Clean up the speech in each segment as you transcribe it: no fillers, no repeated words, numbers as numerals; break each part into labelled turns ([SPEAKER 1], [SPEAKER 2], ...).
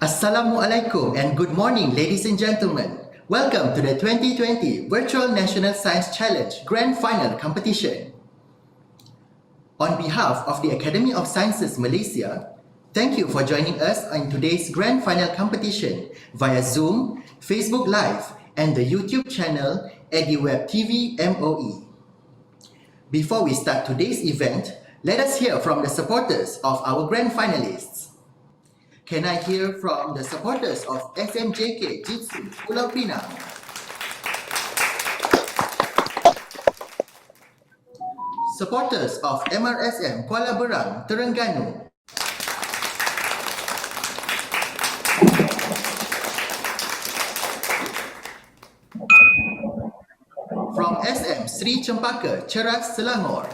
[SPEAKER 1] Assalamualaikum and good morning, ladies and gentlemen. Welcome to the 2020 Virtual National Science Challenge Grand Final Competition. On behalf of the Academy of Sciences Malaysia, thank you for joining us on today's Grand Final competition via Zoom, Facebook Live, and the YouTube channel EduWeb TV MOE. Before we start today's event, let us hear from the supporters of our Grand Finalists. Can I hear from the supporters of SMJK Jitsu Pulau Pinang? Supporters of MRSM Kuala Berang, Terengganu. From SM Sri Cempaka, Cheras, Selangor.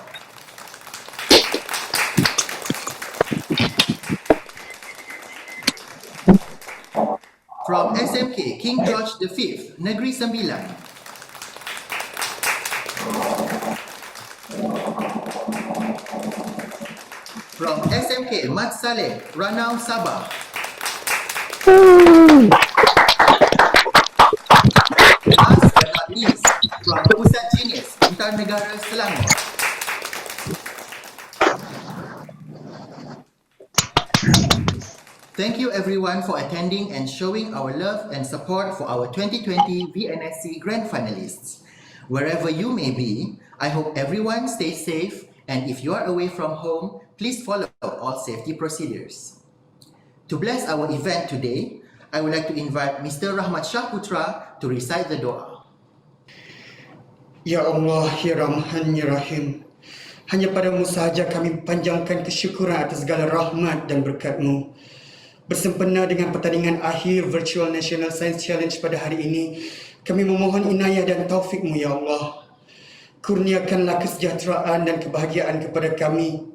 [SPEAKER 1] From SMK King George V, Negeri Sembilan. From SMK Mat Saleh, Ranau, Sabah. Last but not least, from Pusat Jenis, Antar Negara, Selangor. Thank you everyone for attending and showing our love and support for our 2020 VNSC Grand Finalists. Wherever you may be, I hope everyone stays safe, and if you are away from home, please follow all safety procedures. To bless our event today, I would like to invite Mr. Rahmat Shah Putra to recite the doa.
[SPEAKER 2] Ya Allah, Ya Rahman, Ya Rahim. Hanya padamu sahaja kami panjangkan kesyukuran atas segala rahmat dan berkat-Mu. Bersempena dengan pertandingan akhir Virtual National Science Challenge pada hari ini, kami memohon inayah dan taufik-Mu, Ya Allah. Kurniakanlah kesejahteraan dan kebahagiaan kepada kami.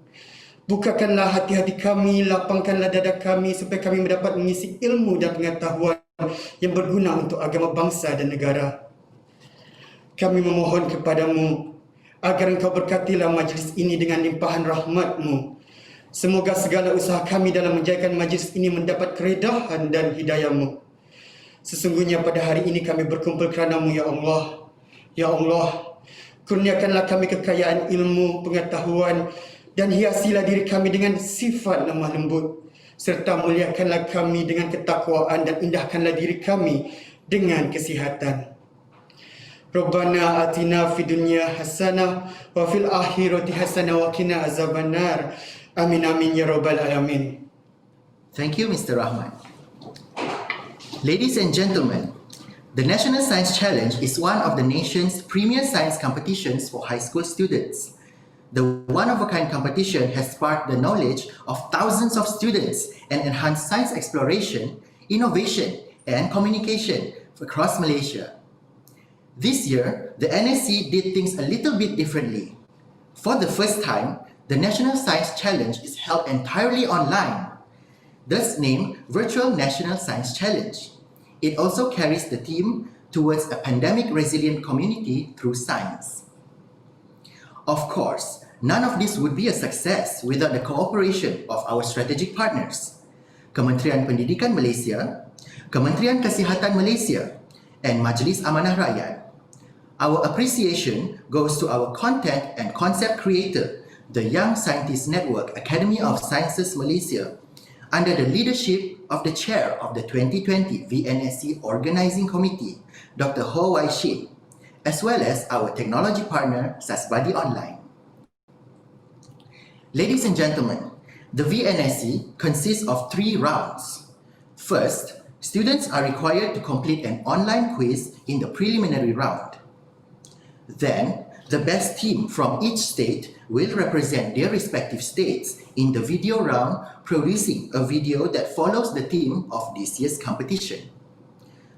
[SPEAKER 2] Bukakanlah hati-hati kami, lapangkanlah dada kami supaya kami mendapat mengisi ilmu dan pengetahuan yang berguna untuk agama bangsa dan negara. Kami memohon kepadamu agar Engkau berkatilah majlis ini dengan limpahan rahmat-Mu. Semoga segala usaha kami dalam menjayakan majlis ini mendapat keredahan dan hidayah-Mu. Sesungguhnya pada hari ini kami berkumpul kerana-Mu, Ya Allah. Ya Allah, kurniakanlah kami kekayaan ilmu, pengetahuan dan hiasilah diri kami dengan sifat lemah lembut, serta muliakanlah kami dengan ketakwaan dan indahkanlah diri kami dengan kesihatan. Rabbana atina fid dunya hasanah wa fil akhirati hasanah wa qina azabannar. Amin amin ya rabbal alamin.
[SPEAKER 1] Thank you, Mr. Rahman. Ladies and gentlemen, the National Science Challenge is one of the nation's premier science competitions for high school students. The one-of-a-kind competition has sparked the knowledge of thousands of students and enhanced science exploration, innovation, and communication across Malaysia. This year, the NSC did things a little bit differently. For the first time, the National Science Challenge is held entirely online, thus named Virtual National Science Challenge. It also carries the theme towards a pandemic-resilient community through science. Of course, none of this would be a success without the cooperation of our strategic partners, Kementerian Pendidikan Malaysia, Kementerian Kesihatan Malaysia, and Majlis Amanah Rakyat. Our appreciation goes to our content and concept creator, the Young Scientist Network Academy of Sciences Malaysia, under the leadership of the chair of the 2020 VNSC Organising Committee, Dr. Ho Wai Shin, as well as our technology partner, Sasbadi Online. Ladies and gentlemen, the VNSC consists of 3 rounds. First, students are required to complete an online quiz in the preliminary round. Then, the best team from each state will represent their respective states in the video round, producing a video that follows the theme of this year's competition.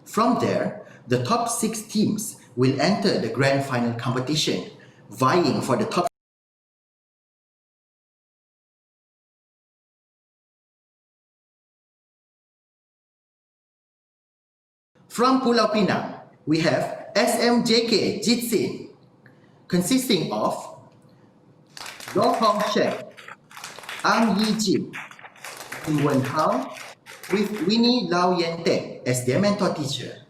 [SPEAKER 1] From there, the top 6 teams will enter the grand final competition, vying for the top. From Pulau Pinang, we have SMJK Jitsin, consisting of Lo Hong Sheng, Ang Yi Jim, Wen Hao, with Winnie Lau Yen Teng as their mentor teacher.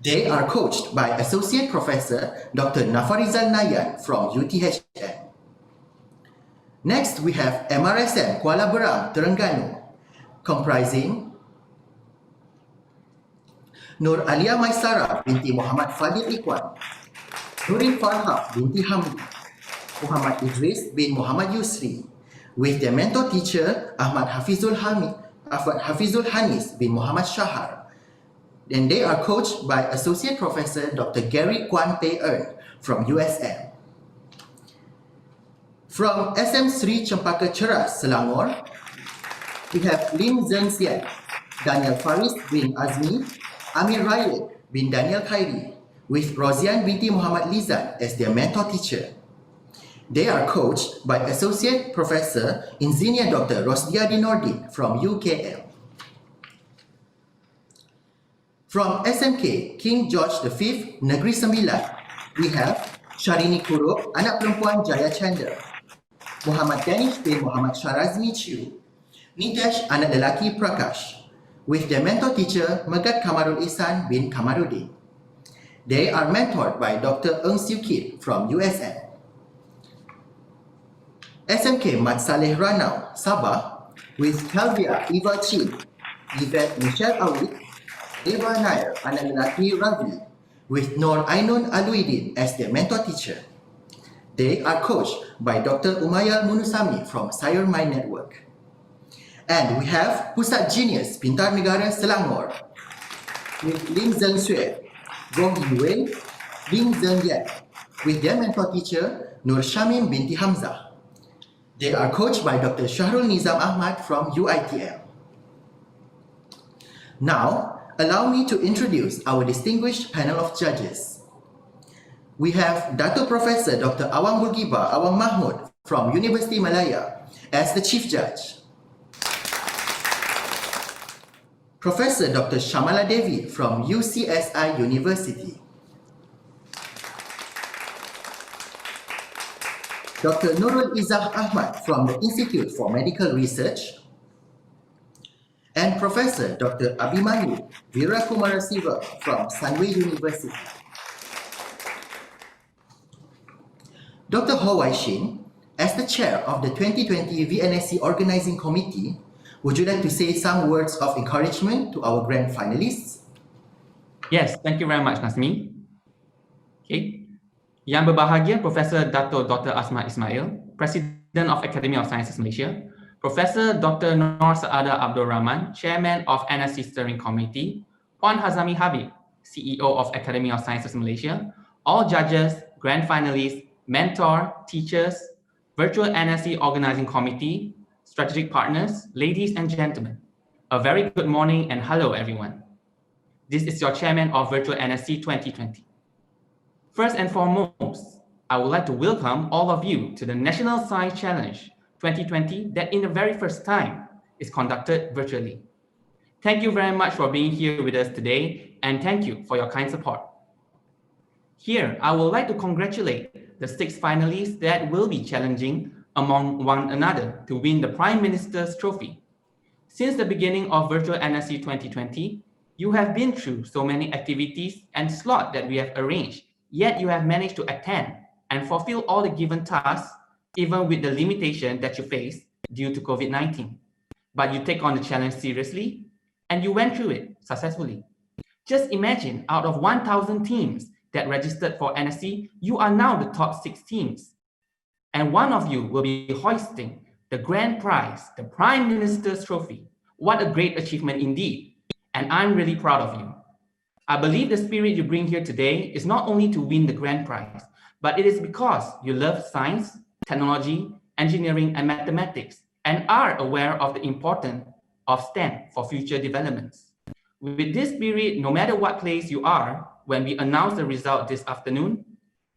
[SPEAKER 1] They are coached by Associate Professor Dr. Nafarizal Nayan from UTHN. Next, we have MRSM Kuala Berang, Terengganu, comprising Nur Alia Maisara binti Muhammad Fadil Ikhwan, Nurin Farhah binti Hamdi, Muhammad Idris bin Muhammad Yusri, with their mentor teacher Ahmad Hafizul Hanis bin Muhammad Shahar. And they are coached by Associate Professor Dr. Gary Kwan Tay Ern from USM. From SM Sri Cempaka Ceras, Selangor, we have Lim Zeng Sian, Daniel Faris bin Azmi, Amir Raya bin Daniel Khairi, with Rozian binti Muhammad Lizan as their mentor teacher. They are coached by Associate Professor Engineer Dr. Rosdiadi Nordin from UKL. From SMK King George V Negeri Sembilan, we have Syarini Kurup, anak perempuan Jaya Chandra, Muhammad Danish bin Muhammad Sharazmi Chiu, Nitesh, anak lelaki Prakash, with their mentor teacher Megat Kamarul Ihsan bin Kamaruddin. They are mentored by Dr. Eng Siu Kit from USM. SMK Mat Saleh Ranau, Sabah, with Calvia Eva Chin, Yvette Michelle Awit, Eva Nair, anak lelaki Ravi, with Nur Ainun Aluidin as their mentor teacher. They are coached by Dr. Umayal Munusami from Sayur My Network. And we have Pusat Genius Pintar Negara Selangor, with Lim Zeng Sue, Gong Yue, Lim Zeng Yan, with their mentor teacher Nur Shamim binti Hamzah. They are coached by Dr. Shahrul Nizam Ahmad from UITL. Now, allow me to introduce our distinguished panel of judges. We have Dato Professor Dr. Awang Burgiba Awang Mahmud from University Malaya as the Chief Judge. Professor Dr. Shamala Devi from UCSI University. Dr. Nurul Izzah Ahmad from the Institute for Medical Research. And Professor Dr. Abhimanyu Virakumarasiva from Sunway University. Dr. Ho Wai Shin, as the chair of the 2020 VNSC Organizing Committee, would you like to say some words of encouragement to our grand finalists?
[SPEAKER 3] Yes, thank you very much, Nasmi. Okay. Yang berbahagia Profesor Dato Dr. Asma Ismail, President of Academy of Sciences Malaysia, Professor Dr. Nur Saada Abdul Rahman, Chairman of NSC Steering Committee, Puan Hazami Habib, CEO of Academy of Sciences Malaysia, all judges, grand finalists, mentor, teachers, virtual NSC Organizing Committee, strategic partners, ladies and gentlemen. A very good morning and hello everyone. This is your Chairman of Virtual NSC 2020. First and foremost, I would like to welcome all of you to the National Science Challenge 2020 that in the very first time is conducted virtually. Thank you very much for being here with us today and thank you for your kind support. Here, I would like to congratulate the 6 finalists that will be challenging among one another to win the Prime Minister's Trophy. Since the beginning of Virtual NSC 2020, you have been through so many activities and slots that we have arranged, yet you have managed to attend and fulfill all the given tasks even with the limitation that you face due to COVID-19. But you take on the challenge seriously and you went through it successfully. Just imagine out of 1,000 teams that registered for NSC, you are now the top 6 teams. And one of you will be hoisting the grand prize, the Prime Minister's Trophy. What a great achievement indeed. And I'm really proud of you. I believe the spirit you bring here today is not only to win the grand prize, but it is because you love science, technology, engineering, and mathematics, and are aware of the importance of STEM for future developments. With this spirit, no matter what place you are, when we announce the result this afternoon,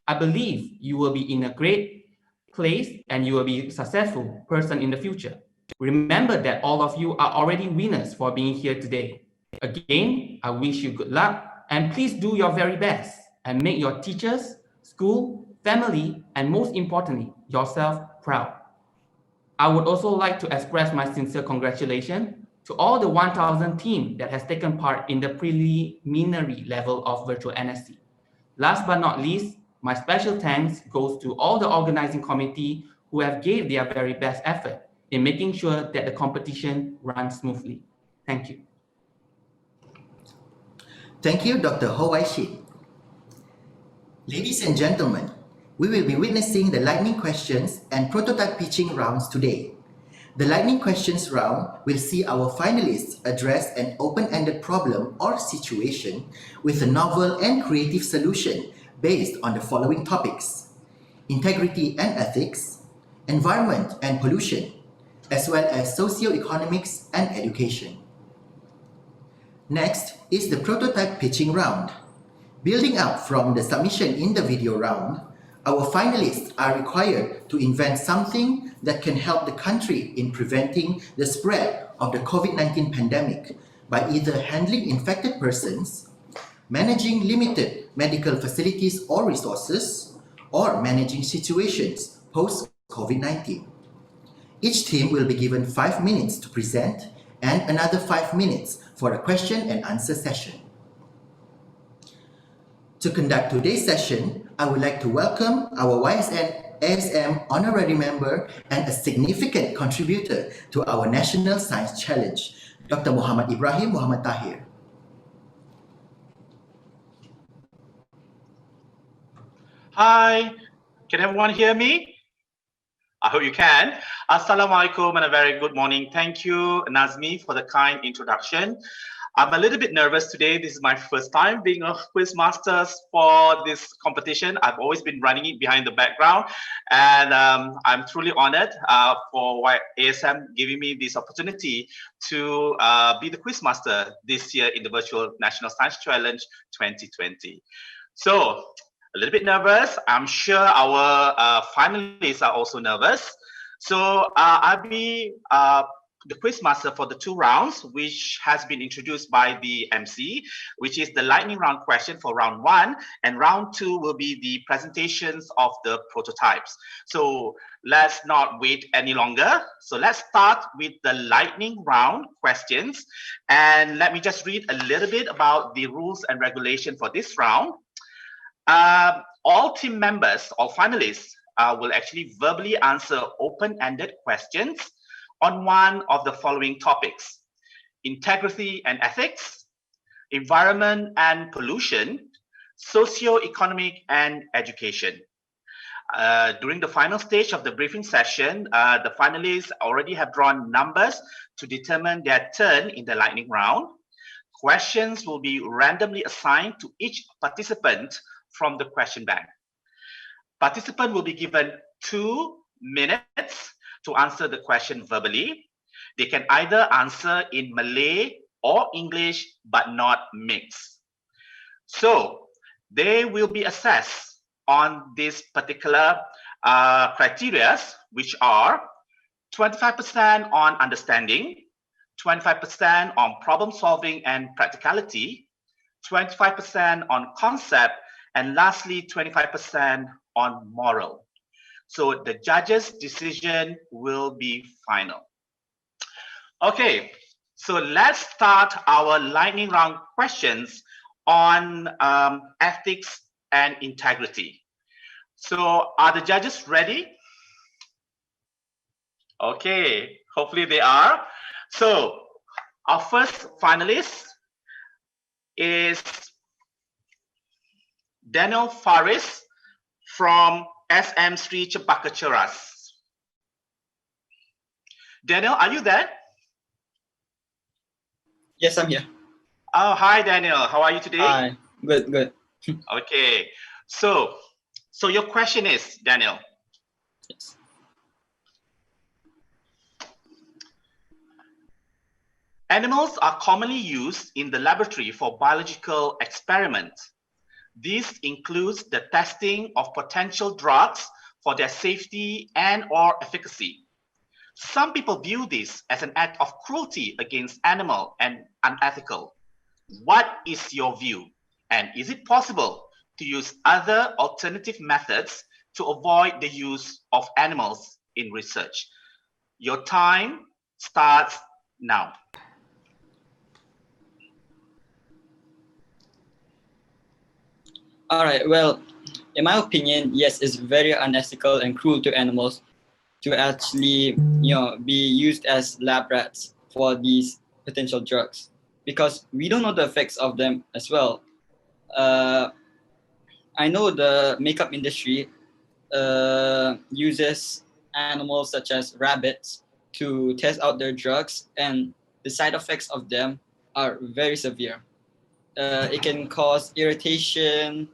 [SPEAKER 3] I believe you will be in a great place and you will be a successful person in the future. Remember that all of you are already winners for being here today. Again, I wish you good luck and please do your very best and make your teachers, school, family, and most importantly, yourself proud. I would also like to express my sincere congratulations To all the 1,000 team that has taken part in the preliminary level of virtual NSC. Last but not least, my special thanks goes to all the organizing committee who have gave their very best effort in making sure that the competition runs smoothly. Thank you.
[SPEAKER 1] Thank you, Dr. Ho Wai Shin. Ladies and gentlemen, we will be witnessing the lightning questions and prototype pitching rounds today. The lightning questions round will see our finalists address an open-ended problem or situation with a novel and creative solution based on the following topics: integrity and ethics, environment and pollution, as well as socio-economics and education. Next is the prototype pitching round. Building up from the submission in the video round, our finalists are required to invent something that can help the country in preventing the spread of the COVID-19 pandemic by either handling infected persons, managing limited medical facilities or resources, or managing situations post-COVID-19. Each team will be given 5 minutes to present and another 5 minutes for a question and answer session. To conduct today's session, I would like to welcome our YSN ASM Honorary Member and a significant contributor to our National Science Challenge, Dr. Muhammad Ibrahim Muhammad Tahir.
[SPEAKER 4] Hi, can everyone hear me? I hope you can. Assalamualaikum and a very good morning. Thank you, Nazmi, for the kind introduction. I'm a little bit nervous today. This is my first time being a quiz master for this competition. I've always been running it behind the background, and I'm truly honored for ASM giving me this opportunity to be the quiz master this year in the Virtual National Science Challenge 2020. So, a little bit nervous. I'm sure our finalists are also nervous. So I'll be the quiz master for the 2 rounds, which has been introduced by the MC, which is the lightning round question for round 1, and round 2 will be the presentations of the prototypes. So let's not wait any longer. So let's start with the lightning round questions. And let me just read a little bit about the rules and regulation for this round. All team members, all finalists, will actually verbally answer open-ended questions on one of the following topics: integrity and ethics, environment and pollution, socio-economic and education. During the final stage of the briefing session, the finalists already have drawn numbers to determine their turn in the lightning round. Questions will be randomly assigned to each participant from the question bank. Participant will be given 2 minutes to answer the question verbally. They can either answer in Malay or English, but not mixed. So they will be assessed on this particular criteria, which are 25% on understanding, 25% on problem solving and practicality, 25% on concept, and lastly, 25% on moral. So the judge's decision will be final. Okay, so let's start our lightning round questions on ethics and integrity. So are the judges ready? Okay, hopefully they are. So our first finalist is Daniel Faris from SM Sri Cempaka Ceras. Daniel, are you there?
[SPEAKER 5] Yes, I'm here.
[SPEAKER 4] Oh, hi, Daniel. How are you today?
[SPEAKER 5] Hi. Good, good.
[SPEAKER 4] Okay. So your question is, Daniel.
[SPEAKER 5] Yes.
[SPEAKER 4] Animals are commonly used in the laboratory for biological experiments. This includes the testing of potential drugs for their safety and/or efficacy. Some people view this as an act of cruelty against animal and unethical. What is your view? And is it possible to use other alternative methods to avoid the use of animals in research? Your time starts now.
[SPEAKER 5] All right. Well, in my opinion, yes, it's very unethical and cruel to animals to actually, be used as lab rats for these potential drugs, because we don't know the effects of them as well. Uh, I know the makeup industry uses animals such as rabbits to test out their drugs, and the side effects of them are very severe. It can cause irritation,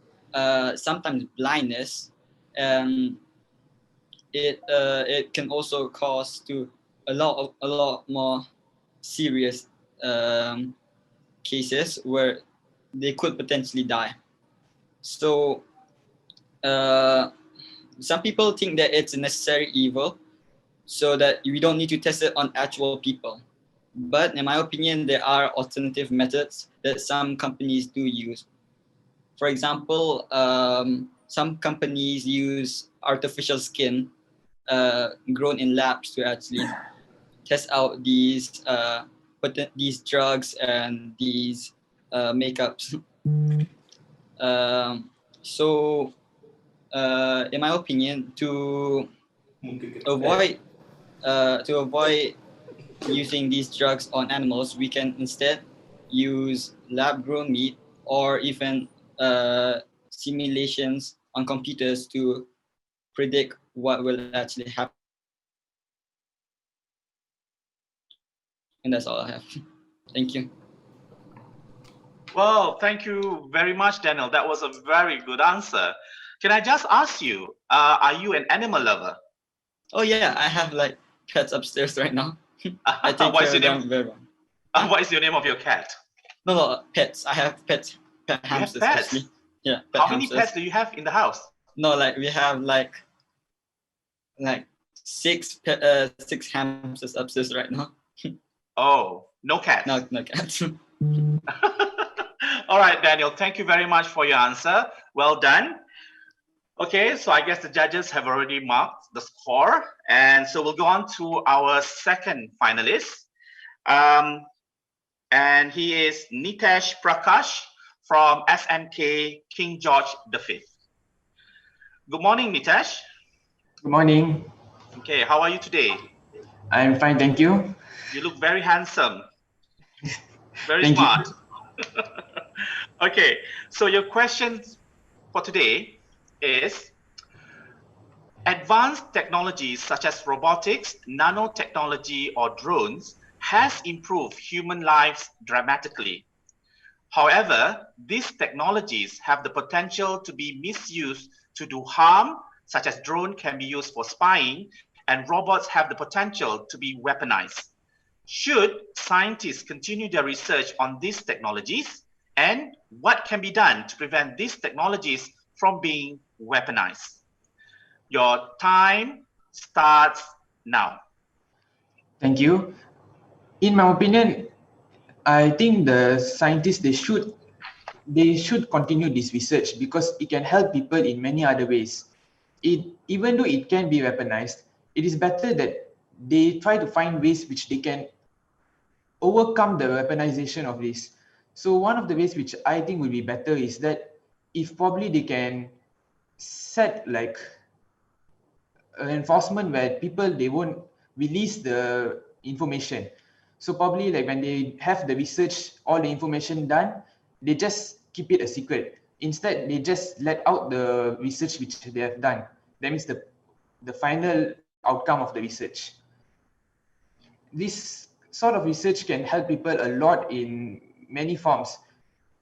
[SPEAKER 5] sometimes blindness, and it can also cause to a lot more serious cases where they could potentially die. So uh, some people think that it's a necessary evil, so that we don't need to test it on actual people. But in my opinion, there are alternative methods that some companies do use. For example, some companies use artificial skin grown in labs to actually test out these drugs and these makeups. So, in my opinion, avoid to avoid using these drugs on animals, we can instead use lab-grown meat or even simulations on computers to predict what will actually happen. And that's all I have. Thank you.
[SPEAKER 4] Well, thank you very much, Daniel. That was a very good answer. Can I just ask you, are you an animal lover?
[SPEAKER 5] Oh yeah, I have like pets upstairs right now. I take
[SPEAKER 4] What's
[SPEAKER 5] care
[SPEAKER 4] your
[SPEAKER 5] of them
[SPEAKER 4] name?
[SPEAKER 5] very well.
[SPEAKER 4] What is your name of your cat?
[SPEAKER 5] No, pets. I have pet
[SPEAKER 4] You have
[SPEAKER 5] hamsters
[SPEAKER 4] pets?
[SPEAKER 5] actually. Yeah, pet
[SPEAKER 4] How many
[SPEAKER 5] hamsters.
[SPEAKER 4] pets do you have in the house?
[SPEAKER 5] No, like we have like six hamsters upstairs right now.
[SPEAKER 4] Oh, no cats.
[SPEAKER 5] No cats.
[SPEAKER 4] All right, Daniel, thank you very much for your answer. Well done. Okay, so I guess the judges have already marked the score. And so we'll go on to our second finalist. And he is Nitesh Prakash from SNK King George V. Good morning, Nitesh.
[SPEAKER 6] Good morning.
[SPEAKER 4] Okay, how are you today?
[SPEAKER 6] I'm fine, thank you.
[SPEAKER 4] You look very handsome. Very
[SPEAKER 6] Thank you.
[SPEAKER 4] smart. Okay, so your question for today is, advanced technologies such as robotics, nanotechnology, or drones has improved human lives dramatically. However, these technologies have the potential to be misused to do harm, such as drone can be used for spying, and robots have the potential to be weaponized. Should scientists continue their research on these technologies? And what can be done to prevent these technologies from being weaponized? Your time starts now.
[SPEAKER 6] Thank you. In my opinion, I think the scientists they should continue this research because it can help people in many other ways. Even though it can be weaponized, it is better that they try to find ways which they can overcome the weaponization of this. So one of the ways which I think would be better is that if probably they can set like an enforcement where people they won't release the information. So probably like when they have the research, all the information done, they just keep it a secret. Instead, they just let out the research which they have done. That means the final outcome of the research. This sort of research can help people a lot in many forms.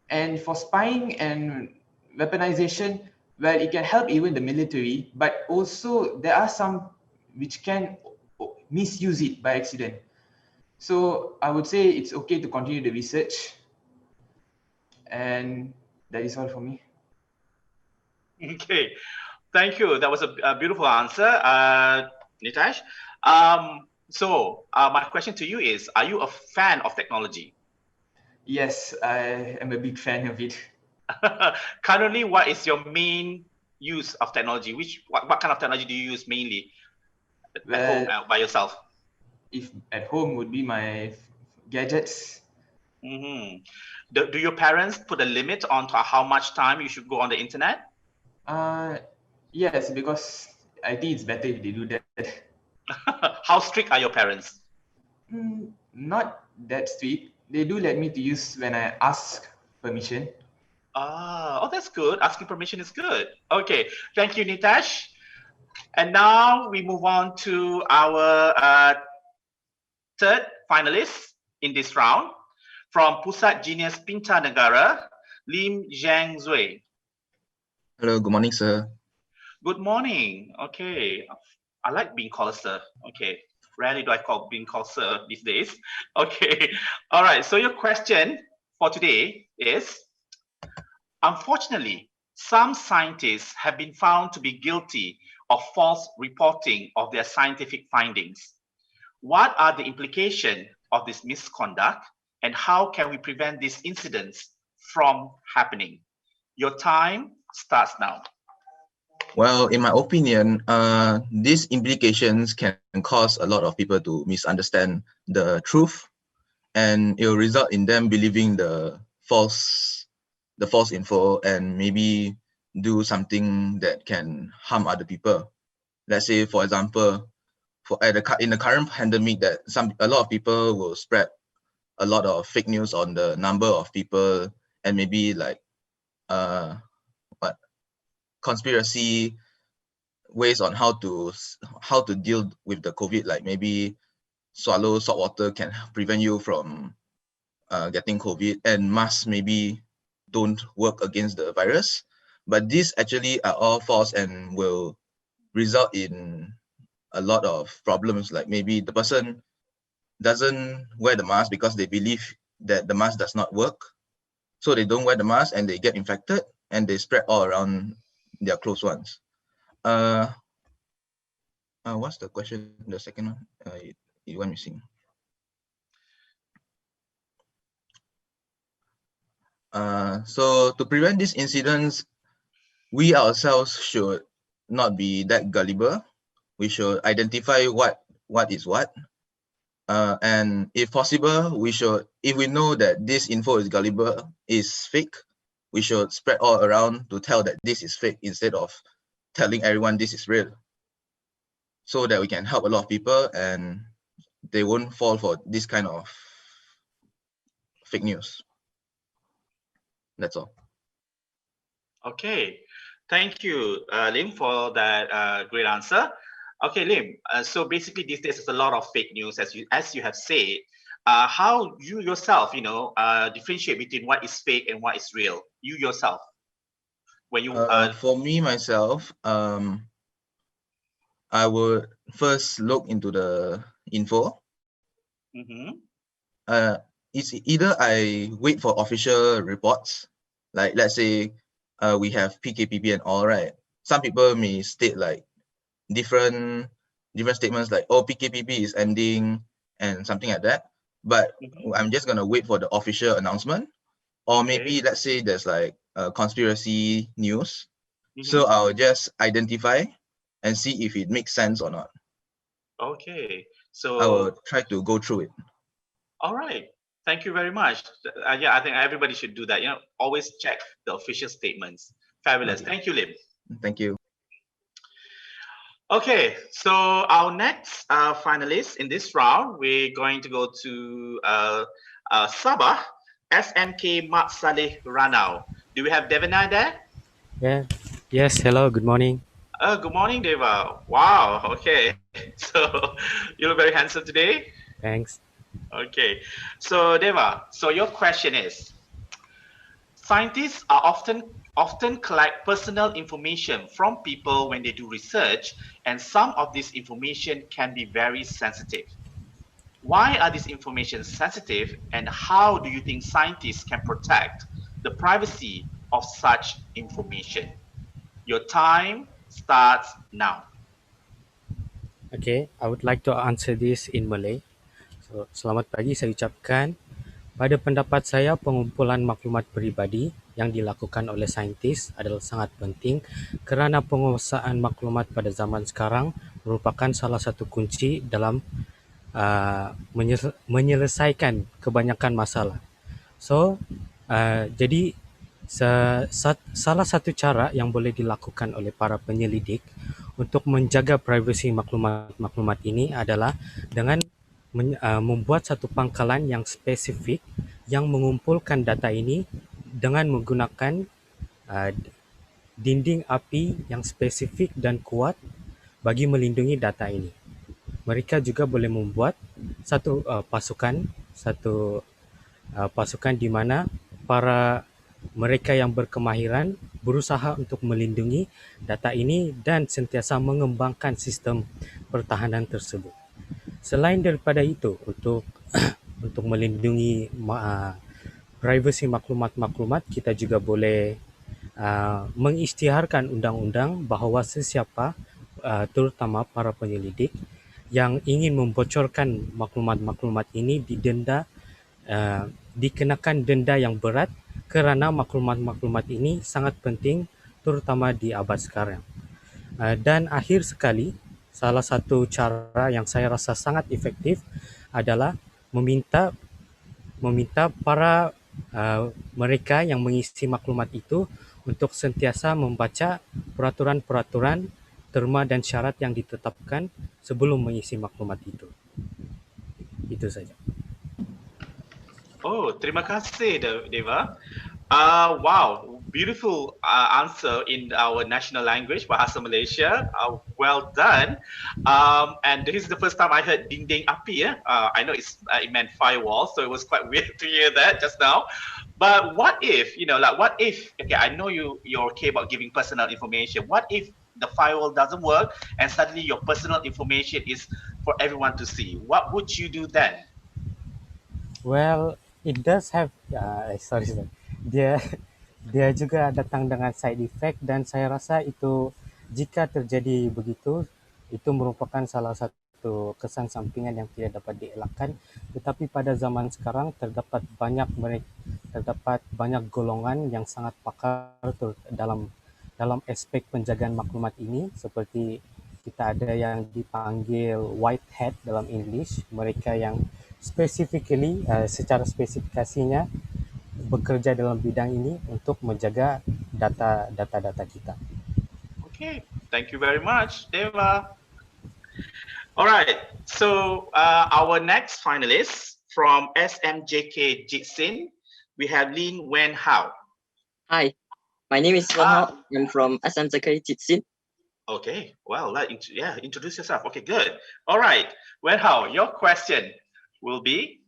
[SPEAKER 6] And for spying and weaponization, well, it can help even the military, but also there are some which can misuse it by accident. So I would say it's okay to continue the research. And that is all for me.
[SPEAKER 4] Okay, thank you. That was a beautiful answer, Nitesh. So my question to you is, are you a fan of technology?
[SPEAKER 6] Yes, I am a big fan of it.
[SPEAKER 4] Currently, what is your main use of technology? What kind of technology do you use mainly at home by yourself?
[SPEAKER 6] If at home would be my gadgets,
[SPEAKER 4] Mm-hmm. Do your parents put a limit on to how much time you should go on the internet?
[SPEAKER 6] Yes, because I think it's better if they do that.
[SPEAKER 4] How strict are your parents?
[SPEAKER 6] Not that strict. They do let me to use when I ask permission.
[SPEAKER 4] Oh, that's good. Asking permission is good. Okay, thank you, Nitesh. And now we move on to our third finalist in this round from Pusat Genius Pintar Negara, Lim Zhang Zui.
[SPEAKER 7] Hello, good morning, sir.
[SPEAKER 4] Good morning. Okay, I like being called sir. Okay, rarely do I being called sir these days. Okay, all right. So your question for today is, unfortunately, some scientists have been found to be guilty of false reporting of their scientific findings. What are the implications of this misconduct, and how can we prevent these incidents from happening? Your time starts now.
[SPEAKER 7] Well, in my opinion, these implications can cause a lot of people to misunderstand the truth, and it will result in them believing the false info and maybe do something that can harm other people. Let's say, for example, in the current pandemic, that a lot of people will spread a lot of fake news on the number of people, and maybe like conspiracy ways on how to deal with the COVID, like maybe swallow salt water can prevent you from getting COVID, and masks maybe don't work against the virus. But these actually are all false and will result in a lot of problems, like maybe the person doesn't wear the mask because they believe that the mask does not work, so they don't wear the mask and they get infected and they spread all around their close ones. What's the question? The second one, it went missing. So to prevent these incidents, we ourselves should not be that gullible. We should identify what is what. And if possible, if we know that this info is gullible, is fake, we should spread all around to tell that this is fake instead of telling everyone this is real, so that we can help a lot of people and they won't fall for this kind of fake news. That's all.
[SPEAKER 4] Okay, thank you, Lim, for that great answer. Okay, Lim. So basically, these days there's a lot of fake news, as you have said. How you yourself, differentiate between what is fake and what is real? You yourself, when you
[SPEAKER 7] for me myself, I would first look into the info. It's either I wait for official reports, like let's say we have PKPP and all, right? Some people may state like different statements, like, oh, PKPP is ending and something like that, but I'm just gonna wait for the official announcement. Or maybe let's say there's like conspiracy news, so I'll just identify and see if it makes sense or not.
[SPEAKER 4] Okay, so
[SPEAKER 7] I will try to go through it.
[SPEAKER 4] All right. Thank you very much. Yeah, I think everybody should do that. Always check the official statements. Fabulous.
[SPEAKER 7] Okay.
[SPEAKER 4] Thank you, Lim.
[SPEAKER 7] Thank you.
[SPEAKER 4] Okay, so our next finalist in this round, we're going to go to Sabah, SMK Mat Saleh Ranau. Do we have Devana there?
[SPEAKER 8] Yeah. Yes. Hello. Good morning.
[SPEAKER 4] Good morning, Deva. Wow. Okay. So you look very handsome today.
[SPEAKER 8] Thanks.
[SPEAKER 4] Okay. So Deva, so your question is, scientists are often collect personal information from people when they do research, and some of this information can be very sensitive. Why are this information sensitive, and how do you think scientists can protect the privacy of such information? Your time starts now.
[SPEAKER 8] Okay. I would like to answer this in Malay. So, selamat pagi saya ucapkan. Pada pendapat saya, pengumpulan maklumat peribadi yang dilakukan oleh saintis adalah sangat penting kerana penguasaan maklumat pada zaman sekarang merupakan salah satu kunci dalam menyelesaikan kebanyakan masalah. So, jadi salah satu cara yang boleh dilakukan oleh para penyelidik untuk menjaga privasi maklumat-maklumat ini adalah dengan membuat satu pangkalan yang spesifik yang mengumpulkan data ini dengan menggunakan uh, dinding api yang spesifik dan kuat bagi melindungi data ini. Mereka juga boleh membuat satu pasukan di mana para mereka yang berkemahiran berusaha untuk melindungi data ini dan sentiasa mengembangkan sistem pertahanan tersebut. Selain daripada itu, untuk untuk melindungi privasi maklumat-maklumat, kita juga boleh mengisytiharkan undang-undang bahawa sesiapa, terutama para penyelidik yang ingin membocorkan maklumat-maklumat ini dikenakan denda yang berat kerana maklumat-maklumat ini sangat penting terutama di abad sekarang. Dan akhir sekali, salah satu cara yang saya rasa sangat efektif adalah meminta para mereka yang mengisi maklumat itu untuk sentiasa membaca peraturan-peraturan, terma dan syarat yang ditetapkan sebelum mengisi maklumat itu. Itu saja.
[SPEAKER 4] Oh, terima kasih, Deva. Wow, beautiful answer in our national language, Bahasa Malaysia. Well done. And this is the first time I heard dinding api. I know it meant firewall, so it was quite weird to hear that just now. But what if, what if, okay, I know you're okay about giving personal information. What if the firewall doesn't work and suddenly your personal information is for everyone to see? What would you do then?
[SPEAKER 8] Well, it does have sorry. Dia dia juga datang dengan side effect dan saya rasa itu jika terjadi begitu itu merupakan salah satu kesan sampingan yang tidak dapat dielakkan. Tetapi pada zaman sekarang terdapat banyak golongan yang sangat pakar dalam aspek penjagaan maklumat ini, seperti kita ada yang dipanggil white hat dalam English, mereka yang secara spesifikasinya bekerja dalam bidang ini untuk menjaga data kita.
[SPEAKER 4] Okay, thank you very much, Deva. All right, so our next finalist from SMJK Jitsin, we have Lin Wen Hao.
[SPEAKER 9] Hi, my name is Wen Hao. I'm from SMJK Jitsin.
[SPEAKER 4] Okay, well, introduce yourself. Okay, good. All right, Wen Hao, your question will be: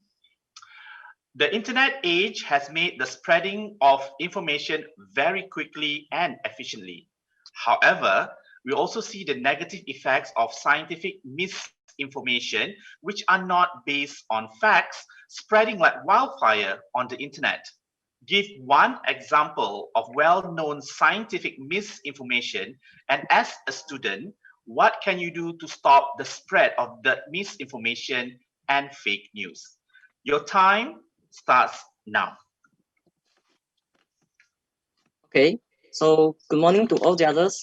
[SPEAKER 4] the internet age has made the spreading of information very quickly and efficiently. However, we also see the negative effects of scientific misinformation, which are not based on facts, spreading like wildfire on the internet. Give one example of well-known scientific misinformation, and as a student, what can you do to stop the spread of the misinformation and fake news? Your time starts now.
[SPEAKER 9] Okay, so good morning to all the others.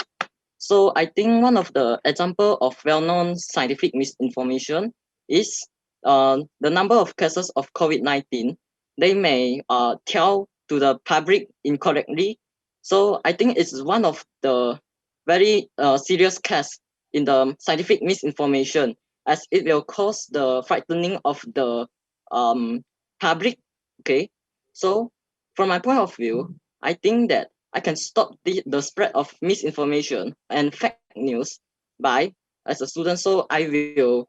[SPEAKER 9] So I think one of the example of well-known scientific misinformation is the number of cases of COVID-19. They may tell to the public incorrectly. So I think it's one of the very serious case in the scientific misinformation, as it will cause the frightening of the public. Okay, so from my point of view, I think that I can stop the spread of misinformation and fake news by, as a student, so I will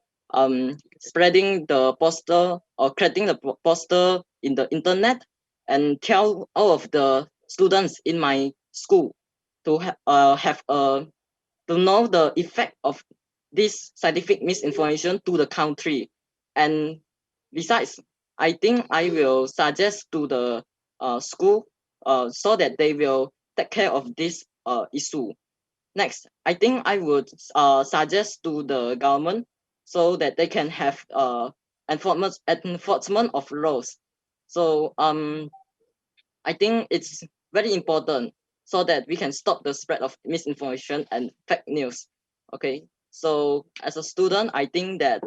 [SPEAKER 9] spreading the poster or creating the poster in the internet and tell all of the students in my school to to know the effect of this scientific misinformation to the country. And besides, I think I will suggest to the school so that they will take care of this issue. Next, I think I would suggest to the government so that they can have enforcement of laws. So I think it's very important so that we can stop the spread of misinformation and fake news. Okay, so as a student, I think that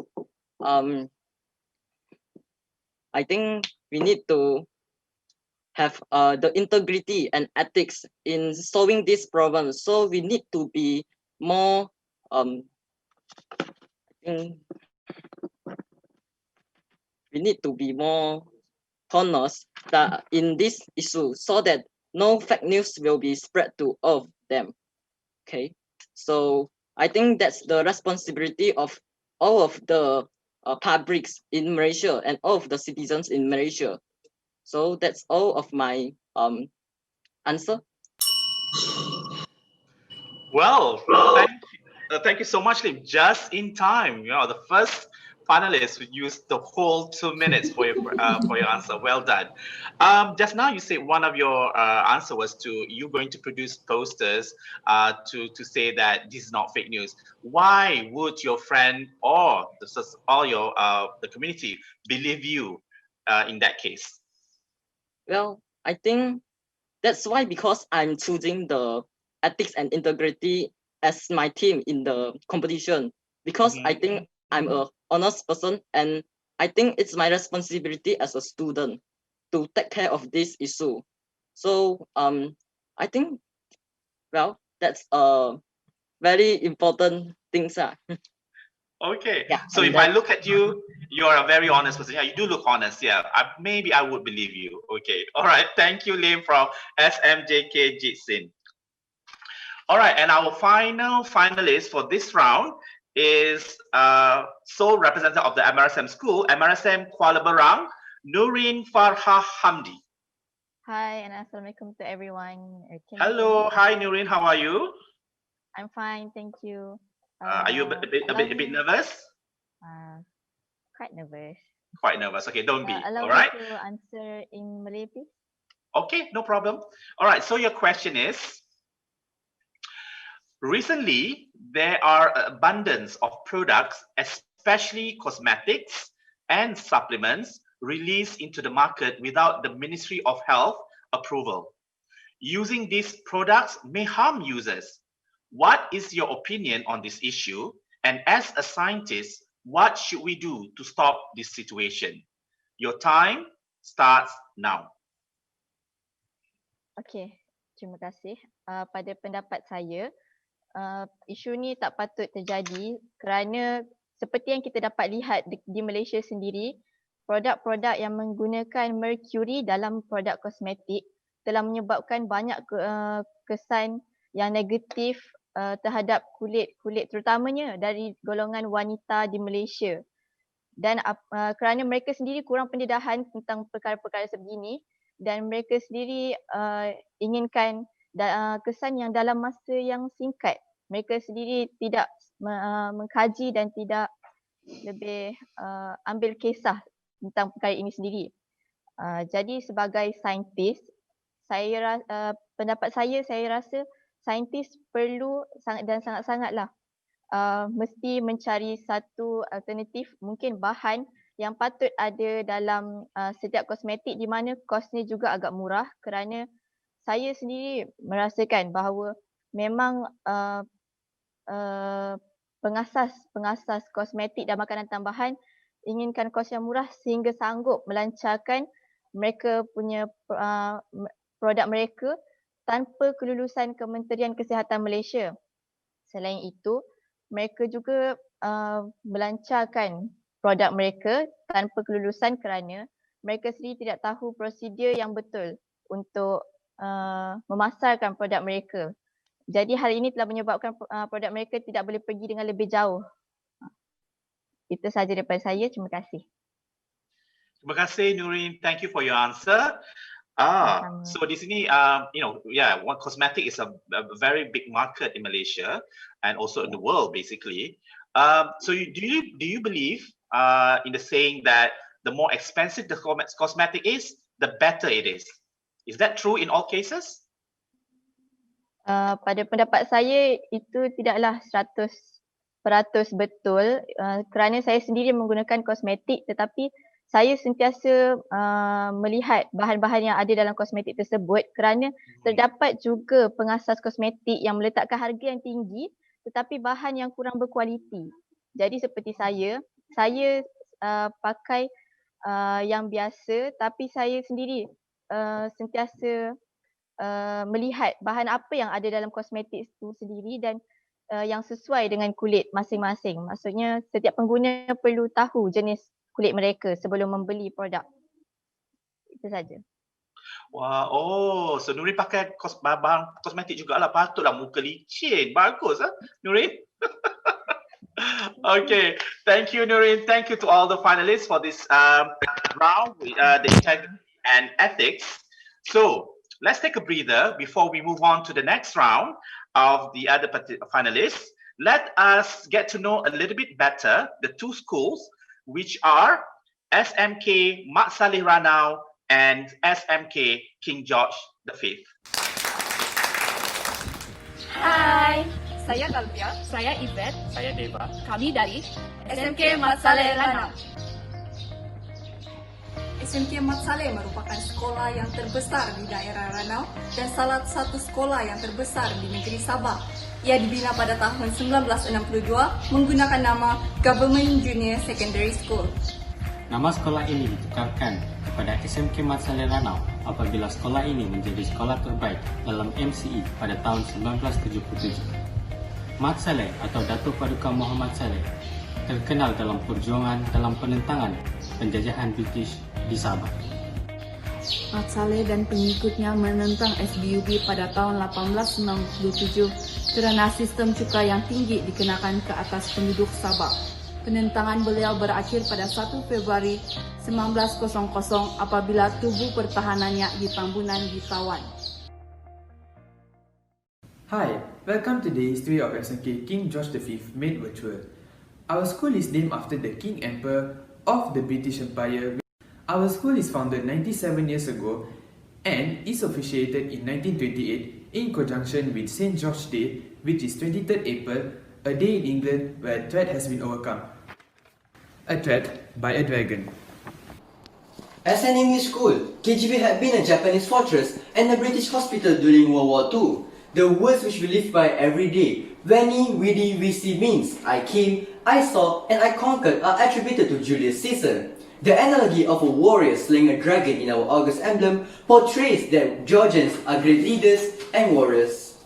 [SPEAKER 9] I think we need to have the integrity and ethics in solving this problem. So we need to be more we need to be more honest that in this issue so that no fake news will be spread to all of them. Okay, so I think that's the responsibility of all of the publics in Malaysia and all of the citizens in Malaysia. So that's all of my answer.
[SPEAKER 4] Well, thank you so much, Lim. Just in time. You know, the first finalist who used the whole 2 minutes for your answer. Well done. Just now you said one of your answer was you going to produce posters to say that this is not fake news. Why would your friend or the community believe you in that case?
[SPEAKER 9] Well, I think that's why, because I'm choosing the ethics and integrity as my team in the competition, because I think I'm a honest person, and I think it's my responsibility as a student to take care of this issue. So I think, well, that's a very important thing, sir.
[SPEAKER 4] Okay.
[SPEAKER 9] Yeah,
[SPEAKER 4] So
[SPEAKER 9] and
[SPEAKER 4] if I
[SPEAKER 9] that-
[SPEAKER 4] look at you, you're a very honest person. Yeah, you do look honest. Yeah, maybe I would believe you. Okay. All right. Thank you, Lim from SMJK Jitsin. All right. And our final finalist for this round is sole representative of the MRSM school, MRSM Kuala Berang, Nurin Farha Hamdi.
[SPEAKER 10] Hi, and assalamualaikum to everyone.
[SPEAKER 4] Hello. Hi, Nurin. How are you?
[SPEAKER 10] I'm fine, thank you.
[SPEAKER 4] Are you a bit nervous?
[SPEAKER 10] Quite nervous.
[SPEAKER 4] Quite nervous. Okay, don't be.
[SPEAKER 10] Allow
[SPEAKER 4] All right.
[SPEAKER 10] me to answer in Malay, please.
[SPEAKER 4] Okay, no problem. All right. So your question is, recently there are abundance of products, especially cosmetics and supplements, released into the market without the Ministry of Health approval. Using these products may harm users. What is your opinion on this issue? And as a scientist, what should we do to stop this situation? Your time starts now.
[SPEAKER 10] Okey, terima kasih. Pada pendapat saya, isu ni tak patut terjadi kerana seperti yang kita dapat lihat di Malaysia sendiri, produk-produk yang menggunakan merkuri dalam produk kosmetik telah menyebabkan banyak kesan yang negatif terhadap kulit terutamanya dari golongan wanita di Malaysia. Dan kerana mereka sendiri kurang pendedahan tentang perkara-perkara sebegini dan mereka sendiri inginkan kesan yang dalam masa yang singkat. Mereka sendiri tidak mengkaji dan tidak lebih ambil kisah tentang perkara ini sendiri. Jadi sebagai saintis, pendapat saya rasa saintis perlu sangat-sangatlah mesti mencari satu alternatif, mungkin bahan yang patut ada dalam setiap kosmetik di mana kosnya juga agak murah, kerana saya sendiri merasakan bahawa memang pengasas kosmetik dan makanan tambahan inginkan kos yang murah sehingga sanggup melancarkan mereka punya produk mereka tanpa kelulusan Kementerian Kesihatan Malaysia. Selain itu, mereka juga melancarkan produk mereka tanpa kelulusan kerana mereka sendiri tidak tahu prosedur yang betul untuk memasarkan produk mereka. Jadi hal ini telah menyebabkan produk mereka tidak boleh pergi dengan lebih jauh. Itu sahaja daripada saya. Terima kasih.
[SPEAKER 4] Terima kasih, Nurin. Thank you for your answer. So di sini, one cosmetic is a very big market in Malaysia and also in the world, basically. So do you believe in the saying that the more expensive the cosmetic is, the better it is? Is that true in all cases?
[SPEAKER 10] Pada pendapat saya itu tidaklah 100% betul kerana saya sendiri menggunakan kosmetik, tetapi saya sentiasa melihat bahan-bahan yang ada dalam kosmetik tersebut kerana terdapat juga pengasas kosmetik yang meletakkan harga yang tinggi tetapi bahan yang kurang berkualiti. Jadi seperti saya pakai yang biasa, tapi saya sendiri sentiasa melihat bahan apa yang ada dalam kosmetik itu sendiri dan yang sesuai dengan kulit masing-masing. Maksudnya setiap pengguna perlu tahu jenis kulit mereka sebelum membeli produk. Itu saja.
[SPEAKER 4] Wah, oh, so Nurin pakai bahan kosmetik jugalah. Patutlah muka licin. Bagus, Nurin? Okay, thank you, Nurin. Thank you to all the finalists for this round, the integrity and ethics. So let's take a breather before we move on to the next round of the other finalists. Let us get to know a little bit better the two schools, which are SMK Mat Saleh Ranau and SMK King George V.
[SPEAKER 11] Hai, saya Kalpia, saya Yvette,
[SPEAKER 8] Saya Deva.
[SPEAKER 11] kami dari SMK Mat Saleh Ranau. SMK Mat Saleh merupakan sekolah yang terbesar di daerah Ranau dan salah satu sekolah yang terbesar di negeri Sabah. Ia dibina pada tahun 1962 menggunakan nama Government Junior Secondary School.
[SPEAKER 8] Nama sekolah ini ditukarkan kepada SMK Mat Saleh Ranau apabila sekolah ini menjadi sekolah terbaik dalam MCE pada tahun 1977. Mat Saleh atau Datuk Paduka Muhammad Saleh terkenal dalam perjuangan dalam penentangan penjajahan British di Sabah.
[SPEAKER 11] Mat Saleh dan pengikutnya menentang SBUB pada tahun 1897 kerana sistem cukai yang tinggi dikenakan ke atas penduduk Sabah. Penentangan beliau berakhir pada 1 Februari 1900 apabila tubuh pertahanannya di Tambunan ditawan.
[SPEAKER 12] Hi, welcome to the history of SMK King George V made virtual. Our school is named after the King Emperor of the British Empire. Our school is founded 97 years ago and is officiated in 1928 in conjunction with St. George Day, which is 23rd April, a day in England where a threat has been overcome. A threat by a dragon.
[SPEAKER 13] As an English school, KGV had been a Japanese fortress and a British hospital during World War II. The words which we live by every day, veni, vidi, vici means I came, I saw, and I conquered are attributed to Julius Caesar. The analogy of a warrior slaying a dragon in our August emblem portrays that Georgians are great leaders and warriors.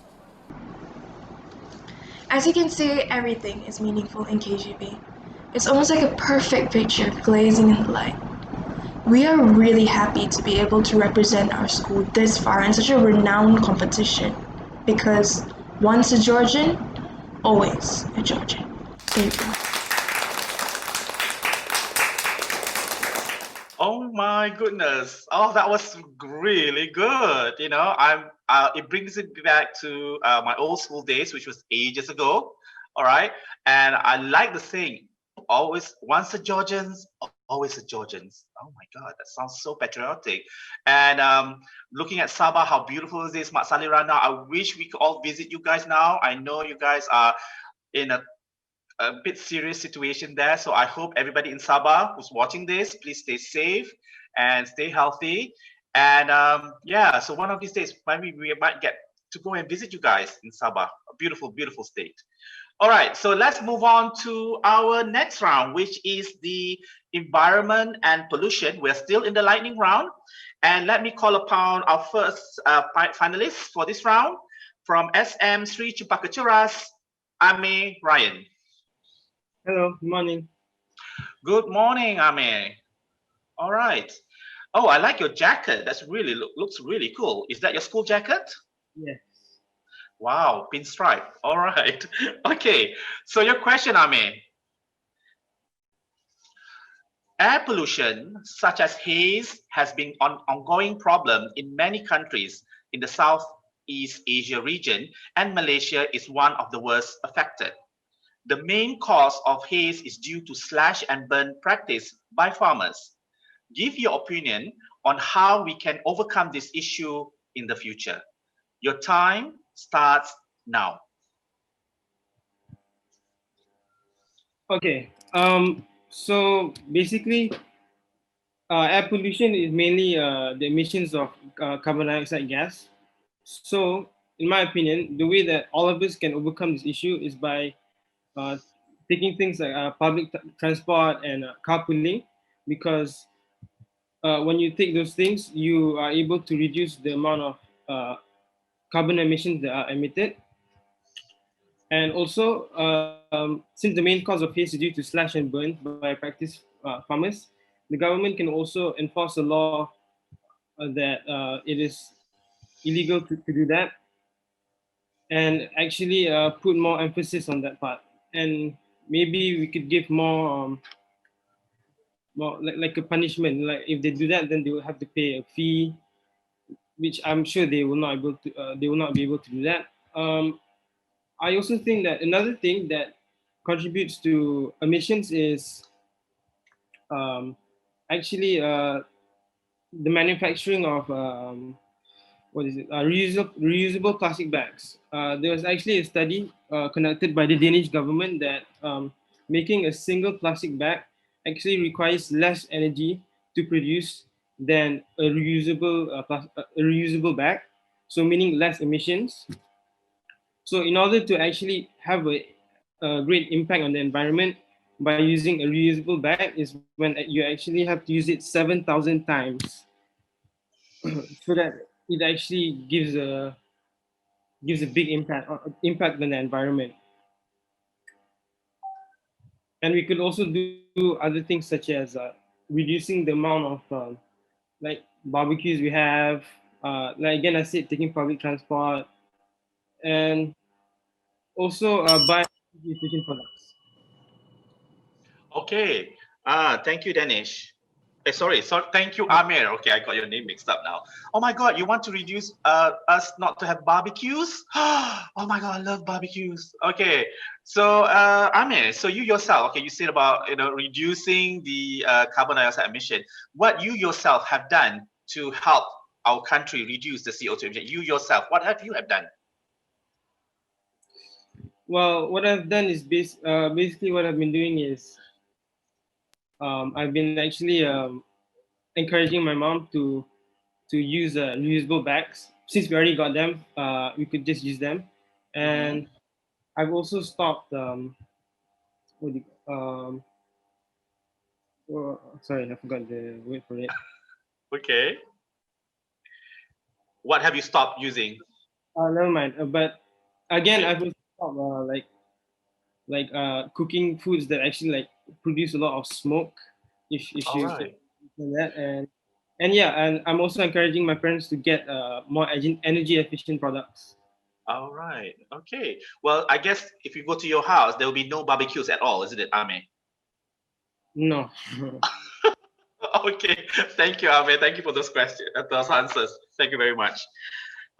[SPEAKER 14] As you can see, everything is meaningful in KGB. It's almost like a perfect picture glazing in the light. We are really happy to be able to represent our school this far in such a renowned competition because once a Georgian, always a Georgian. Thank you.
[SPEAKER 4] Oh my goodness! Oh, that was really good. You know, it brings it back to my old school days, which was ages ago. All right, and I like the saying, "Always once a Georgians, always a Georgians." Oh my God, that sounds so patriotic. And looking at Sabah, how beautiful is this Mat Saleh Ranau? I wish we could all visit you guys now. I know you guys are in a bit serious situation there. So I hope everybody in Sabah who's watching this, please stay safe and stay healthy. And yeah, so one of these days, maybe we might get to go and visit you guys in Sabah, a beautiful, beautiful state. All right, so let's move on to our next round, which is the environment and pollution. We're still in the lightning round. And let me call upon our first finalists for this round from SM Sri Cempaka Ceras, Ame Ryan.
[SPEAKER 15] Hello, good morning.
[SPEAKER 4] Good morning, Ame. All right. Oh, I like your jacket. That's really looks really cool. Is that your school jacket?
[SPEAKER 15] Yes.
[SPEAKER 4] Wow, pinstripe. All right. Okay. So your question, Ame. Air pollution, such as haze, has been an ongoing problem in many countries in the Southeast Asia region, and Malaysia is one of the worst affected. The main cause of haze is due to slash and burn practice by farmers. Give your opinion on how we can overcome this issue in the future. Your time starts now.
[SPEAKER 15] Okay. So basically, air pollution is mainly the emissions of carbon dioxide gas. So, in my opinion, the way that all of us can overcome this issue is by taking things like public transport and carpooling, because when you take those things, you are able to reduce the amount of carbon emissions that are emitted. And also, since the main cause of haze is due to slash and burn by practice farmers, the government can also enforce a law that it is illegal to do that, and actually put more emphasis on that part. And maybe we could give more, more like a punishment. Like if they do that, then they will have to pay a fee, which I'm sure they will not able to. They will not be able to do that. I also think that another thing that contributes to emissions is actually the manufacturing of reusable plastic bags. There was actually a study conducted by the Danish government that making a single plastic bag actually requires less energy to produce than a reusable bag, so meaning less emissions. So in order to actually have a great impact on the environment by using a reusable bag is when you actually have to use it 7,000 times so that it actually gives a big impact on the environment. And we could also do other things such as reducing the amount of like barbecues we have. Like again, I said, taking public transport, and also buy efficient products.
[SPEAKER 4] Okay. Thank you, Danish. Sorry. Thank you, Amir. Okay, I got your name mixed up now. Oh my God, you want to reduce us not to have barbecues? Oh my God, I love barbecues. Okay, so Amir, so you yourself, okay, you said about reducing the carbon dioxide emission. What you yourself have done to help our country reduce the CO2 emission? You yourself, what have you have done?
[SPEAKER 15] Well, what I've done is basically what I've been doing is I've been actually encouraging my mom to use reusable bags. Since we already got them, we could just use them. And I've also stopped. Sorry, I forgot the word for it.
[SPEAKER 4] Okay. What have you stopped using?
[SPEAKER 15] Never mind. But again, I've also stopped cooking foods that actually like produce a lot of smoke. If you
[SPEAKER 4] Alright.
[SPEAKER 15] do that, and yeah, and I'm also encouraging my parents to get more energy efficient products.
[SPEAKER 4] All right. Okay. Well, I guess if you go to your house, there will be no barbecues at all, isn't it, Ame?
[SPEAKER 15] No.
[SPEAKER 4] Okay. Thank you, Ame. Thank you for those questions, those answers. Thank you very much.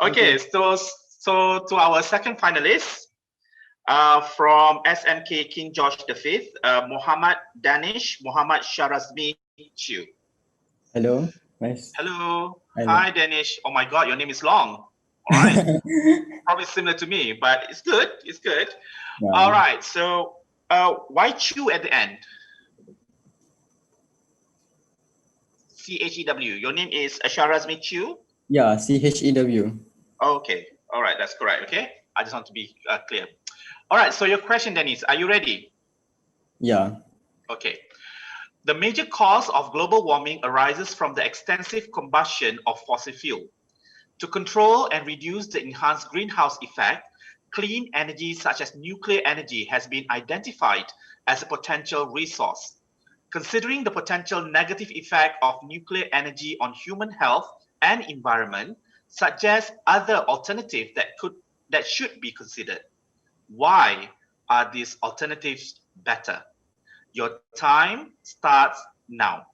[SPEAKER 4] Okay. So to our second finalist, from SNK King George V, Muhammad Danish, Muhammad Sharazmi Chiu.
[SPEAKER 16] Hello. Nice.
[SPEAKER 4] Hello.
[SPEAKER 16] Hello.
[SPEAKER 4] Hi, Danish. Oh my God, your name is long. All right. Probably similar to me, but it's good. It's good.
[SPEAKER 16] Yeah.
[SPEAKER 4] All right. So why Chew at the end? CHEW. Your name is Sharazmi Chew?
[SPEAKER 16] Yeah, CHEW.
[SPEAKER 4] Okay. All right. That's correct. Okay. I just want to be clear. All right. So your question, Dennis, are you ready?
[SPEAKER 16] Yeah.
[SPEAKER 4] Okay. The major cause of global warming arises from the extensive combustion of fossil fuel. To control and reduce the enhanced greenhouse effect, clean energy such as nuclear energy has been identified as a potential resource. Considering the potential negative effect of nuclear energy on human health and environment, suggest other alternatives that should be considered. Why are these alternatives better? Your time starts now.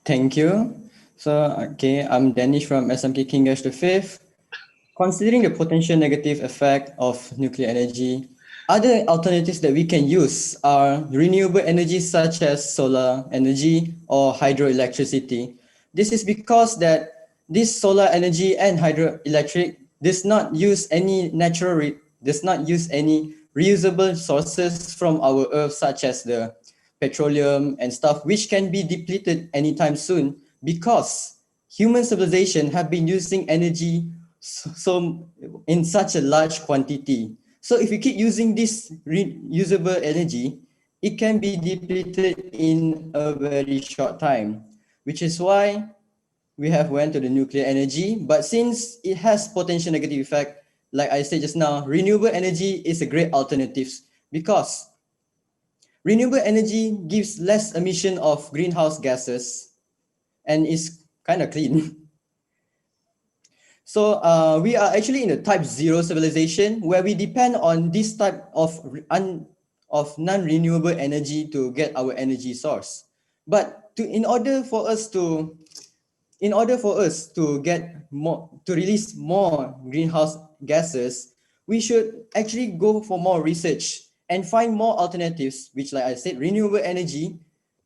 [SPEAKER 16] Thank you. So, okay, I'm Danish from SMK King George V. Considering the potential negative effect of nuclear energy, other alternatives that we can use are renewable energy such as solar energy or hydroelectricity. This is because that this solar energy and hydroelectric does not use any reusable sources from our earth, such as the petroleum and stuff, which can be depleted anytime soon, because human civilization have been using energy so in such a large quantity. So if we keep using this reusable energy, it can be depleted in a very short time, which is why we have went to the nuclear energy. But since it has potential negative effect, like I said just now, renewable energy is a great alternative because renewable energy gives less emission of greenhouse gases and is kind of clean. So we are actually in a type 0 civilization where we depend on this type of non-renewable energy to get our energy source. But in order for us to release more greenhouse gases, we should actually go for more research and find more alternatives, which, like I said, renewable energy,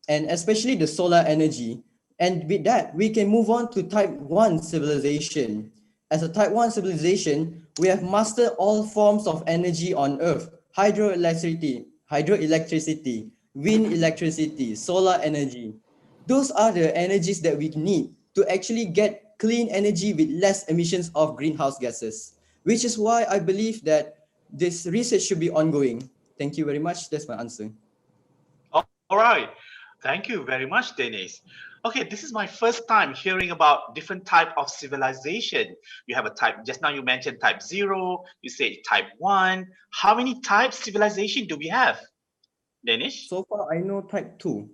[SPEAKER 16] and especially the solar energy. And with that, we can move on to type 1 civilization. As a type 1 civilization, we have mastered all forms of energy on Earth: hydroelectricity, wind electricity, solar energy. Those are the energies that we need to actually get clean energy with less emissions of greenhouse gases, which is why I believe that this research should be ongoing. Thank you very much. That's my answer.
[SPEAKER 4] All right. Thank you very much, Dennis. Okay, this is my first time hearing about different type of civilization. You have a type, just now you mentioned type 0, you said type 1. How many types civilization do we have, Dennis?
[SPEAKER 16] So far, I know type 2,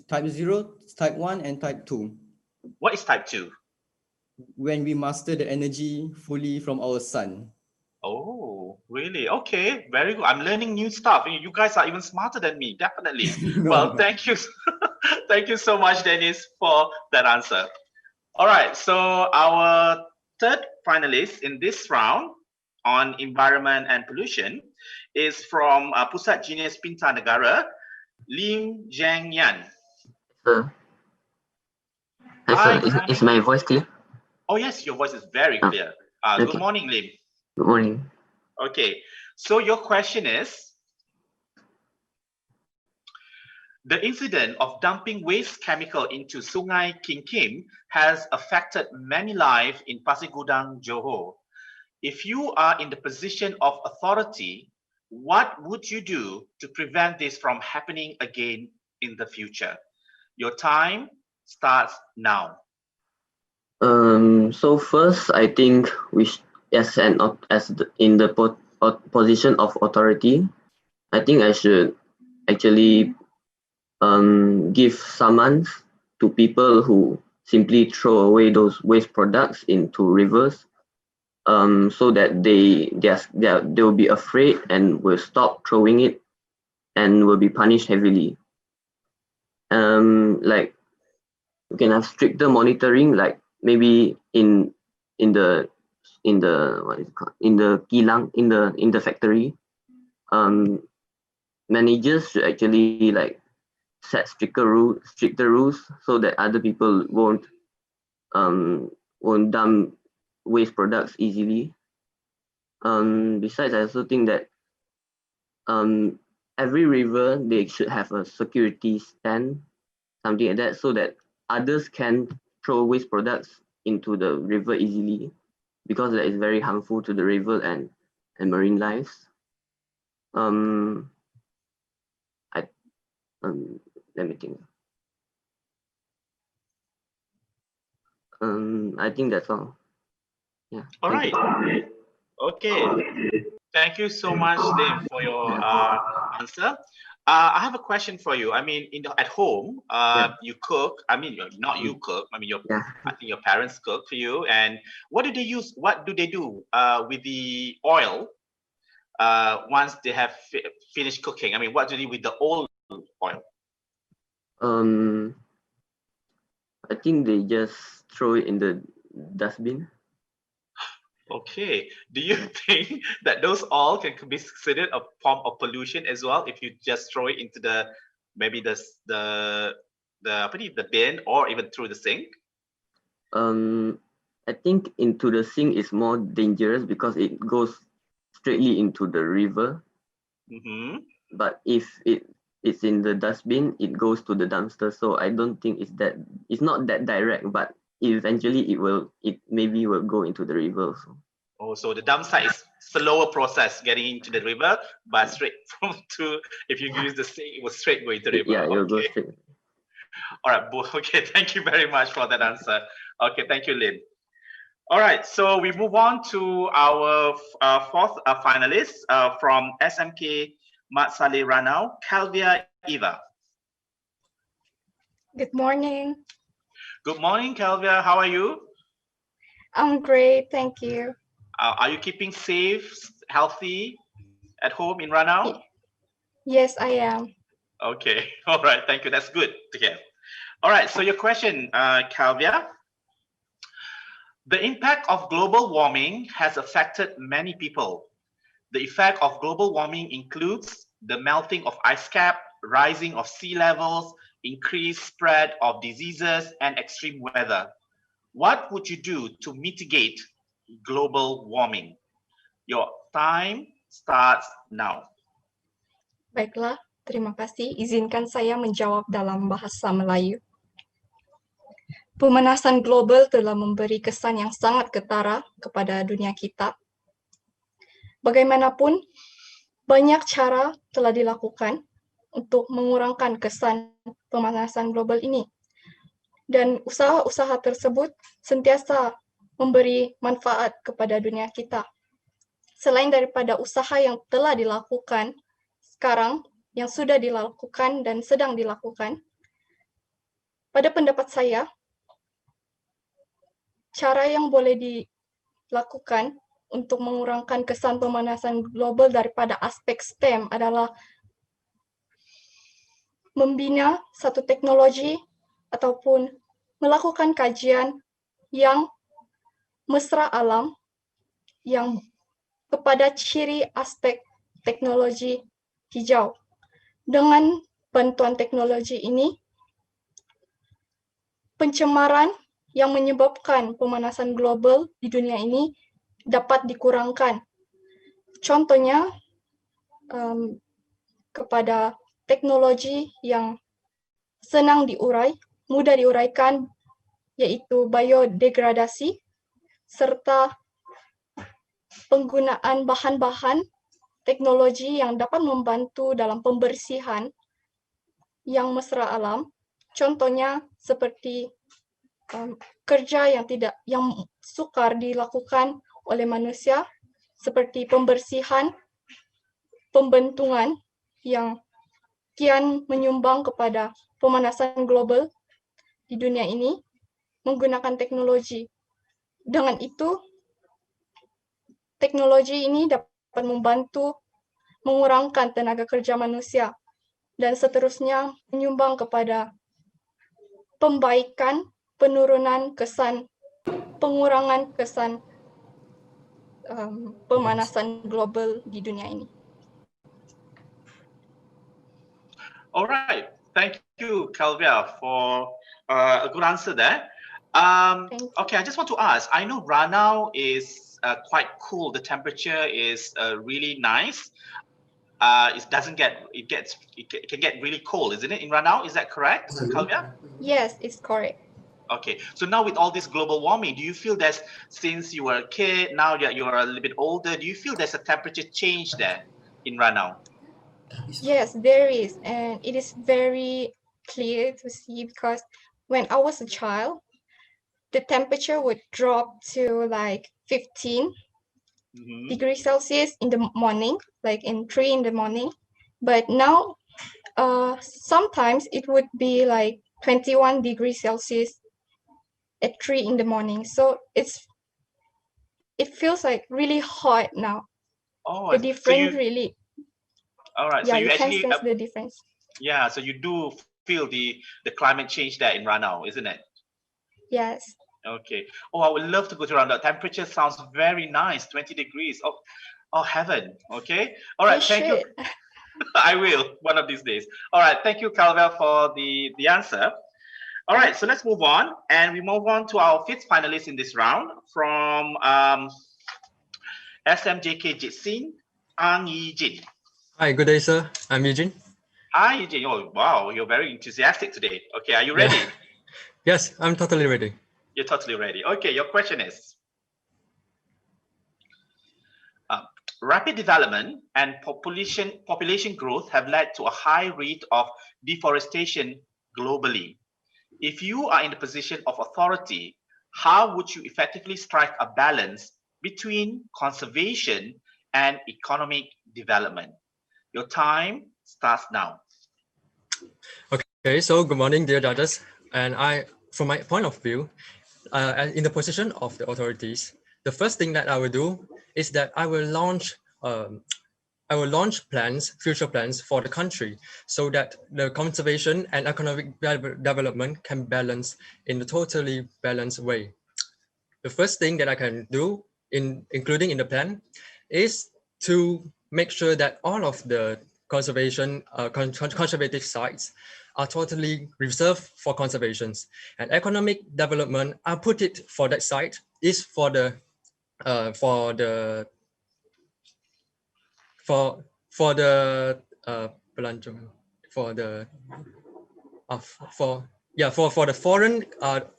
[SPEAKER 16] type 0, type 1, and type 2.
[SPEAKER 4] What is type 2?
[SPEAKER 16] When we master the energy fully from our sun.
[SPEAKER 4] Oh, really? Okay, very good. I'm learning new stuff. You guys are even smarter than me, definitely. Well, thank you. Thank you so much, Dennis, for that answer. All right, so our third finalist in this round on environment and pollution is from Pusat Genius Pintar Negara, Lim Jeng Yan.
[SPEAKER 17] Sir.
[SPEAKER 4] Hi,
[SPEAKER 17] sir. Is my voice clear?
[SPEAKER 4] Oh, yes, your voice is very clear.
[SPEAKER 17] Okay.
[SPEAKER 4] Good morning, Lim.
[SPEAKER 17] Good morning.
[SPEAKER 4] Okay, so your question is, the incident of dumping waste chemical into Sungai King Kim has affected many lives in Pasir Gudang, Johor. If you are in the position of authority, what would you do to prevent this from happening again in the future? Your time starts now.
[SPEAKER 17] So first, I think in the position of authority, I think I should actually give summons to people who simply throw away those waste products into rivers, so that they will be afraid and will stop throwing it and will be punished heavily. Like we can have stricter monitoring, like maybe in the what is it called, in the kilang, in the factory, managers should actually like set stricter rules so that other people won't dump waste products easily. Besides, I also think that every river, they should have a security stand, something like that, so that others can throw waste products into the river easily, because that is very harmful to the river and marine lives. Let me think. I think that's all. Yeah.
[SPEAKER 4] All right. Okay. Thank you so much, Lim, for your answer. I have a question for you. I mean, at home, you cook. I mean, not you cook. I mean, I think your parents cook for you. And what do they use? What do they do with the oil once they have finished cooking? I mean, what do they do with the old oil?
[SPEAKER 17] I think they just throw it in the dustbin.
[SPEAKER 4] Okay. Do you think that those oil can be considered a form of pollution as well if you just throw it into the bin or even through the sink?
[SPEAKER 17] I think into the sink is more dangerous because it goes straightly into the river.
[SPEAKER 4] Mm-hmm.
[SPEAKER 17] But if it's in the dustbin, it goes to the dumpster. So I don't think it's not that direct, but eventually it maybe will go into the river also.
[SPEAKER 4] Oh, so the dump site is slower process getting into the river, but straight from to if you use the sea, it was straight going to the river.
[SPEAKER 17] Yeah, you'll go
[SPEAKER 4] Okay.
[SPEAKER 17] straight.
[SPEAKER 4] All right. Okay. Thank you very much for that answer. Okay. Thank you, Lynn. All right. So we move on to our fourth finalist from SMK Mat Saleh Ranau, Calvia Eva.
[SPEAKER 18] Good morning.
[SPEAKER 4] Good morning, Calvia. How are you?
[SPEAKER 18] I'm great, thank you.
[SPEAKER 4] Are you keeping safe, healthy at home in Ranau?
[SPEAKER 18] Yes, I am.
[SPEAKER 4] Okay. All right. Thank you. That's good to hear. All right. So your question, Calvia. The impact of global warming has affected many people. The effect of global warming includes the melting of ice cap, rising of sea levels, increased spread of diseases, and extreme weather. What would you do to mitigate global warming? Your time starts now.
[SPEAKER 18] Baiklah, terima kasih. Izinkan saya menjawab dalam bahasa Melayu. Pemanasan global telah memberi kesan yang sangat ketara kepada dunia kita. Bagaimanapun, banyak cara telah dilakukan untuk mengurangkan kesan pemanasan global ini. Dan usaha-usaha tersebut sentiasa memberi manfaat kepada dunia kita. Selain daripada usaha yang telah dilakukan sekarang, yang sudah dilakukan dan sedang dilakukan, pada pendapat saya, cara yang boleh dilakukan untuk mengurangkan kesan pemanasan global daripada aspek STEM adalah membina satu teknologi ataupun melakukan kajian yang mesra alam, yang kepada ciri aspek teknologi hijau. Dengan bantuan teknologi ini, pencemaran yang menyebabkan pemanasan global di dunia ini dapat dikurangkan. Contohnya, kepada teknologi yang senang diurai, mudah diuraikan, yaitu biodegradasi, serta penggunaan bahan-bahan teknologi yang dapat membantu dalam pembersihan yang mesra alam. Contohnya seperti kerja yang sukar dilakukan oleh manusia, seperti pembersihan, pembentungan yang kian menyumbang kepada pemanasan global di dunia ini menggunakan teknologi. Dengan itu, teknologi ini dapat membantu mengurangkan tenaga kerja manusia dan seterusnya menyumbang kepada pembaikan, penurunan kesan, pengurangan kesan pemanasan global di dunia ini.
[SPEAKER 4] All right. Thank you, Calvia, for a good answer there. Okay, I just want to ask, I know Ranau is quite cool. The temperature is really nice. It can get really cold, isn't it, in Ranau? Is that correct, Calvia?
[SPEAKER 18] Yes, it's correct.
[SPEAKER 4] Okay, so now with all this global warming, do you feel that since you were a kid, now that you're a little bit older, do you feel there's a temperature change there in Ranau?
[SPEAKER 18] Yes, there is, and it is very clear to see because when I was a child, the temperature would drop to like 15 degrees Celsius in the morning, like in 3 in the morning. But now, sometimes it would be like 21 degrees Celsius at 3 in the morning. So it feels like really hot now.
[SPEAKER 4] Oh,
[SPEAKER 18] the difference really.
[SPEAKER 4] All right.
[SPEAKER 18] Yeah,
[SPEAKER 4] So you
[SPEAKER 18] can
[SPEAKER 4] actually,
[SPEAKER 18] sense the difference.
[SPEAKER 4] yeah. So you do feel the climate change there in Ranau, isn't it?
[SPEAKER 18] Yes.
[SPEAKER 4] Okay. Oh, I would love to go to Ranau. Temperature sounds very nice. 20 degrees. Oh, heaven. Okay. All right. Thank you. I will one of these days. All right. Thank you, Calvia, for the answer. All right. So let's move on, and we move on to our fifth finalist in this round from SMJK Jitsin, Ang Yijin.
[SPEAKER 19] Hi, good day, sir. I'm Eugene.
[SPEAKER 4] Hi, Eugene. Oh, wow, you're very enthusiastic today. Okay, are you ready?
[SPEAKER 19] Yes, I'm totally ready.
[SPEAKER 4] You're totally ready. Okay, your question is, Rapid development and population growth have led to a high rate of deforestation globally. If you are in the position of authority, how would you effectively strike a balance between conservation and economic development? Your time starts now.
[SPEAKER 19] Okay, so good morning, dear judges. And from my point of view, in the position of the authorities, the first thing that I will do is that I will launch future plans for the country, so that the conservation and economic development can balance in a totally balanced way. The first thing that I can do, including in the plan, is to make sure that all of the conservative sites are totally reserved for conservations, and economic development, I put it for that site, is for the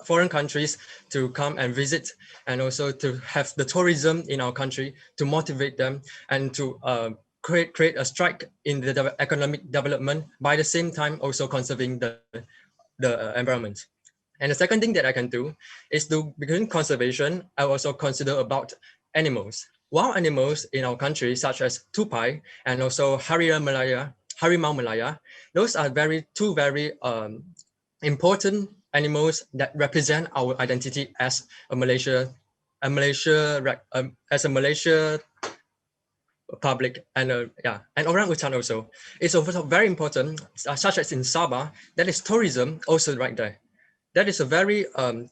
[SPEAKER 19] foreign countries to come and visit, and also to have the tourism in our country to motivate them, and to create a strike in the economic development, by the same time also conserving the environment. And the second thing that I can do is to begin conservation. I also consider about animals. Wild animals in our country, such as tupai and also harimau Malaya, those are two very important animals that represent our identity as a Malaysia public, and and orangutan also. It's also very important, such as in Sabah, that is tourism also right there. That is a very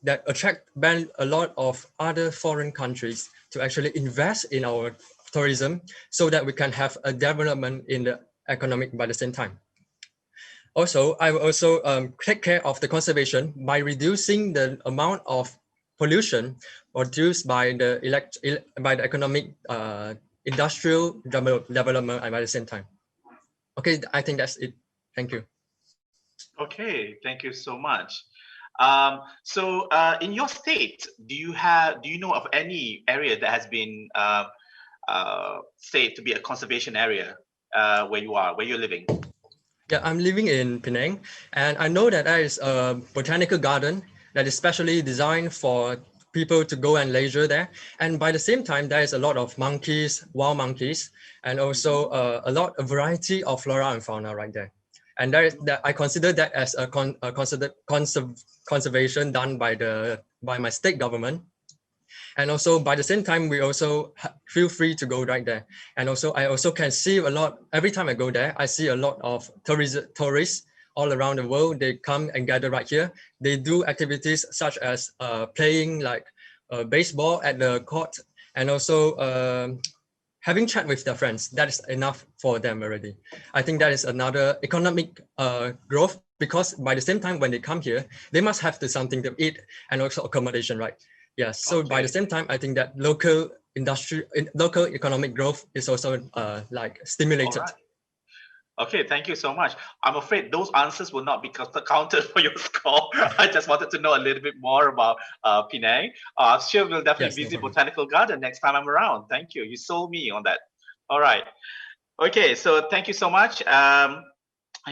[SPEAKER 19] that attract a lot of other foreign countries to actually invest in our tourism, so that we can have a development in the economic by the same time. Also, I will also take care of the conservation by reducing the amount of pollution produced by the economic industrial development at the same time. Okay, I think that's it. Thank you.
[SPEAKER 4] Okay, thank you so much. In your state, do you know of any area that has been said to be a conservation area where you're living?
[SPEAKER 19] Yeah, I'm living in Penang, and I know that there is a botanical garden that is specially designed for people to go and leisure there. And by the same time, there is a lot of monkeys, wild monkeys, and also a variety of flora and fauna right there. And I consider that as a conservation done by my state government. And also by the same time, we also feel free to go right there. And also I also can see a lot, every time I go there, I see a lot of tourists all around the world. They come and gather right here. They do activities such as playing like baseball at the court, and also having chat with their friends. That is enough for them already. I think that is another economic growth, because by the same time when they come here, they must have something to eat and also accommodation, right? Yes. So by the same time, I think that local economic growth is also stimulated.
[SPEAKER 4] Right. Okay, thank you so much. I'm afraid those answers will not be counted for your score. I just wanted to know a little bit more about Penang. Sure, we'll definitely visit Botanical Garden next time I'm around. Thank you. You sold me on that. All right. Okay, so thank you so much. And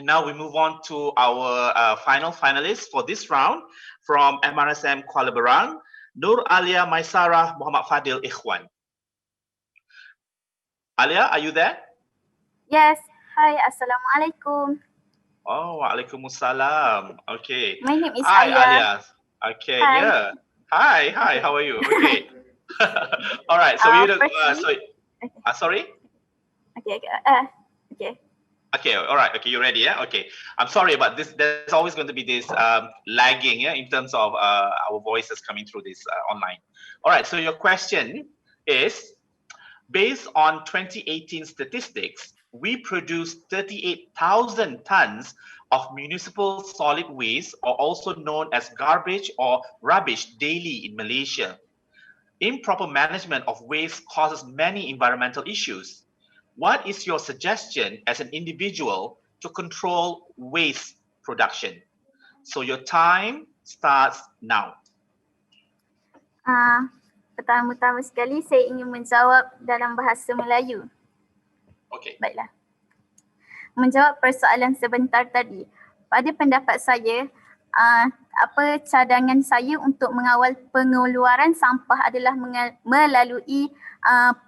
[SPEAKER 4] now we move on to our final finalists for this round from MRSM Kuala Berang. Nur Alia Maisarah Muhammad Fadil Ikhwan. Alia, are you there?
[SPEAKER 20] Yes. Hi, Assalamualaikum.
[SPEAKER 4] Oh, Waalaikumsalam. Okay.
[SPEAKER 20] My name is
[SPEAKER 4] Hi,
[SPEAKER 20] Alia.
[SPEAKER 4] Alia. Okay,
[SPEAKER 20] Hi.
[SPEAKER 4] yeah. Hi, how are you? Okay. All right, so sorry?
[SPEAKER 20] Okay.
[SPEAKER 4] Okay, all right. Okay, you ready? Yeah. Okay. I'm sorry about this. There's always going to be this lagging, yeah, in terms of our voices coming through this online. All right. So your question is, based on 2018 statistics, we produced 38,000 tons of municipal solid waste, or also known as garbage or rubbish, daily in Malaysia. Improper management of waste causes many environmental issues. What is your suggestion as an individual to control waste production? So your time starts now.
[SPEAKER 20] pertama-tama sekali saya ingin menjawab dalam bahasa Melayu.
[SPEAKER 4] Okay.
[SPEAKER 20] Baiklah. Menjawab persoalan sebentar tadi. Pada pendapat saya, apa cadangan saya untuk mengawal pengeluaran sampah adalah melalui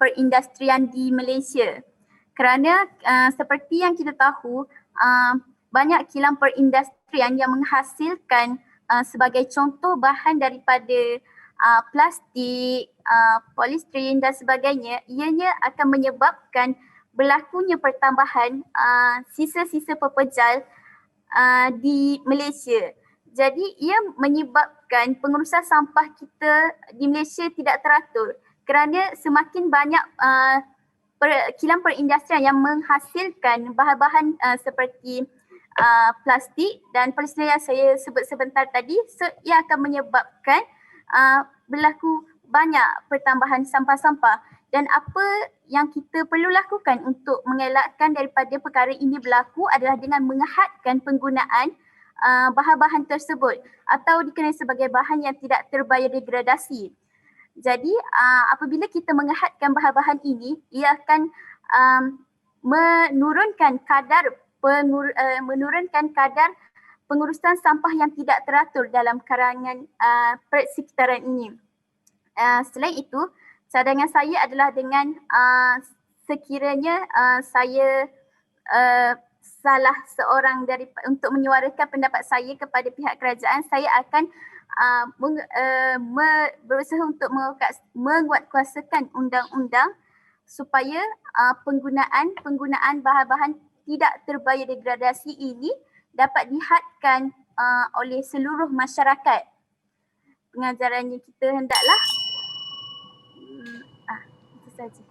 [SPEAKER 20] perindustrian di Malaysia. Kerana seperti yang kita tahu, banyak kilang perindustrian yang menghasilkan sebagai contoh bahan daripada plastik, polistiren dan sebagainya, ianya akan menyebabkan berlakunya pertambahan sisa-sisa pepejal di Malaysia. Jadi ia menyebabkan pengurusan sampah kita di Malaysia tidak teratur kerana semakin banyak kilang perindustrian yang menghasilkan bahan-bahan seperti plastik dan polistiren yang saya sebut sebentar tadi, ia akan menyebabkan berlaku banyak pertambahan sampah-sampah. Dan apa yang kita perlu lakukan untuk mengelakkan daripada perkara ini berlaku adalah dengan menghadkan penggunaan bahan-bahan tersebut atau dikenali sebagai bahan yang tidak terbiodigradasi. Jadi apabila kita menghadkan bahan-bahan ini, ia akan menurunkan kadar pengurusan sampah yang tidak teratur dalam karangan persekitaran ini. Selain itu, cadangan saya adalah dengan sekiranya saya salah seorang untuk menyuarakan pendapat saya kepada pihak kerajaan, saya akan berusaha untuk menguatkuasakan undang-undang supaya penggunaan bahan-bahan tidak terbiodegradasi ini dapat dihadkan oleh seluruh masyarakat. Pengajarannya kita hendaklah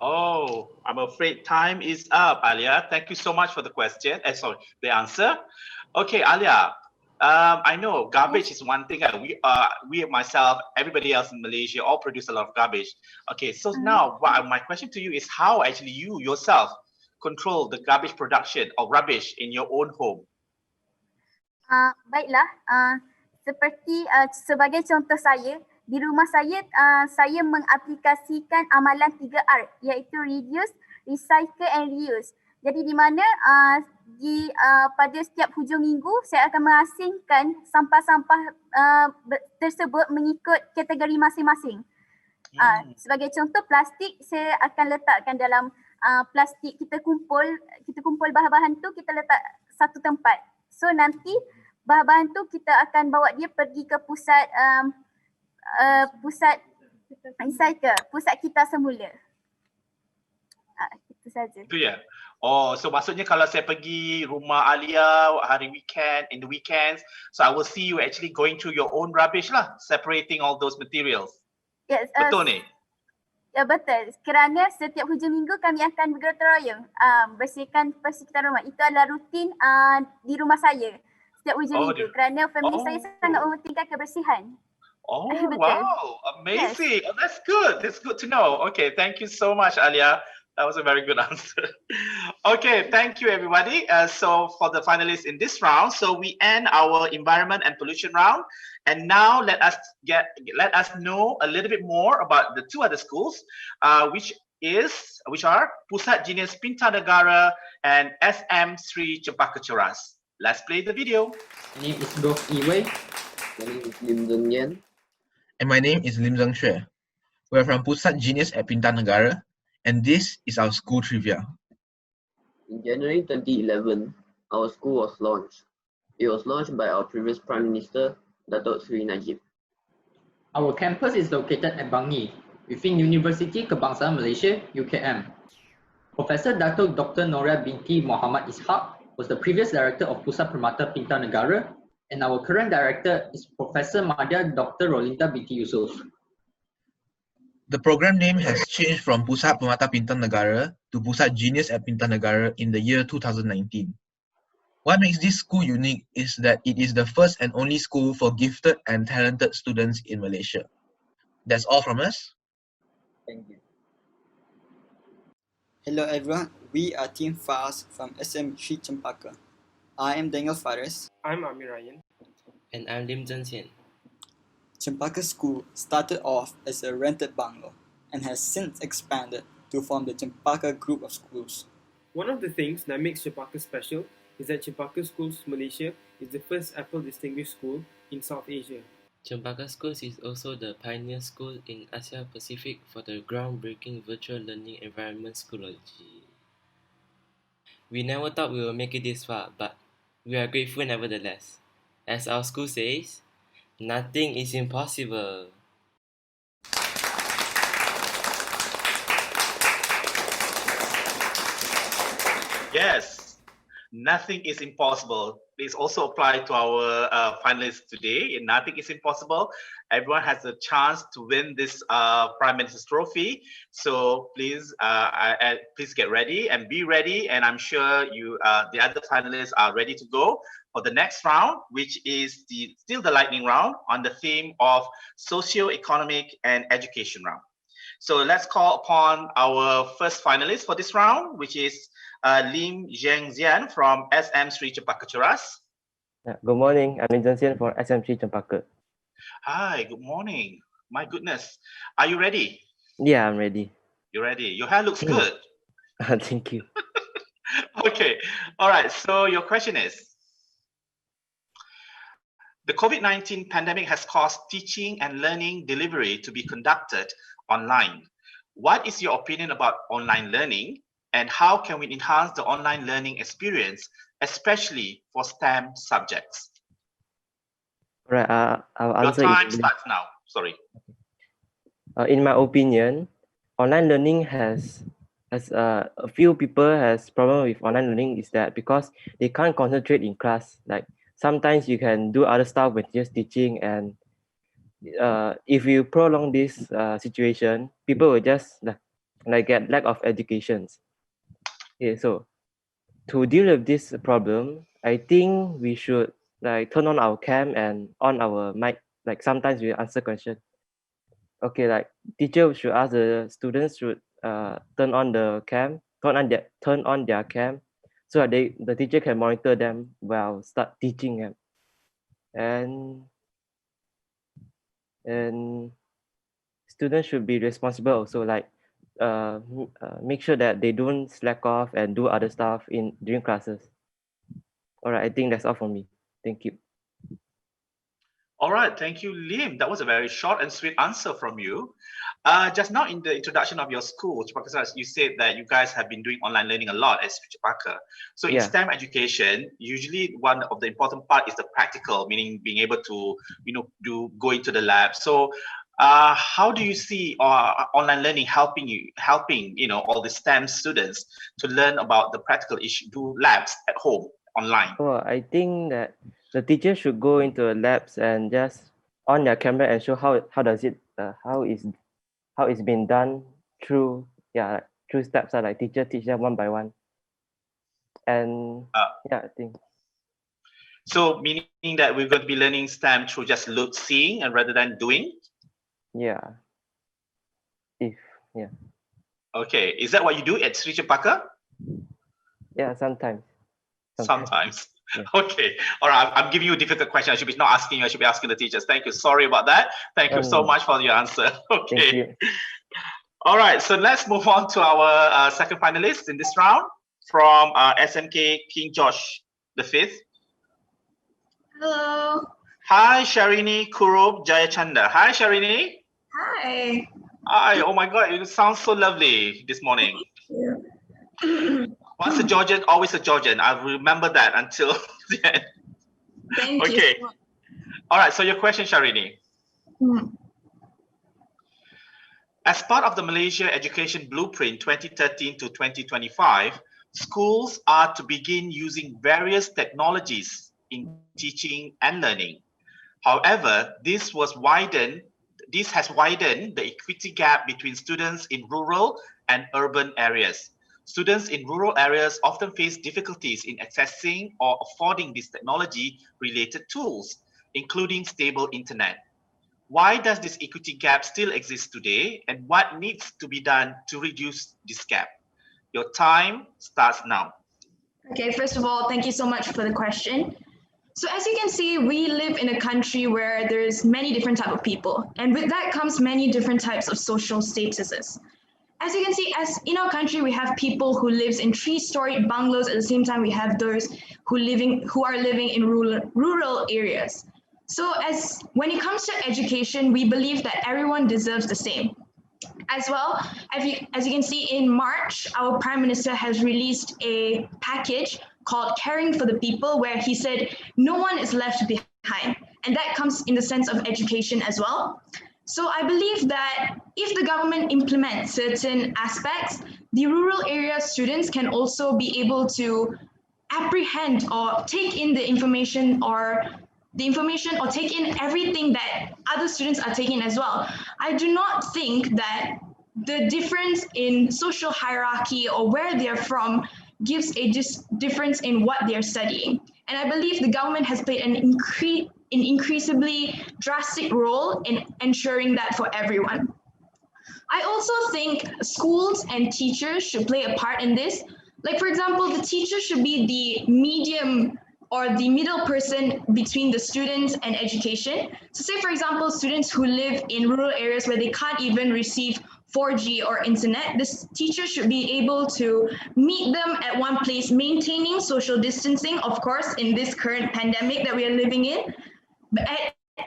[SPEAKER 4] Oh, I'm afraid time is up, Alia. Thank you so much for the question. The answer. Okay, Alia. I know garbage is one thing. We myself, everybody else in Malaysia, all produce a lot of garbage. Okay, so now my question to you is how actually you yourself control the garbage production of rubbish in your own home?
[SPEAKER 20] Baiklah, seperti sebagai contoh saya, di rumah saya mengaplikasikan amalan 3R iaitu reduce, recycle and reuse. Jadi di mana pada setiap hujung minggu saya akan mengasingkan sampah-sampah tersebut mengikut kategori masing-masing. Sebagai contoh, plastik saya akan letakkan dalam plastik, kita kumpul bahan-bahan tu, kita letak satu tempat. So nanti bahan-bahan tu kita akan bawa dia pergi ke pusat recycle, pusat kita semula. Itu saja.
[SPEAKER 4] Itu ya. Oh, so maksudnya kalau saya pergi rumah Alia hari weekend, in the weekends, so I will see you actually going through your own rubbish lah, separating all those materials.
[SPEAKER 20] Yes,
[SPEAKER 4] betul ni?
[SPEAKER 20] Ya betul. Kerana setiap hujung minggu kami akan bergotong royong bersihkan persekitaran rumah. Itu adalah rutin di rumah saya setiap hujung minggu. Kerana family saya sangat mementingkan kebersihan.
[SPEAKER 4] Oh, wow, amazing. Yes. Oh, that's good. That's good to know. Okay, thank you so much, Alia. That was a very good answer. Okay, thank you, everybody. So for the finalists in this round, so we end our environment and pollution round. And now let us know a little bit more about the two other schools, which are Pusat Genius Pintar Negara and SM Sri Cempaka Ceras. Let's play the video.
[SPEAKER 21] My name is Goh Iwei.
[SPEAKER 17] My name is Lim Zeng Yen.
[SPEAKER 7] And my name is Lim Zeng Xue. We are from Pusat Genius at Pintar Negara, and this is our school trivia.
[SPEAKER 17] In January 2011, our school was launched. It was launched by our previous Prime Minister, Datuk Seri Najib.
[SPEAKER 21] Our campus is located at Bangi, within University Kebangsaan Malaysia, UKM. Professor Datuk Dr. Noria binti Muhammad Ishaq was the previous director of Pusat Permata Pintar Negara, and our current director is Professor Madya Dr. Rolinda binti Yusof.
[SPEAKER 7] The program name has changed from Pusat Permata Pintar Negara to Pusat Genius at Pintar Negara in the year 2019. What makes this school unique is that it is the first and only school for gifted and talented students in Malaysia. That's all from us.
[SPEAKER 17] Thank you.
[SPEAKER 5] Hello everyone, we are Team FAS from SM Sri Cempaka. I am Daniel Fares.
[SPEAKER 15] I'm Amir Ryan.
[SPEAKER 22] And I'm Lim Zhen Xian.
[SPEAKER 5] Chempaka School started off as a rented bungalow and has since expanded to form the Chempaka Group of Schools.
[SPEAKER 15] One of the things that makes Chempaka special is that Chempaka Schools Malaysia is the first Apple Distinguished School in South Asia.
[SPEAKER 2] Chempaka Schools is also the pioneer school in Asia Pacific for the groundbreaking virtual learning environment Schoology. We never thought we would make it this far, but we are grateful nevertheless. As our school says, nothing is impossible.
[SPEAKER 4] Yes, nothing is impossible. This also applies to our finalists today. Nothing is impossible. Everyone has a chance to win this Prime Minister's Trophy. So please, please get ready and be ready. And I'm sure you, the other finalists, are ready to go for the next round, which is still the lightning round on the theme of socio-economic and education round. So let's call upon our first finalist for this round, which is Lim Zheng Zian from SM Sri Cempaka Ceras.
[SPEAKER 22] Good morning, I'm Lim Zheng Zian from SM Sri Cempaka.
[SPEAKER 4] Hi, good morning. My goodness. Are you ready?
[SPEAKER 22] Yeah, I'm ready.
[SPEAKER 4] You're ready. Your hair looks good.
[SPEAKER 22] Thank you.
[SPEAKER 4] Okay. All right. So your question is, the COVID-19 pandemic has caused teaching and learning delivery to be conducted online. What is your opinion about online learning, and how can we enhance the online learning experience, especially for STEM subjects?
[SPEAKER 22] Right, I'll answer.
[SPEAKER 4] Your time starts now. Sorry.
[SPEAKER 22] In my opinion, online learning has a few people has problem with online learning is that because they can't concentrate in class. Like sometimes you can do other stuff when just teaching, and if you prolong this situation, people will just like get lack of educations. Okay, so to deal with this problem, I think we should like turn on our cam and on our mic. Like sometimes we answer question. Okay, like teacher should ask the students should turn on the cam, turn on their cam, so that the teacher can monitor them while start teaching them. And students should be responsible also, like make sure that they don't slack off and do other stuff during classes. All right, I think that's all for me. Thank you.
[SPEAKER 4] All right, thank you, Lim. That was a very short and sweet answer from you. Just now in the introduction of your school, Cempaka Ceras, you said that you guys have been doing online learning a lot at Cempaka. So in STEM education, usually one of the important part is the practical, meaning being able to, go into the lab. So how do you see online learning helping all the STEM students to learn about the practical issue, do labs at home online?
[SPEAKER 22] Oh, I think that the teacher should go into the labs and just on their camera and show how it's been done through steps. Like teacher teach them one by one. And I think.
[SPEAKER 4] So meaning that we're going to be learning STEM through just seeing and rather than doing?
[SPEAKER 22] Yeah.
[SPEAKER 4] Okay, is that what you do at Sri Cempaka?
[SPEAKER 22] Yeah, sometimes.
[SPEAKER 4] Yeah. Okay, all right. I'm giving you a difficult question. I should be not asking you. I should be asking the teachers. Thank you. Sorry about that. Thank you so much for your answer. Okay. All right. So let's move on to our second finalist in this round from SMK King George V.
[SPEAKER 23] Hello.
[SPEAKER 4] Hi, Sharini Kurub Jayachanda. Hi, Sharini.
[SPEAKER 23] Hi.
[SPEAKER 4] Hi. Oh my God, you sound so lovely this morning. Once a Georgian, always a Georgian. I'll remember that until the end.
[SPEAKER 23] Thank you.
[SPEAKER 4] Okay. All right. So your question, Sharini. As part of the Malaysia Education Blueprint 2013 to 2025, schools are to begin using various technologies in teaching and learning. However, this has widened the equity gap between students in rural and urban areas. Students in rural areas often face difficulties in accessing or affording these technology-related tools, including stable internet. Why does this equity gap still exist today, and what needs to be done to reduce this gap? Your time starts now.
[SPEAKER 23] Okay, first of all, thank you so much for the question.
[SPEAKER 14] So as you can see, we live in a country where there's many different type of people, and with that comes many different types of social statuses. As you can see, as in our country, we have people who lives in 3-story bungalows. At the same time, we have those who are living in rural areas. So as when it comes to education, we believe that everyone deserves the same. As well, as you can see, in March, our Prime Minister has released a package called Caring for the People, where he said no one is left behind. And that comes in the sense of education as well. So I believe that if the government implements certain aspects, the rural area students can also be able to apprehend or take in the information or take in everything that other students are taking as well. I do not think that the difference in social hierarchy or where they're from gives a difference in what they're studying. And I believe the government has played an increasingly drastic role in ensuring that for everyone. I also think schools and teachers should play a part in this. Like, for example, the teacher should be the medium or the middle person between the students and education. So say, for example, students who live in rural areas where they can't even receive 4G or internet, this teacher should be able to meet them at one place, maintaining social distancing, of course, in this current pandemic that we are living in, but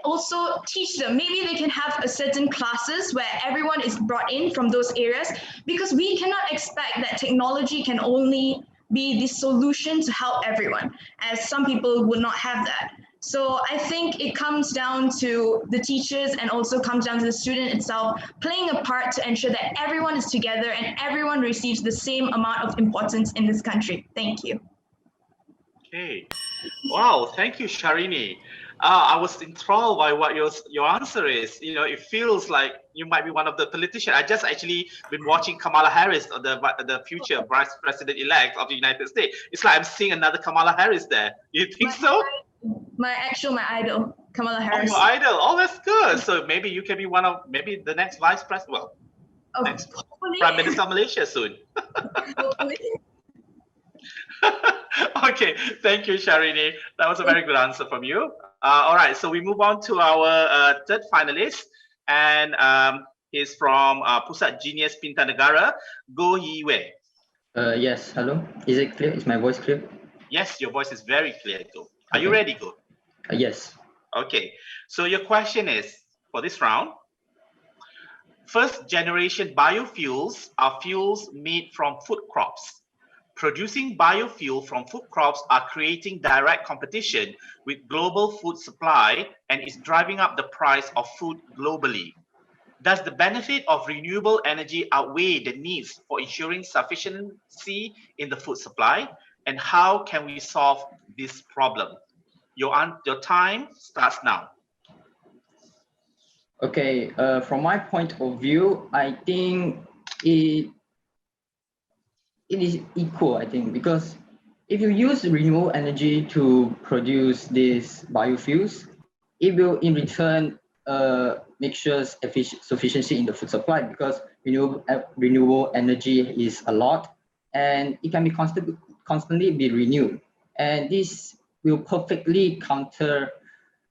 [SPEAKER 14] also teach them. Maybe they can have a certain classes where everyone is brought in from those areas, because we cannot expect that technology can only be the solution to help everyone, as some people would not have that. So I think it comes down to the teachers and also comes down to the student itself playing a part to ensure that everyone is together and everyone receives the same amount of importance in this country. Thank you.
[SPEAKER 4] Okay. Wow, thank you, Sharini. I was enthralled by what your answer is. You know, it feels like you might be one of the politicians. I just actually been watching Kamala Harris, the future vice president-elect of the United States. It's like I'm seeing another Kamala Harris there. You think so?
[SPEAKER 14] My idol, Kamala Harris.
[SPEAKER 4] Oh, your idol. Oh, that's good. So maybe you can be one of the next vice president. Well, next Prime Minister of Malaysia soon. Okay, thank you, Sharini. That was a very good answer from you. All right, so we move on to our third finalist, and he's from Pusat Genius Pintar Negara, Go Yi Wei.
[SPEAKER 21] Yes, hello. Is it clear? Is my voice clear?
[SPEAKER 4] Yes, your voice is very clear, Go. Are you ready, Go?
[SPEAKER 21] Yes.
[SPEAKER 4] Okay, so your question is, for this round, first generation biofuels are fuels made from food crops. Producing biofuel from food crops are creating direct competition with global food supply and is driving up the price of food globally. Does the benefit of renewable energy outweigh the needs for ensuring sufficiency in the food supply? And how can we solve this problem? Your time starts now.
[SPEAKER 21] Okay, from my point of view, I think it is equal, I think, because if you use renewable energy to produce these biofuels, it will in return make sure sufficiency in the food supply, because renewable energy is a lot and it can be constantly be renewed. And this will perfectly counter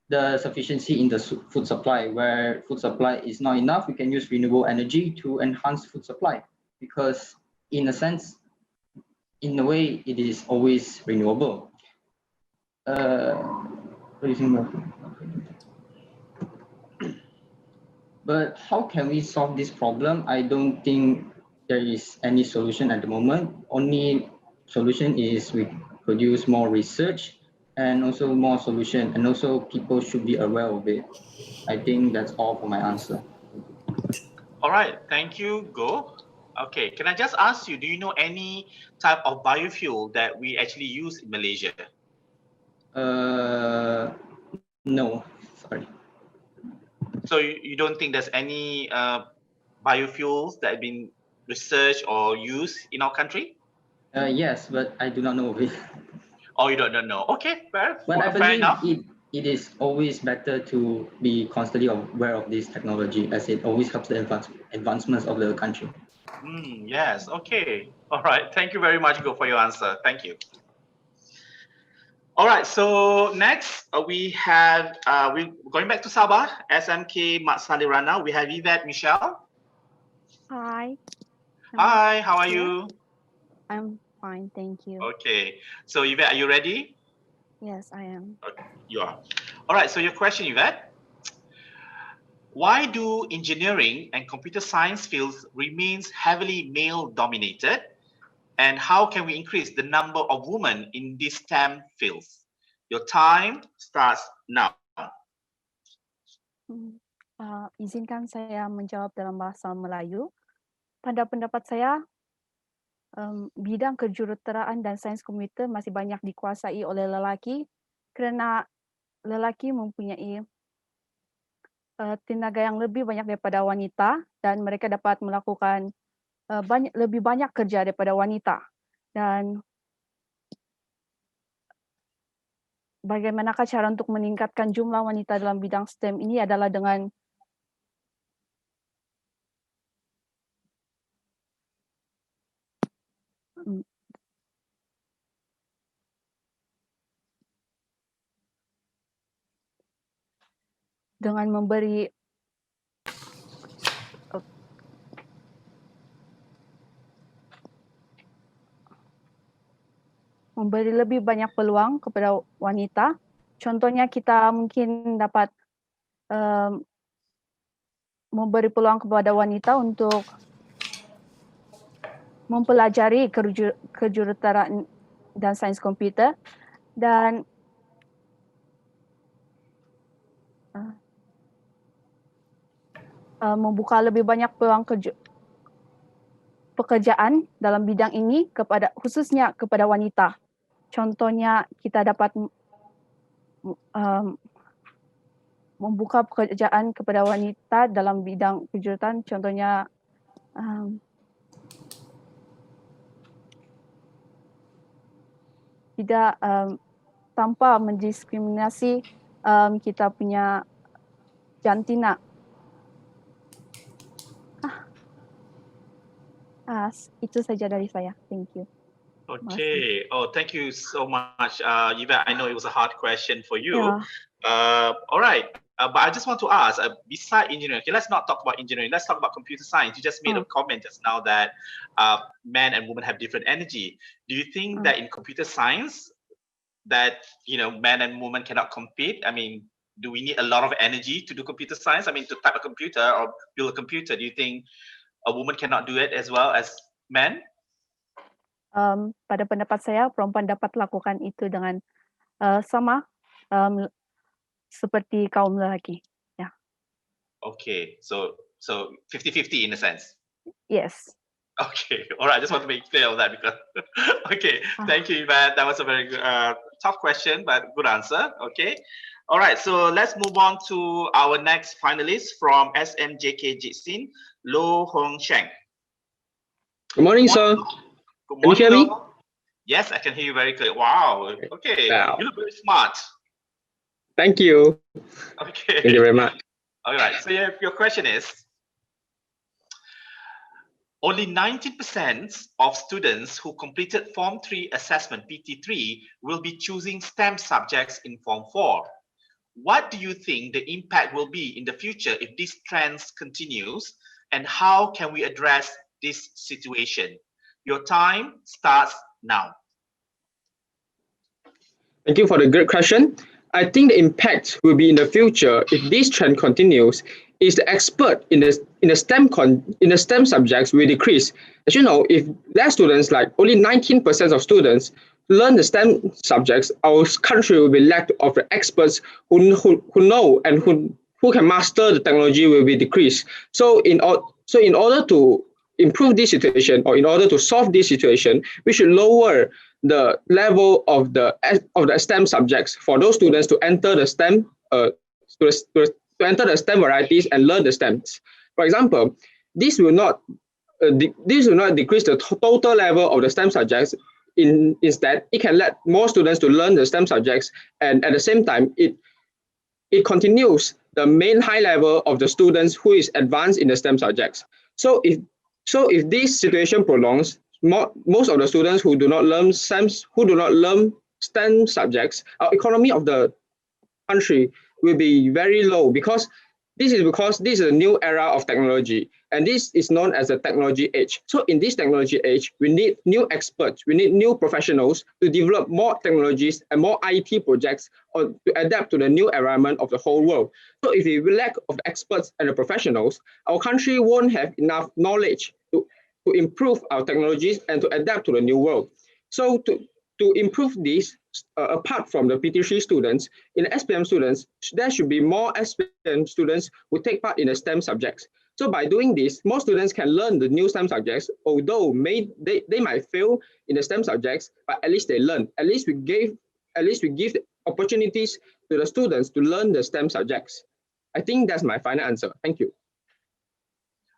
[SPEAKER 21] the sufficiency in the food supply. Where food supply is not enough, we can use renewable energy to enhance food supply, because in a sense, in a way, it is always renewable. But how can we solve this problem? I don't think there is any solution at the moment. Only solution is we produce more research and also more solution, and also people should be aware of it. I think that's all for my answer.
[SPEAKER 4] All right, thank you, Go. Okay, can I just ask you, do you know any type of biofuel that we actually use in Malaysia?
[SPEAKER 21] No, sorry.
[SPEAKER 4] So you don't think there's any biofuels that have been researched or used in our country?
[SPEAKER 21] Yes, but I do not know of it.
[SPEAKER 4] Oh, you don't know. Okay, fair
[SPEAKER 21] enough.
[SPEAKER 4] Fair
[SPEAKER 21] It is always better to be constantly aware of this technology, as it always helps the advancements of the country.
[SPEAKER 4] Yes, okay. All right, thank you very much, Go, for your answer. Thank you. All right, so next we have, we're going back to Sabah, SMK Mat Salirana. We have Yvette Michelle.
[SPEAKER 1] Hi.
[SPEAKER 4] Hi, how are
[SPEAKER 1] here.
[SPEAKER 4] you?
[SPEAKER 1] I'm fine, thank you.
[SPEAKER 4] Okay, so Yvette, are you ready?
[SPEAKER 1] Yes, I am.
[SPEAKER 4] Okay, you are. All right, so your question, Yvette. Why do engineering and computer science fields remains heavily male-dominated? And how can we increase the number of women in these STEM fields? Your time starts now.
[SPEAKER 1] Izinkan saya menjawab dalam bahasa Melayu. Pada pendapat saya, bidang kejuruteraan dan sains komputer masih banyak dikuasai oleh lelaki kerana lelaki mempunyai tenaga yang lebih banyak daripada wanita dan mereka dapat melakukan lebih banyak kerja daripada wanita. Dan bagaimanakah cara untuk meningkatkan jumlah wanita dalam bidang STEM ini adalah dengan memberi lebih banyak peluang kepada wanita. Contohnya kita mungkin dapat memberi peluang kepada wanita untuk mempelajari kejuruteraan dan sains komputer dan membuka lebih banyak peluang pekerjaan dalam bidang ini khususnya kepada wanita. Contohnya kita dapat membuka pekerjaan kepada wanita dalam bidang kejuruteraan, contohnya tidak tanpa mendiskriminasi kita punya jantina. Itu saja dari saya. Thank you.
[SPEAKER 4] Okay. Oh, thank you so much, Yvette. I know it was a hard question for you.
[SPEAKER 1] Yeah.
[SPEAKER 4] All right. But I just want to ask, beside engineering, okay, let's not talk about engineering. Let's talk about computer science. You just made a comment just now that men and women have different energy. Do you think that in computer science, that men and women cannot compete? I mean, do we need a lot of energy to do computer science? I mean, to type a computer or build a computer, do you think a woman cannot do it as well as men?
[SPEAKER 1] Pada pendapat saya, perempuan dapat lakukan itu dengan sama seperti kaum lelaki. Yeah.
[SPEAKER 4] Okay, so 50-50 in a sense.
[SPEAKER 1] Yes.
[SPEAKER 4] Okay, all right. I just want to make clear on that because. Okay, thank you, Yvette. That was a very good, tough question, but good answer. Okay, all right. So let's move on to our next finalist from SMJK Jitsin, Lo Hong Sheng.
[SPEAKER 3] Good morning, sir.
[SPEAKER 4] Good
[SPEAKER 3] Can you
[SPEAKER 4] morning,
[SPEAKER 3] hear me?
[SPEAKER 4] Lo. Yes, I can hear you very clear. Wow. Okay,
[SPEAKER 3] Wow.
[SPEAKER 4] you look very smart.
[SPEAKER 3] Thank you.
[SPEAKER 4] Okay.
[SPEAKER 3] Thank you very much.
[SPEAKER 4] All right. So your question is, only 19% of students who completed Form 3 assessment PT3 will be choosing STEM subjects in Form 4. What do you think the impact will be in the future if this trend continues, and how can we address this situation? Your time starts now.
[SPEAKER 3] Thank you for the great question. I think the impact will be in the future if this trend continues. Is the expert in the STEM subjects will decrease. As you know, if less students, like only 19% of students, learn the STEM subjects, our country will be lacked of the experts who know and who can master the technology will be decreased. So in order to improve this situation, or in order to solve this situation, we should lower the level of the STEM subjects for those students to enter the STEM to enter the STEM varieties and learn the STEMs. For example, this will not decrease the total level of the STEM subjects. Instead, it can let more students to learn the STEM subjects, and at the same time, it continues the main high level of the students who is advanced in the STEM subjects. So if this situation prolongs, most of the students who do not learn STEMs, who do not learn STEM subjects, our economy of the country will be very low because this is a new era of technology, and this is known as the technology age. So in this technology age, we need new experts, we need new professionals to develop more technologies and more IT projects to adapt to the new environment of the whole world. So if we lack of the experts and the professionals, our country won't have enough knowledge to improve our technologies and to adapt to the new world. So to improve this, apart from the PT3 students, in SPM students, there should be more SPM students who take part in the STEM subjects. So by doing this, more students can learn the new STEM subjects, although they might fail in the STEM subjects, but at least they learn. At least we give the opportunities to the students to learn the STEM subjects. I think that's my final answer. Thank you.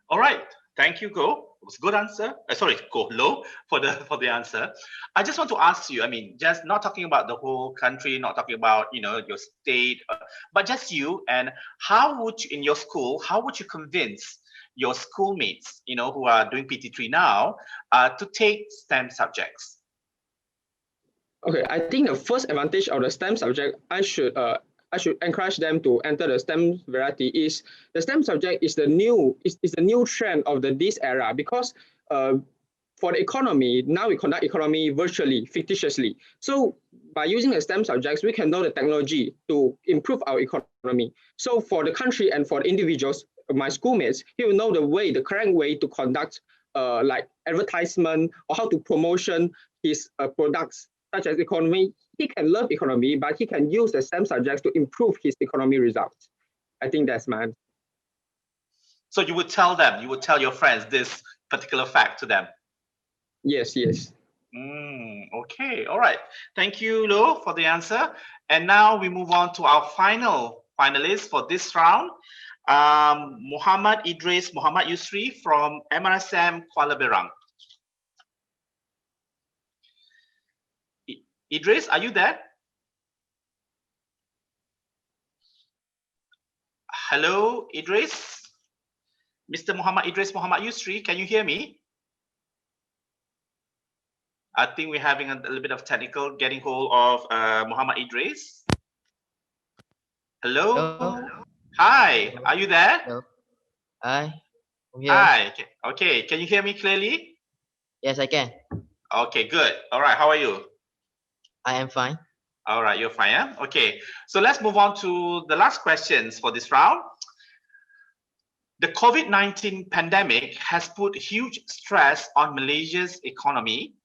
[SPEAKER 4] All right. Thank you, Go. It was a good answer. Sorry, Go Lo, for the answer. I just want to ask you, I mean, just not talking about the whole country, not talking about, you know, your state, but just you, and how would you, in your school, how would you convince your schoolmates, you know, who are doing PT3 now, to take STEM subjects?
[SPEAKER 3] Okay, I think the first advantage of the STEM subject, I should encourage them to enter the STEM variety is the STEM subject is the new trend of this era, because for the economy, now we conduct economy virtually, fictitiously. So by using the STEM subjects, we can know the technology to improve our economy. So for the country and for the individuals, my schoolmates, he will know the correct way to conduct like advertisement or how to promotion his products, such as economy. He can learn economy, but he can use the STEM subjects to improve his economy results. I think that's my answer.
[SPEAKER 4] So you would tell them, you would tell your friends this particular fact to them?
[SPEAKER 3] Yes, yes.
[SPEAKER 4] Okay, all right. Thank you, Lo, for the answer. And now we move on to our final finalist for this round. Muhammad Idris Muhammad Yusri from MRSM Kuala Berang. Idris, are you there? Hello, Idris. Mr. Muhammad Idris Muhammad Yusri, can you hear me? I think we're having a little bit of technical getting hold of Muhammad Idris. Hello? Hello? Hi, hello. Are you there?
[SPEAKER 6] Hello. Hi.
[SPEAKER 4] Hi. Okay, can you hear me clearly?
[SPEAKER 6] Yes, I can.
[SPEAKER 4] Okay, good. All right, how are you?
[SPEAKER 6] I am fine.
[SPEAKER 4] All right, you're fine, yeah? Okay, so let's move on to the last questions for this round. The COVID-19 pandemic has put huge stress on Malaysia's economy.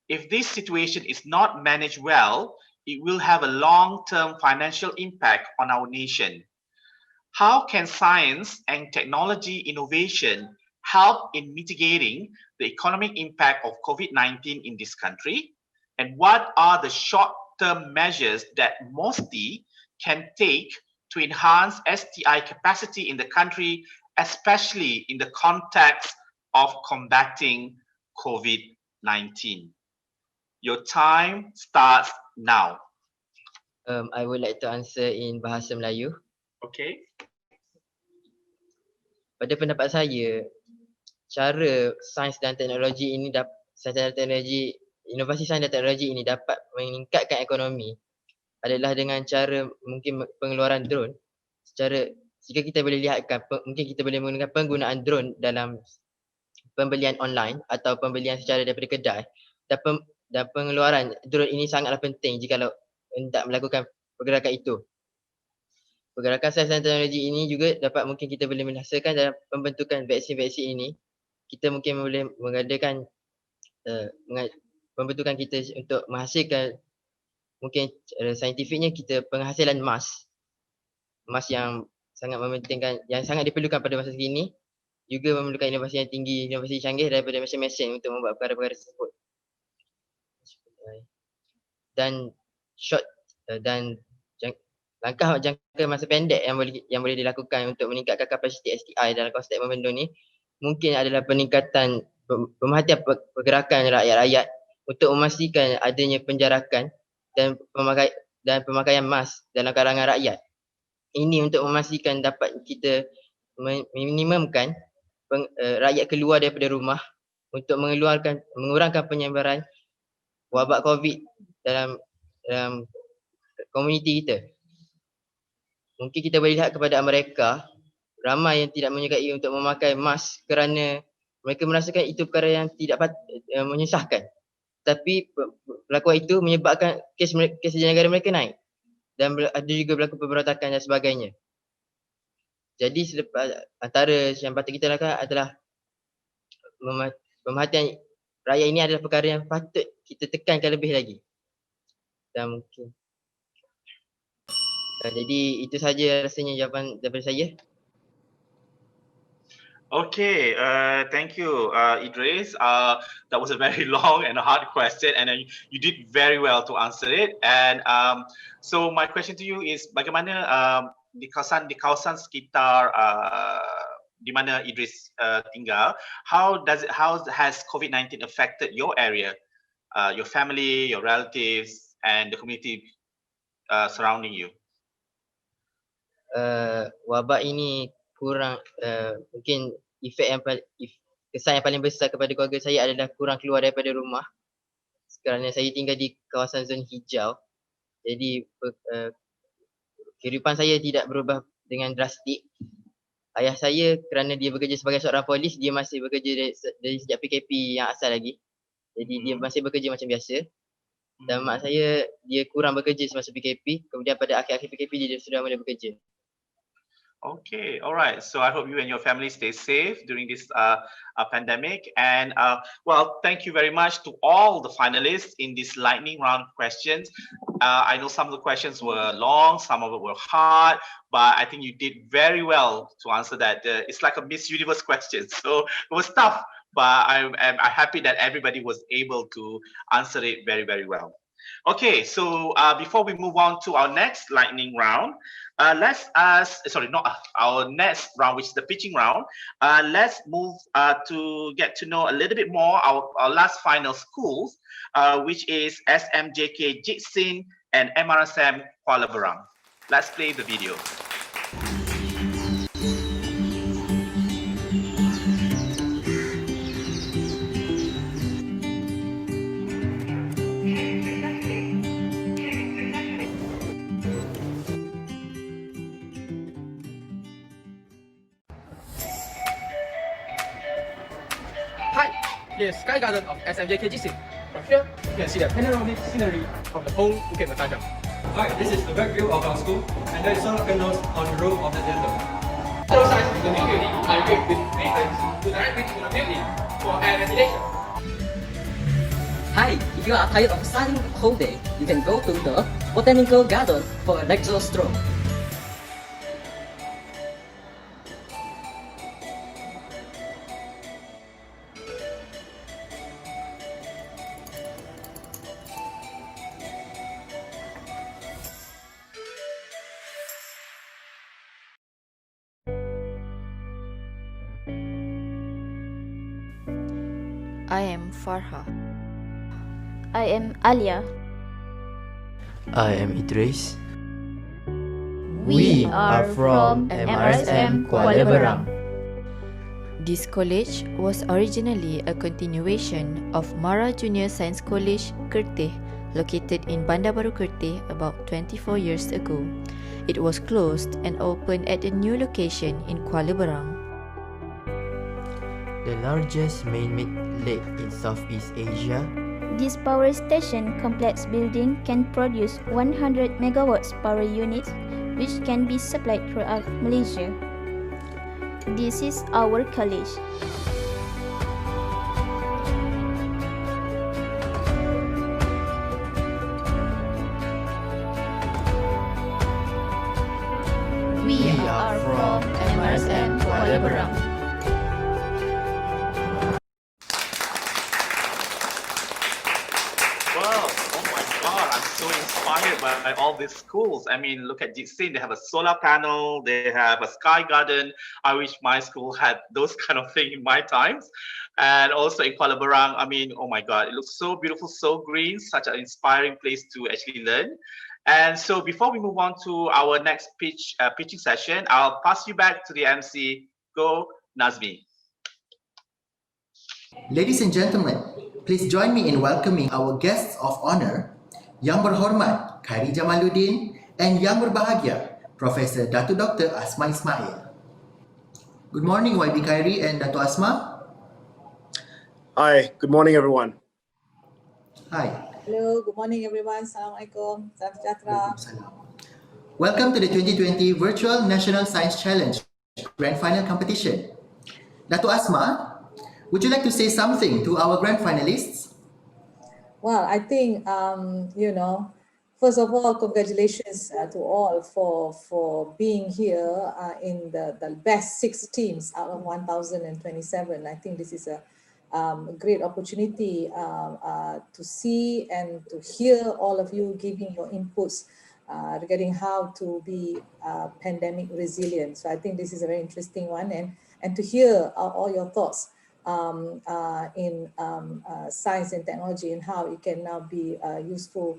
[SPEAKER 4] If this situation is not managed well, it will have a long-term financial impact on our nation. How can science and technology innovation help in mitigating the economic impact of COVID-19 in this country? And what are the short-term measures that MOSTI can take to enhance STI capacity in the country, especially in the context of combating COVID-19? Your time starts now.
[SPEAKER 6] I would like to answer in bahasa Melayu.
[SPEAKER 4] Okay.
[SPEAKER 6] Pada pendapat saya, cara sains dan teknologi ini inovasi sains dan teknologi ini dapat meningkatkan ekonomi adalah dengan cara mungkin pengeluaran drone. Jika kita boleh lihatkan, mungkin kita boleh menggunakan penggunaan drone dalam pembelian online atau pembelian secara daripada kedai, dan pengeluaran drone ini sangatlah penting jika hendak melakukan pergerakan itu. Pergerakan sains dan teknologi ini juga dapat mungkin kita boleh menghasilkan dalam pembentukan vaksin-vaksin ini. Kita mungkin boleh mengadakan pembentukan kita untuk menghasilkan, mungkin saintifiknya kita penghasilan emas yang sangat mementingkan, yang sangat diperlukan pada masa kini, juga memerlukan inovasi yang tinggi, inovasi canggih daripada mesin-mesin untuk membuat perkara-perkara tersebut. Dan langkah jangka masa pendek yang boleh dilakukan untuk meningkatkan kapasiti STI dalam konteks membendung ni mungkin adalah peningkatan pemerhatian pergerakan rakyat-rakyat untuk memastikan adanya penjarakan dan pemakaian mask dalam kalangan rakyat. Ini untuk memastikan dapat kita meminimumkan rakyat keluar daripada rumah untuk mengurangkan penyebaran wabak COVID dalam dalam komuniti kita. Mungkin kita boleh lihat kepada mereka, ramai yang tidak menyukai untuk memakai mask kerana mereka merasakan itu perkara yang tidak menyusahkan. Tapi perlakuan itu menyebabkan kes negara mereka naik. Dan ada juga berlaku pemberontakan dan sebagainya. Jadi antara yang patut kita lakukan adalah pemerhatian rakyat ini adalah perkara yang patut kita tekankan lebih lagi. Dan mungkin jadi itu saja rasanya jawapan daripada saya.
[SPEAKER 4] Okay, thank you, Idris. That was a very long and hard question, and you did very well to answer it. And so my question to you is, bagaimana di kawasan sekitar di mana Idris tinggal, how has COVID-19 affected your area, your family, your relatives, and the community surrounding you?
[SPEAKER 6] Wabak ini kurang mungkin kesan yang paling besar kepada keluarga saya adalah kurang keluar daripada rumah kerana saya tinggal di kawasan zon hijau. Jadi kehidupan saya tidak berubah dengan drastik. Ayah saya kerana dia bekerja sebagai seorang polis, dia masih bekerja dari sejak PKP yang asal lagi. Jadi dia masih bekerja macam biasa. Dan mak saya dia kurang bekerja semasa PKP, kemudian pada akhir-akhir PKP dia sudah mula bekerja.
[SPEAKER 4] Okay, all right. So I hope you and your family stay safe during this pandemic. And well, thank you very much to all the finalists in this lightning round questions. I know some of the questions were long, some of it were hard, but I think you did very well to answer that. It's like a Miss Universe question, so it was tough, but I'm happy that everybody was able to answer it very, very well. Okay, so before we move on to our next lightning round, let's not our next round, which is the pitching round. Let's move to get to know a little bit more our last final schools, which is SMJK Jitsin and MRSM Kuala Berang. Let's play the video.
[SPEAKER 8] The Sky Garden of SMJK Jitsin. From here, you can see the panoramic scenery of the whole Bukit Mertajam.
[SPEAKER 9] Alright, this is the back view of our school, and there is solar panels on the roof of the building.
[SPEAKER 8] Shadow sides in the main building are equipped with vents to direct wind to the building for air ventilation.
[SPEAKER 10] Hi, if you are tired of studying the whole day, you can go to the Botanical Garden for a lecture stroll.
[SPEAKER 24] I am Farha.
[SPEAKER 20] I am Alia.
[SPEAKER 25] I am Idris.
[SPEAKER 24] We are from MRSM Kuala Berang. This college was originally a continuation of Mara Junior Science College, Kerteh, located in Bandar Baru Kerteh about 24 years ago. It was closed and opened at a new location in Kuala Berang.
[SPEAKER 25] The largest man-made lake in Southeast Asia.
[SPEAKER 20] This power station complex building can produce 100 megawatts power units, which can be supplied throughout Malaysia. This is our college.
[SPEAKER 24] We are from MRSM Kuala Berang.
[SPEAKER 4] By all these schools. I mean, look at Jitsin, they have a solar panel, they have a sky garden. I wish my school had those kind of thing in my times. And also in Kuala Berang, I mean, oh my God, it looks so beautiful, so green, such an inspiring place to actually learn. And so before we move on to our next pitching session, I'll pass you back to the MC. Go, Nazmi.
[SPEAKER 26] Ladies and gentlemen, please join me in welcoming our guests of honor,
[SPEAKER 11] Yang Berhormat Khairi Jamaluddin, and Yang Berbahagia Professor Datuk Dr. Asma Ismail. Good morning, YB Khairi and Datuk Asma.
[SPEAKER 12] Hi, good morning everyone.
[SPEAKER 11] Hi.
[SPEAKER 13] Hello, good morning everyone. Assalamualaikum. Salam sejahtera.
[SPEAKER 11] Welcome to the 2020 Virtual National Science Challenge Grand Final Competition. Datuk Asma, would you like to say something to our grand finalists?
[SPEAKER 13] Well, I think, first of all, congratulations to all for being here in the best 6 teams out of 1,027. I think this is a great opportunity to see and to hear all of you giving your inputs regarding how to be pandemic resilient. So I think this is a very interesting one, and to hear all your thoughts in science and technology and how it can now be useful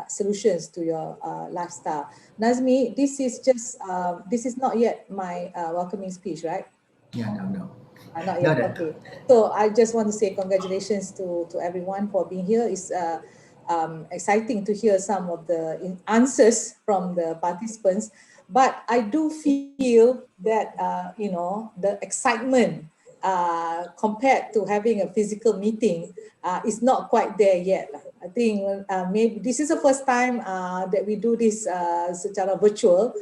[SPEAKER 13] solutions to your lifestyle. Nazmi, this is not yet my welcoming speech, right?
[SPEAKER 11] Yeah, no.
[SPEAKER 13] Not yet, okay. So I just want to say congratulations to everyone for being here. It's exciting to hear some of the answers from the participants, but I do feel that, the excitement compared to having a physical meeting is not quite there yet. I think maybe this is the first time that we do this secara virtual,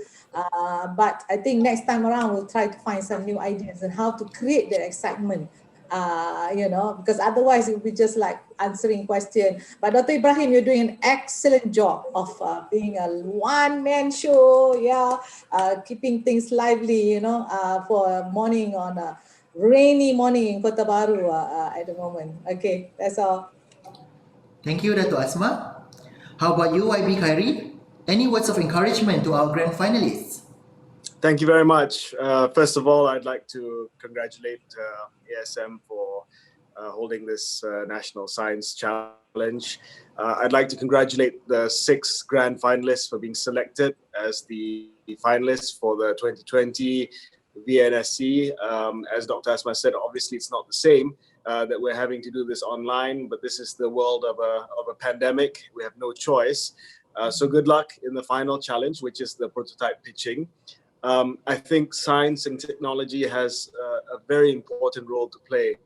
[SPEAKER 13] but I think next time around we'll try to find some new ideas on how to create that excitement, because otherwise it will be just like answering questions. But Dr. Ibrahim, you're doing an excellent job of being a one-man show, keeping things lively, for a morning on a rainy morning in Kota Baru at the moment. Okay, that's all.
[SPEAKER 11] Thank you, Datuk Asma. How about you, YB Khairi? Any words of encouragement to our grand finalists?
[SPEAKER 12] Thank you very much. First of all, I'd like to congratulate ASM for holding this National Science Challenge. I'd like to congratulate the 6 grand finalists for being selected as the finalists for the 2020 VNSC. As Dr. Asma said, obviously it's not the same that we're having to do this online, but this is the world of a pandemic. We have no choice. So good luck in the final challenge, which is the prototype pitching. I think science and technology has a very important role to play,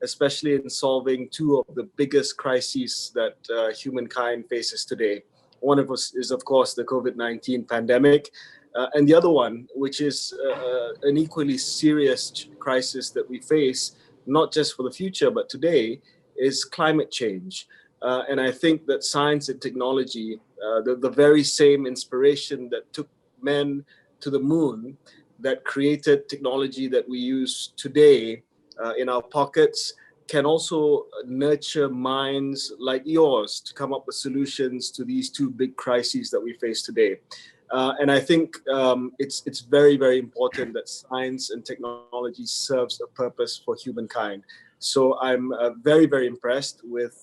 [SPEAKER 12] especially in solving 2 of the biggest crises that humankind faces today. One of us is, of course, the COVID-19 pandemic, and the other one, which is an equally serious crisis that we face, not just for the future, but today, is climate change. And I think that science and technology, the very same inspiration that took men to the moon, that created technology that we use today in our pockets, can also nurture minds like yours to come up with solutions to these 2 big crises that we face today. And I think it's very, very important that science and technology serves a purpose for humankind. So I'm very, very impressed with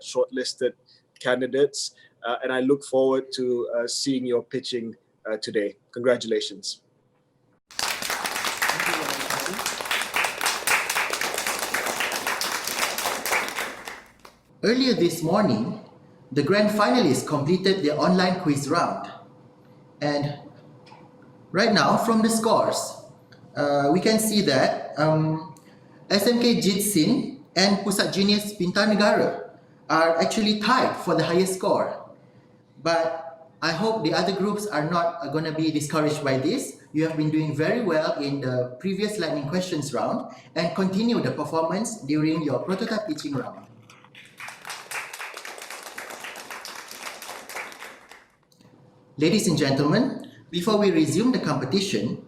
[SPEAKER 12] shortlisted candidates, and I look forward to seeing your pitching today. Congratulations.
[SPEAKER 11] Earlier this morning, the grand finalists completed their online quiz round. And right now, from the scores, we can see that SMK Jitsin and Pusat Genius Pintar Negara are actually tied for the highest score. But I hope the other groups are not going to be discouraged by this. You have been doing very well in the previous lightning questions round and continue the performance during your prototype pitching round. Ladies and gentlemen, before we resume the competition,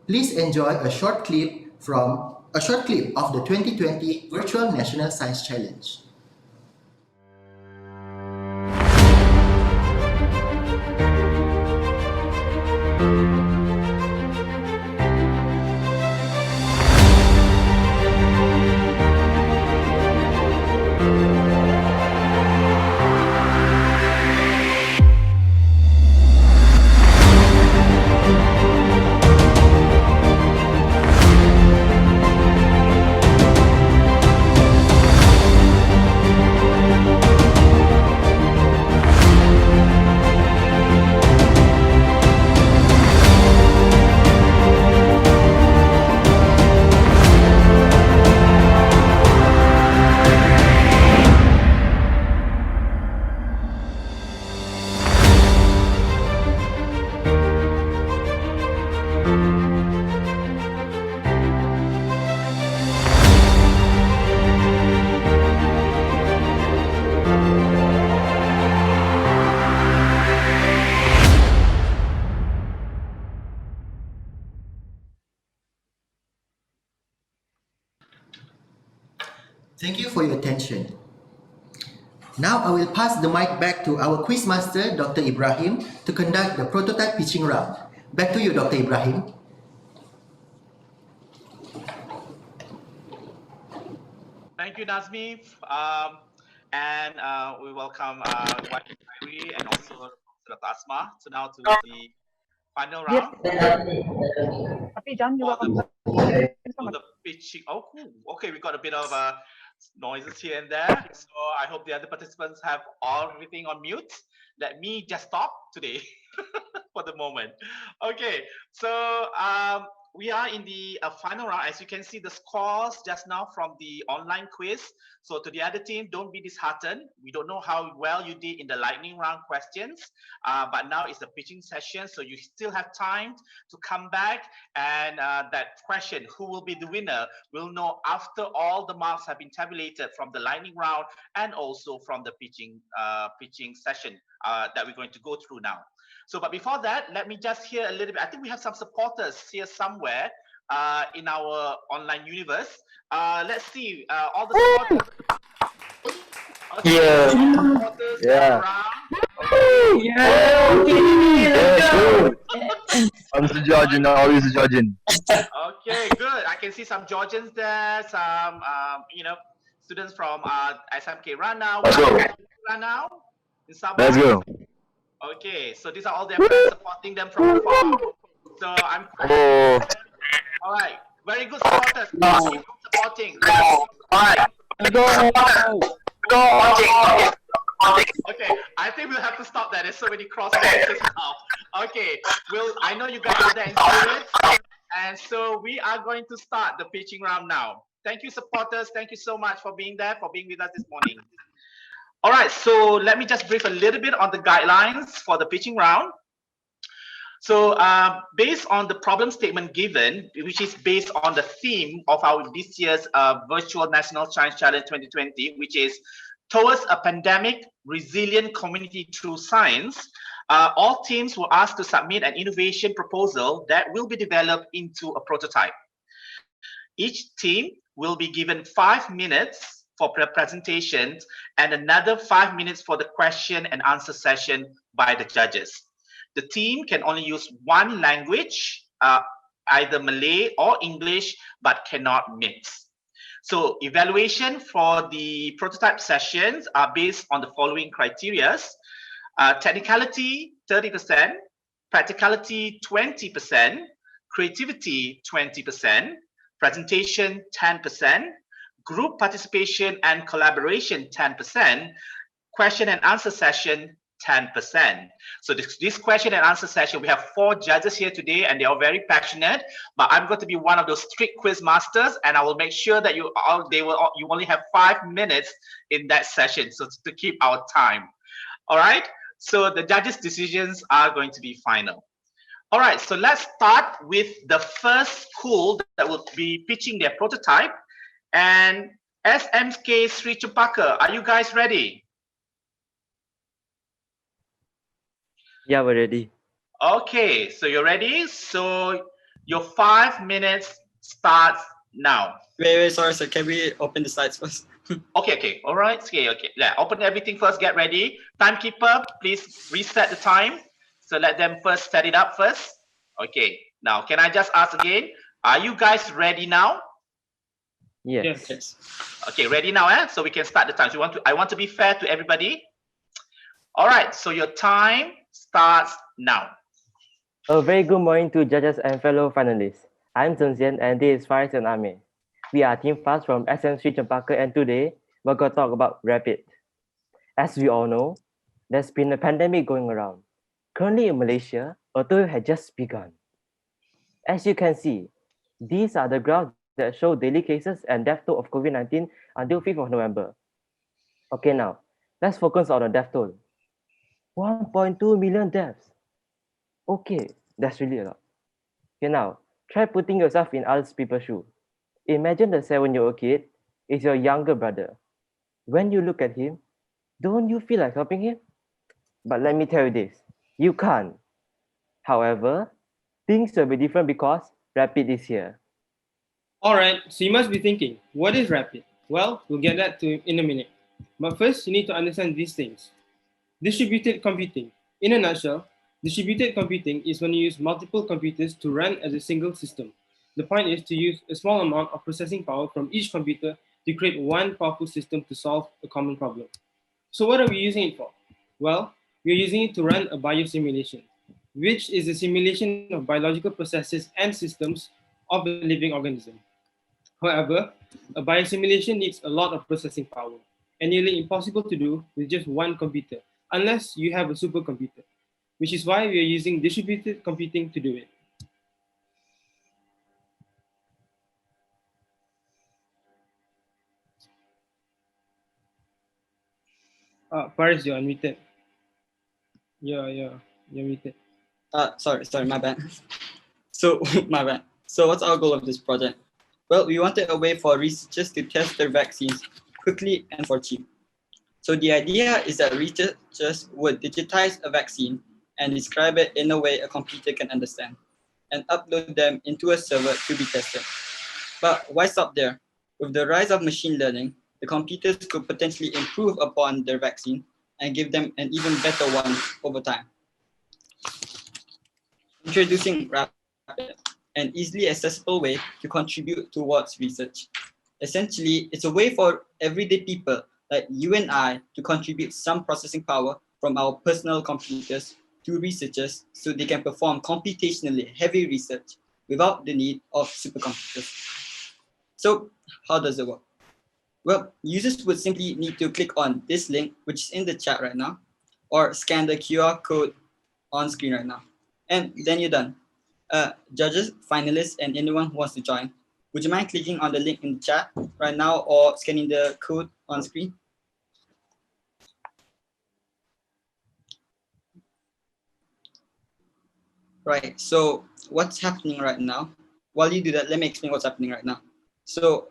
[SPEAKER 11] please enjoy a short clip of the 2020 Virtual National Science Challenge. Thank you for your attention. Now I will pass the mic back to our quiz master, Dr. Ibrahim, to conduct the prototype pitching round. Back to you, Dr. Ibrahim.
[SPEAKER 4] Thank you, Nazmi. And we welcome Wati Khairi and also Dr. Asma. So now to the final round.
[SPEAKER 1] Tapi jangan juga
[SPEAKER 4] The pitching. Oh, cool. Okay, we got a bit of noises here and there. So I hope the other participants have everything on mute. Let me just stop today for the moment. Okay, so we are in the final round. As you can see, the scores just now from the online quiz. So to the other team, don't be disheartened. We don't know how well you did in the lightning round questions, but now it's the pitching session. So you still have time to come back, and that question, who will be the winner, will know after all the marks have been tabulated from the lightning round and also from the pitching session that we're going to go through now. So, but before that, let me just hear a little bit. I think we have some supporters here somewhere in our online universe. Let's see, all the supporters. Okay,
[SPEAKER 22] Yeah.
[SPEAKER 4] supporters
[SPEAKER 22] Yeah.
[SPEAKER 7] I'm the Georgian, always the Georgian.
[SPEAKER 4] Okay, good. I can see some Georgians there, some students from SMK Ranau.
[SPEAKER 7] Let's go.
[SPEAKER 4] Ranau in Sabah.
[SPEAKER 7] Let's go.
[SPEAKER 4] Okay, so these are all their friends supporting them from afar. So I'm all right. Very good supporters. Keep supporting. All right. Okay, I think we'll have to stop that. There's so many cross voices now. Okay, I know you guys are there in spirit, and so we are going to start the pitching round now. Thank you, supporters. Thank you so much for being there, for being with us this morning. All right, so let me just brief a little bit on the guidelines for the pitching round. So based on the problem statement given, which is based on the theme of our this year's Virtual National Science Challenge 2020, which is towards a pandemic resilient community through science, all teams were asked to submit an innovation proposal that will be developed into a prototype. Each team will be given 5 minutes for presentations and another 5 minutes for the question and answer session by the judges. The team can only use one language, either Malay or English, but cannot mix. So evaluation for the prototype sessions are based on the following criteria. Technicality 30%, practicality 20%, creativity 20%, presentation 10%, group participation and collaboration 10%, question and answer session 10%. So this question and answer session, we have 4 judges here today and they are very passionate, but I'm going to be one of those strict quiz masters and I will make sure that you only have 5 minutes in that session, so to keep our time. All right, so the judges' decisions are going to be final. All right, so let's start with the first school that will be pitching their prototype. And SMK Sri Cempaka, are you guys ready?
[SPEAKER 22] Yeah, we're ready.
[SPEAKER 4] Okay, so you're ready. So your 5 minutes starts now.
[SPEAKER 5] Wait, sorry, sir. Can we open the slides first?
[SPEAKER 4] Okay. All right. Okay. Yeah, open everything first. Get ready. Timekeeper, please reset the time. So let them first set it up first. Okay. Now, can I just ask again? Are you guys ready now?
[SPEAKER 22] Yes.
[SPEAKER 4] Okay, ready now, so we can start the time. So I want to be fair to everybody. All right, so your time starts now.
[SPEAKER 22] A very good morning to judges and fellow finalists. I'm Chen Xian and this is Faris and Ame. We are Team Fast from SM Sri Cempaka and today we're going to talk about rapid. As we all know, there's been a pandemic going around. Currently in Malaysia, a tour had just begun. As you can see, these are the graphs that show daily cases and death toll of COVID-19 until 5th of November. Okay, now, let's focus on the death toll. 1.2 million deaths. Okay, that's really a lot. Okay, now, try putting yourself in other people's shoes. Imagine the 7-year-old kid is your younger brother. When you look at him, don't you feel like helping him? But let me tell you this, you can't. However, things will be different because rapid is here.
[SPEAKER 15] All right, so you must be thinking, what is rapid? Well, we'll get that to in a minute. But first, you need to understand these things. Distributed computing. In a nutshell, distributed computing is when you use multiple computers to run as a single system. The point is to use a small amount of processing power from each computer to create one powerful system to solve a common problem. So what are we using it for? Well, we're using it to run a biosimulation, which is a simulation of biological processes and systems of a living organism. However, a biosimulation needs a lot of processing power and nearly impossible to do with just one computer, unless you have a supercomputer, which is why we are using distributed computing to do it. Paris, you're unmuted. You're muted.
[SPEAKER 5] Sorry, my bad. So, my bad. So what's our goal of this project? Well, we wanted a way for researchers to test their vaccines quickly and for cheap. So the idea is that researchers would digitize a vaccine and describe it in a way a computer can understand and upload them into a server to be tested. But why stop there? With the rise of machine learning, the computers could potentially improve upon their vaccine and give them an even better one over time. Introducing Rapid, an easily accessible way to contribute towards research. Essentially, it's a way for everyday people like you and I to contribute some processing power from our personal computers to researchers so they can perform computationally heavy research without the need of supercomputers. So how does it work? Well, users would simply need to click on this link, which is in the chat right now, or scan the QR code on screen right now. And then you're done. Judges, finalists, and anyone who wants to join, would you mind clicking on the link in the chat right now or scanning the code on screen? Right, so what's happening right now? While you do that, let me explain what's happening right now. So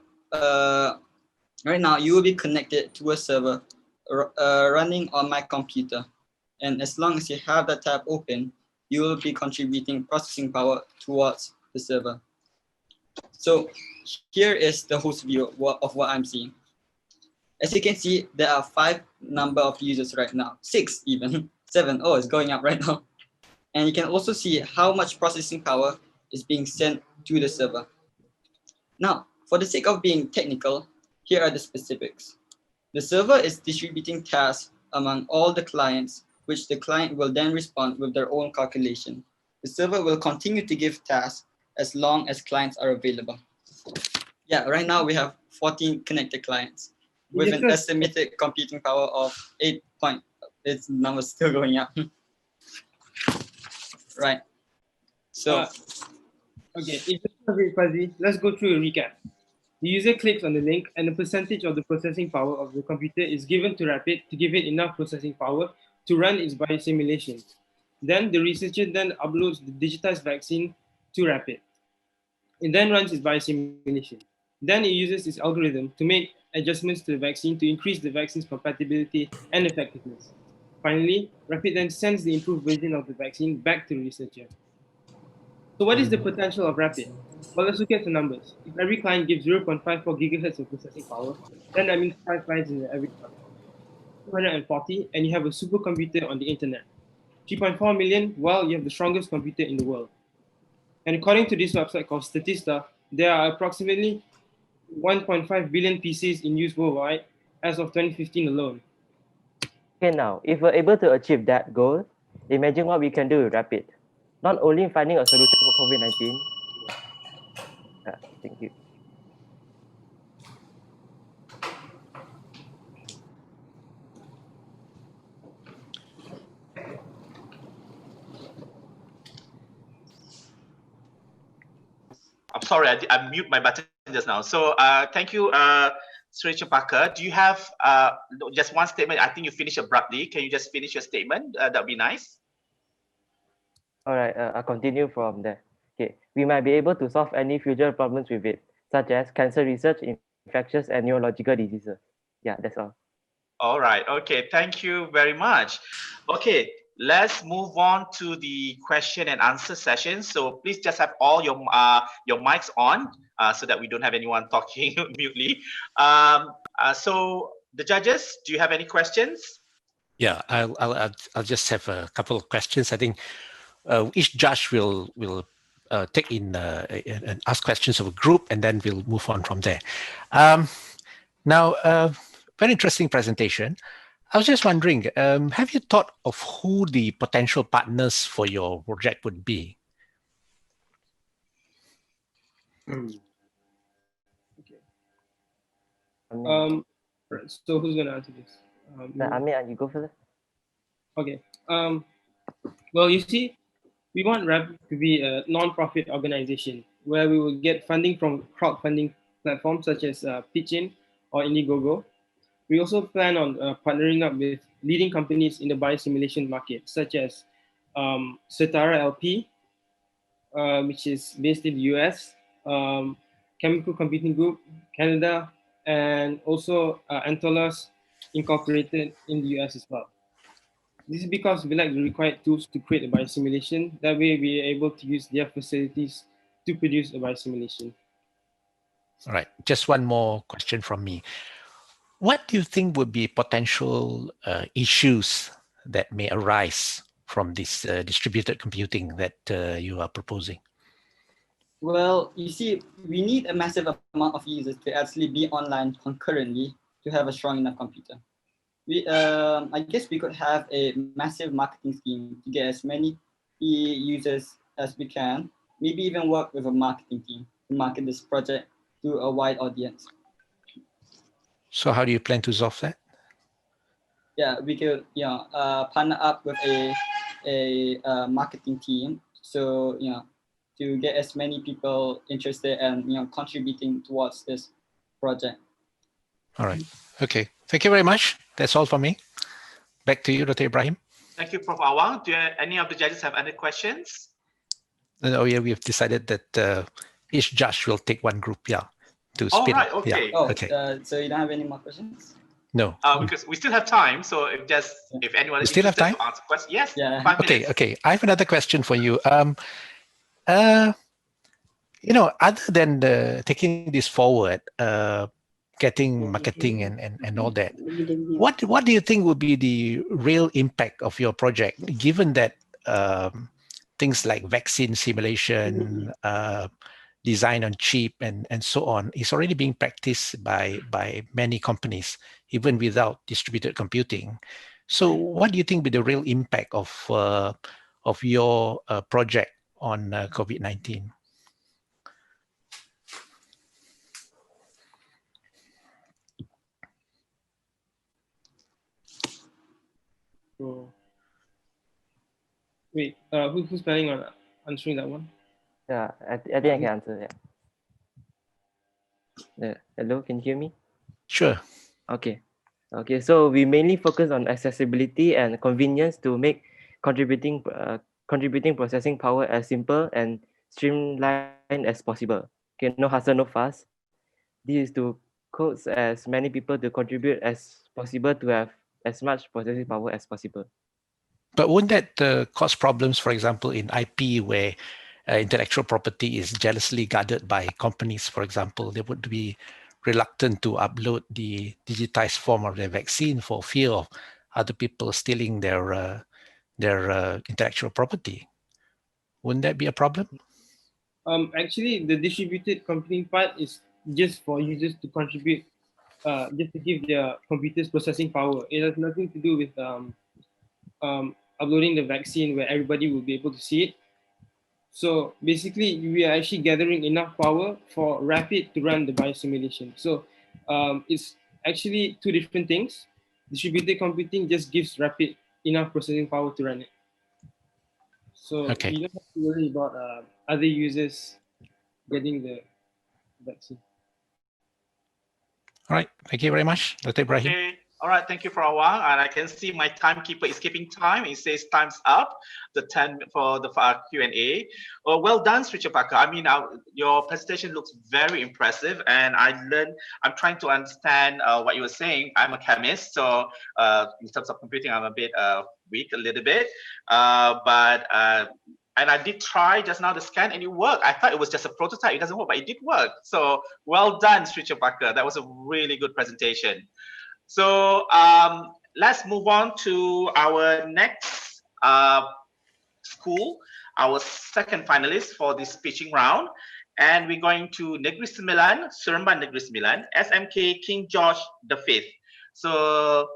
[SPEAKER 5] right now you will be connected to a server running on my computer. And as long as you have that tab open, you will be contributing processing power towards the server. So here is the host view of what I'm seeing. As you can see, there are 5 number of users right now, 6 even, 7, oh, it's going up right now. And you can also see how much processing power is being sent to the server. Now, for the sake of being technical, here are the specifics. The server is distributing tasks among all the clients, which the client will then respond with their own calculation. The server will continue to give tasks as long as clients are available. Yeah, right now we have 14 connected clients with an estimated computing power of 8 point. Its number still going up. Right. So,
[SPEAKER 15] okay, if it's not very fuzzy, let's go through a recap. The user clicks on the link and the percentage of the processing power of the computer is given to Rapid to give it enough processing power to run its biosimulation. Then the researcher then uploads the digitized vaccine to Rapid. It then runs its biosimulation. Then it uses its algorithm to make adjustments to the vaccine to increase the vaccine's compatibility and effectiveness. Finally, Rapid then sends the improved version of the vaccine back to the researcher. So what is the potential of Rapid? Well, let's look at the numbers. If every client gives 0.54 gigahertz of processing power, then that means 5 clients in every client. 240, and you have a supercomputer on the internet. 3.4 million, well, you have the strongest computer in the world. And according to this website called Statista, there are approximately 1.5 billion PCs in use worldwide as of 2015 alone.
[SPEAKER 22] Okay, now, if we're able to achieve that goal, imagine what we can do with Rapid. Not only finding a solution for COVID-19. Thank you.
[SPEAKER 4] I'm sorry, I mute my button just now. So thank you, Sri Parker. Do you have just one statement? I think you finished abruptly. Can you just finish your statement? That'd be nice.
[SPEAKER 22] All right, I'll continue from there. Okay, we might be able to solve any future problems with it, such as cancer research, infectious and neurological diseases. Yeah, that's all.
[SPEAKER 4] All right. Okay. Thank you very much. Okay. let's move on to the question and answer session. So please just have all your mics on so that we don't have anyone talking mutely. So the judges, do you have any questions?
[SPEAKER 2] Yeah, I'll just have a couple of questions. I think each judge will take in and ask questions of a group, and then we'll move on from there. Now, very interesting presentation. I was just wondering, have you thought of who the potential partners for your project would be?
[SPEAKER 15] So who's going to answer this?
[SPEAKER 22] Amir, you go first.
[SPEAKER 15] Okay. Well, you see, we want Rapid to be a non-profit organization where we will get funding from crowdfunding platforms such as Pitchin or Indiegogo. We also plan on partnering up with leading companies in the biosimulation market, such as Setara LP, which is based in the US, Chemical Computing Group, Canada, and also Antolas Incorporated in the US as well. This is because we like the required tools to create a biosimulation. That way we are able to use their facilities to produce a biosimulation.
[SPEAKER 2] All right, just one more question from me. What do you think would be potential issues that may arise from this distributed computing that you are proposing?
[SPEAKER 5] Well, you see, we need a massive amount of users to actually be online concurrently to have a strong enough computer. I guess we could have a massive marketing scheme to get as many users as we can, maybe even work with a marketing team to market this project to a wide audience.
[SPEAKER 2] So how do you plan to solve that?
[SPEAKER 5] Yeah, we could partner up with a marketing team. So to get as many people interested and contributing towards this project.
[SPEAKER 2] All right. Okay. Thank you very much. That's all for me. Back to you, Dr. Ibrahim.
[SPEAKER 4] Thank you, Prof. Awang. Do any of the judges have any questions?
[SPEAKER 2] Oh yeah, we have decided that each judge will take one group. Yeah. To speed
[SPEAKER 4] right,
[SPEAKER 2] up.
[SPEAKER 4] okay.
[SPEAKER 2] Yeah. Okay.
[SPEAKER 5] So you don't have any more questions?
[SPEAKER 2] No.
[SPEAKER 4] Because we still have time. So if anyone is
[SPEAKER 2] still have
[SPEAKER 4] interested
[SPEAKER 2] time?
[SPEAKER 4] to answer questions, yes.
[SPEAKER 5] Yeah.
[SPEAKER 4] 5 minutes.
[SPEAKER 2] Okay. I have another question for you. Other than taking this forward, getting marketing and all that, what do you think would be the real impact of your project, given that things like vaccine simulation, design on chip, and so on is already being practiced by many companies, even without distributed computing? So what do you think will be the real impact of your project on COVID-19?
[SPEAKER 15] So, wait, who's planning on answering that one?
[SPEAKER 22] Yeah, I think I can answer. Yeah. Hello, can you hear me?
[SPEAKER 2] Sure.
[SPEAKER 22] Okay. So we mainly focus on accessibility and convenience to make contributing processing power as simple and streamlined as possible. Okay, no hassle, no fuss. This is to coax as many people to contribute as possible to have as much processing power as possible.
[SPEAKER 2] But wouldn't that cause problems, for example, in IP where intellectual property is jealously guarded by companies, for example? They would be reluctant to upload the digitized form of their vaccine for fear of other people stealing their intellectual property. Wouldn't that be a problem?
[SPEAKER 15] Actually, the distributed computing part is just for users to contribute, just to give their computers processing power. It has nothing to do with uploading the vaccine where everybody will be able to see it. So basically, we are actually gathering enough power for Rapid to run the biosimulation. So it's actually two different things. Distributed computing just gives Rapid enough processing power to run it. So you don't have to worry about other users getting the vaccine.
[SPEAKER 2] All right. Thank you very much, Dr. Ibrahim.
[SPEAKER 4] Okay. All right, thank you for a while. And I can see my timekeeper is keeping time. It says time's up, the 10 for the Q&A. Oh, well done, Sricha Paka. I mean, your presentation looks very impressive, and I'm trying to understand what you were saying. I'm a chemist, so in terms of computing, I'm a bit weak a little bit. And I did try just now to scan and it worked. I thought it was just a prototype. It doesn't work, but it did work. So well done, Sricha Paka. That was a really good presentation. So let's move on to our next school, our second finalist for this pitching round. And we're going to Negeri Sembilan, Seremban Negeri Sembilan, SMK King George V. So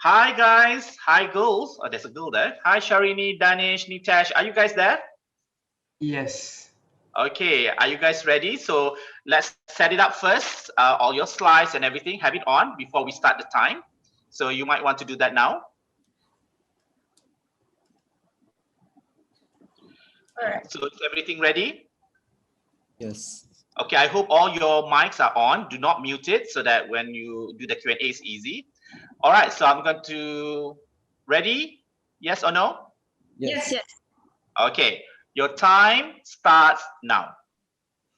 [SPEAKER 4] hi guys, hi girls. Oh, there's a girl there. Hi Sharini, Danish, Nitesh. Are you guys there?
[SPEAKER 16] Yes.
[SPEAKER 4] Okay, are you guys ready? So let's set it up first. All your slides and everything, have it on before we start the time. So you might want to do that now. All right. So is everything ready?
[SPEAKER 16] Yes.
[SPEAKER 4] Okay, I hope all your mics are on. Do not mute it so that when you do the Q&A it's easy. All right, so I'm going to, ready? Yes or no?
[SPEAKER 16] Yes.
[SPEAKER 14] Yes.
[SPEAKER 4] Okay, your time starts now.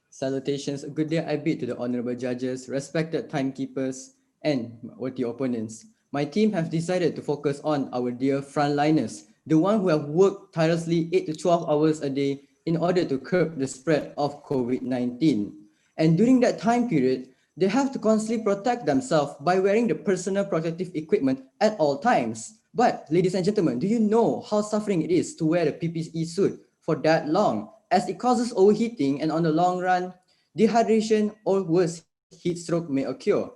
[SPEAKER 16] Salutations, good day I bid to the honorable judges, respected timekeepers, and worthy opponents. My team have decided to focus on our dear frontliners, the one who have worked tirelessly 8 to 12 hours a day in order to curb the spread of COVID-19. And during that time period, they have to constantly protect themselves by wearing the personal protective equipment at all times. But ladies and gentlemen, do you know how suffering it is to wear the PPE suit for that long, as it causes overheating and on the long run, dehydration or worse, heat stroke may occur.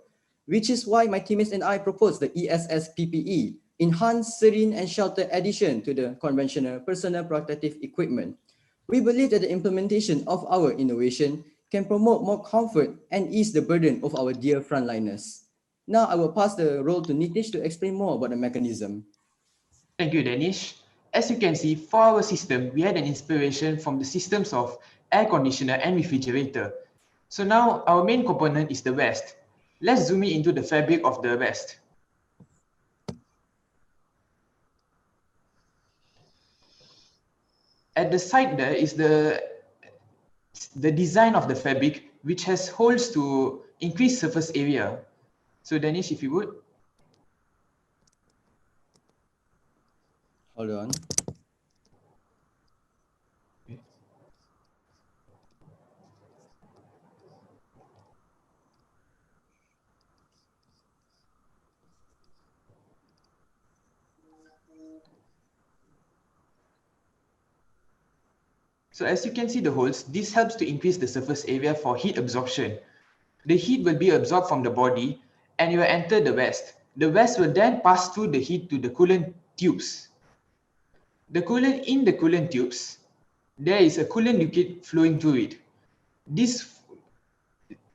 [SPEAKER 16] Which is why my teammates and I propose the ESS PPE, enhanced, serene and shelter addition to the conventional personal protective equipment. We believe that the implementation of our innovation can promote more comfort and ease the burden of our dear frontliners. Now I will pass the role to Nitish to explain more about the mechanism.
[SPEAKER 17] Thank you, Danish. As you can see, for our system, we had an inspiration from the systems of air conditioner and refrigerator. So now our main component is the vest. Let's zoom in into the fabric of the vest. At the side there is the design of the fabric, which has holes to increase surface area. So Danish, if you would.
[SPEAKER 16] Hold on.
[SPEAKER 17] So as you can see the holes, this helps to increase the surface area for heat absorption. The heat will be absorbed from the body and it will enter the vest. The vest will then pass through the heat to the coolant tubes. The coolant in the coolant tubes, there is a coolant liquid flowing through it. This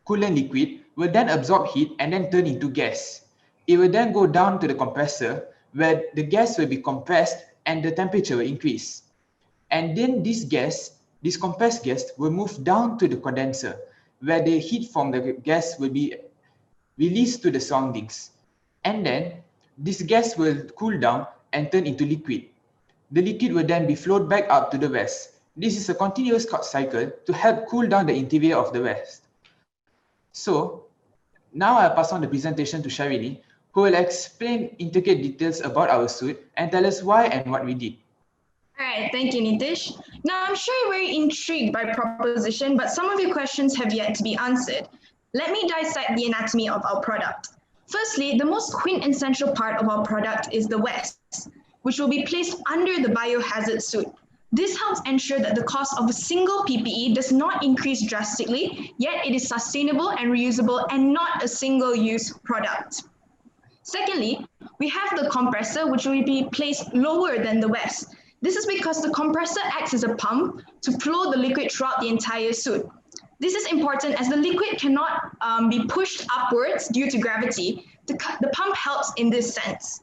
[SPEAKER 17] coolant liquid will then absorb heat and then turn into gas. It will then go down to the compressor where the gas will be compressed and the temperature will increase. And then this compressed gas will move down to the condenser where the heat from the gas will be released to the surroundings. And then this gas will cool down and turn into liquid. The liquid will then be flowed back up to the vest. This is a continuous cycle to help cool down the interior of the vest. So now I'll pass on the presentation to Sharini, who will explain intricate details about our suit and tell us why and what we did.
[SPEAKER 14] All right, thank you, Nitish. Now, I'm sure you're very intrigued by proposition, but some of your questions have yet to be answered. Let me dissect the anatomy of our product. Firstly, the most quintessential part of our product is the vest, which will be placed under the biohazard suit. This helps ensure that the cost of a single PPE does not increase drastically, yet it is sustainable and reusable and not a single-use product. Secondly, we have the compressor, which will be placed lower than the vest. This is because the compressor acts as a pump to flow the liquid throughout the entire suit. This is important as the liquid cannot be pushed upwards due to gravity. The pump helps in this sense.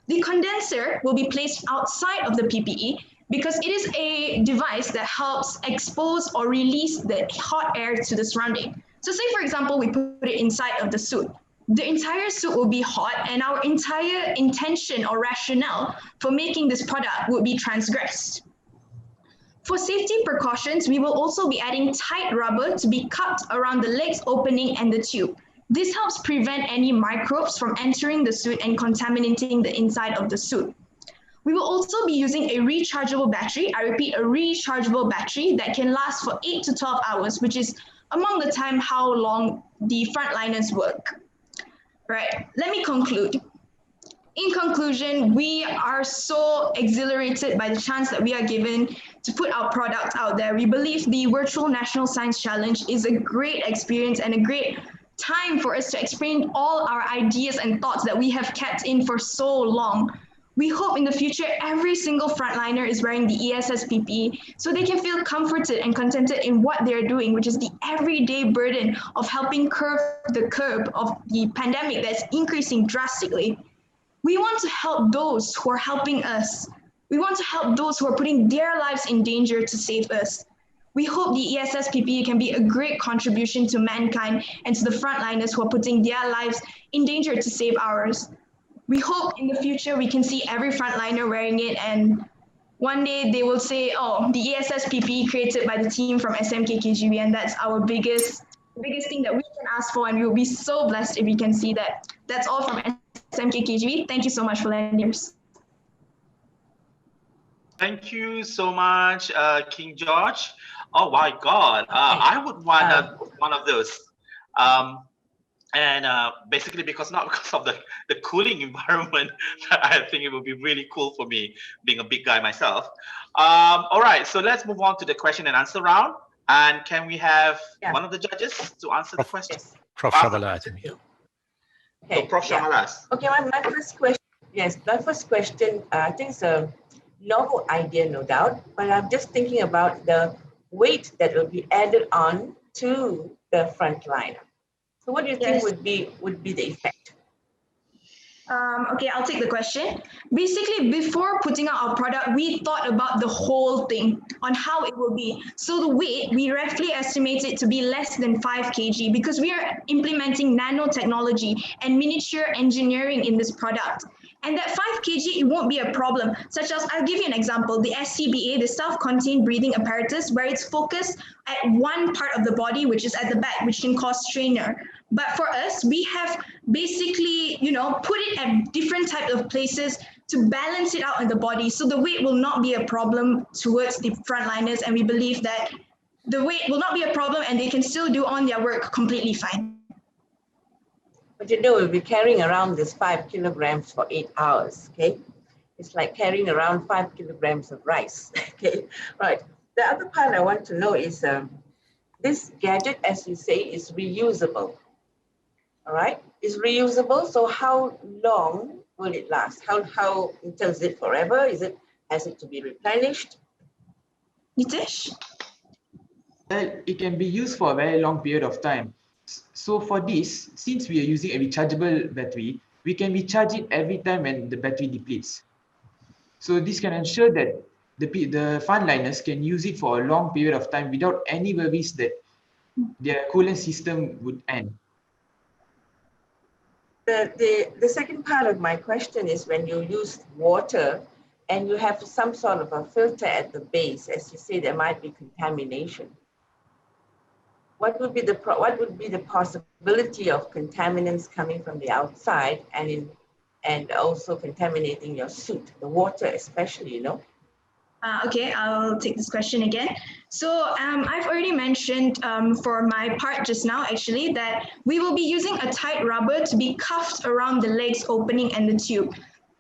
[SPEAKER 14] The condenser will be placed outside of the PPE because it is a device that helps expose or release the hot air to the surrounding. So say, for example, we put it inside of the suit. the entire suit will be hot and our entire intention or rationale for making this product would be transgressed. For safety precautions, we will also be adding tight rubber to be cupped around the legs opening and the tube. This helps prevent any microbes from entering the suit and contaminating the inside of the suit. We will also be using a rechargeable battery, I repeat, a rechargeable battery that can last for 8 to 12 hours, which is among the time how long the frontliners work. Right, let me conclude. In conclusion, we are so exhilarated by the chance that we are given to put our product out there. We believe the Virtual National Science Challenge is a great experience and a great time for us to explain all our ideas and thoughts that we have kept in for so long. We hope in the future every single frontliner is wearing the ESS PPE so they can feel comforted and contented in what they're doing, which is the everyday burden of helping curb the curve of the pandemic that's increasing drastically. We want to help those who are helping us. We want to help those who are putting their lives in danger to save us. We hope the ESS PPE can be a great contribution to mankind and to the frontliners who are putting their lives in danger to save ours. We hope in the future we can see every frontliner wearing it, and one day they will say, oh, the ESS PPE created by the team from SMK-KGB, and that's our biggest thing that we can ask for, and we will be so blessed if we can see that. That's all from SMK-KGB. Thank you so much for lending us.
[SPEAKER 4] Thank you so much, King George. Oh my God, I would want one of those. Basically not because of the cooling environment, I think it would be really cool for me, being a big guy myself. All right, so let's move on to the question and answer round. And can we have one of the judges to answer the question?
[SPEAKER 2] Prof. Shabala, I think.
[SPEAKER 4] Okay, so Prof. Shamalas.
[SPEAKER 3] Okay, my first question, my first question, I think it's a novel idea, no doubt, but I'm just thinking about the weight that will be added on to the frontliner. So what do you think would be the effect?
[SPEAKER 14] Okay, I'll take the question. Basically, before putting out our product, we thought about the whole thing on how it will be. So the weight, we roughly estimate it to be less than 5 kg because we are implementing nanotechnology and miniature engineering in this product. And that 5 kg, it won't be a problem, such as, I'll give you an example, the SCBA, the self-contained breathing apparatus, where it's focused at one part of the body, which is at the back, which can cause strainer. But for us, we have basically, put it at different types of places to balance it out in the body. So the weight will not be a problem towards the frontliners. And we believe that the weight will not be a problem and they can still do on their work completely fine.
[SPEAKER 3] But we'll be carrying around this 5 kilograms for 8 hours, okay? It's like carrying around 5 kilograms of rice, okay? Right. The other part I want to know is this gadget, as you say, is reusable. All right, it's reusable. So how long will it last? How is it forever? Has it to be replenished?
[SPEAKER 14] Nitesh?
[SPEAKER 17] It can be used for a very long period of time. So for this, since we are using a rechargeable battery, we can recharge it every time when the battery depletes. So this can ensure that the frontliners can use it for a long period of time without any worries that their coolant system would end.
[SPEAKER 3] The second part of my question is when you use water and you have some sort of a filter at the base, as you say, there might be contamination. What would be the possibility of contaminants coming from the outside and also contaminating your suit, the water especially,
[SPEAKER 14] Okay, I'll take this question again. So I've already mentioned for my part just now, actually, that we will be using a tight rubber to be cuffed around the legs opening and the tube.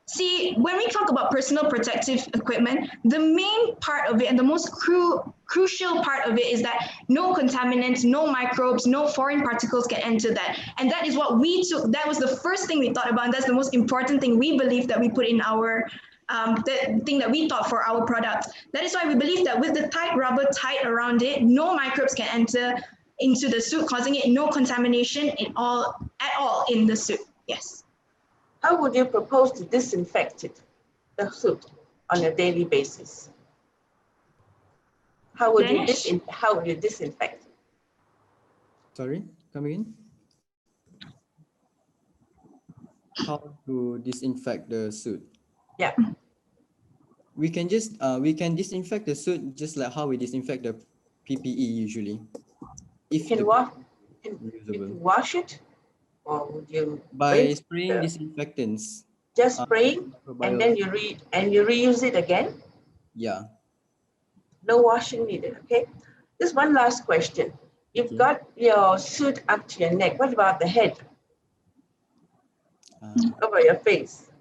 [SPEAKER 14] See, when we talk about personal protective equipment, the main part of it and the most crucial part of it is that no contaminants, no microbes, no foreign particles can enter that. And that is what we took. That was the first thing we thought about. And that's the most important thing we believe that we put in our the thing that we thought for our product. That is why we believe that with the tight rubber tight around it, no microbes can enter into the suit, causing it no contamination at all in the suit. Yes.
[SPEAKER 3] How would you propose to disinfect it, the suit, on a daily basis? How would you disinfect it?
[SPEAKER 16] Sorry, come again? how to disinfect the suit.
[SPEAKER 3] Yeah.
[SPEAKER 16] We can disinfect the suit just like how we disinfect the PPE usually. If
[SPEAKER 3] You can
[SPEAKER 16] the
[SPEAKER 3] wash.
[SPEAKER 16] reusable.
[SPEAKER 3] You can wash it, or would you
[SPEAKER 16] By
[SPEAKER 3] rinse
[SPEAKER 16] spraying
[SPEAKER 3] the-
[SPEAKER 16] disinfectants.
[SPEAKER 3] just spraying and then you reuse it again?
[SPEAKER 16] Yeah.
[SPEAKER 3] No washing needed. Okay. Just one last question. You've got your suit up to your neck. What about the head? Over your face.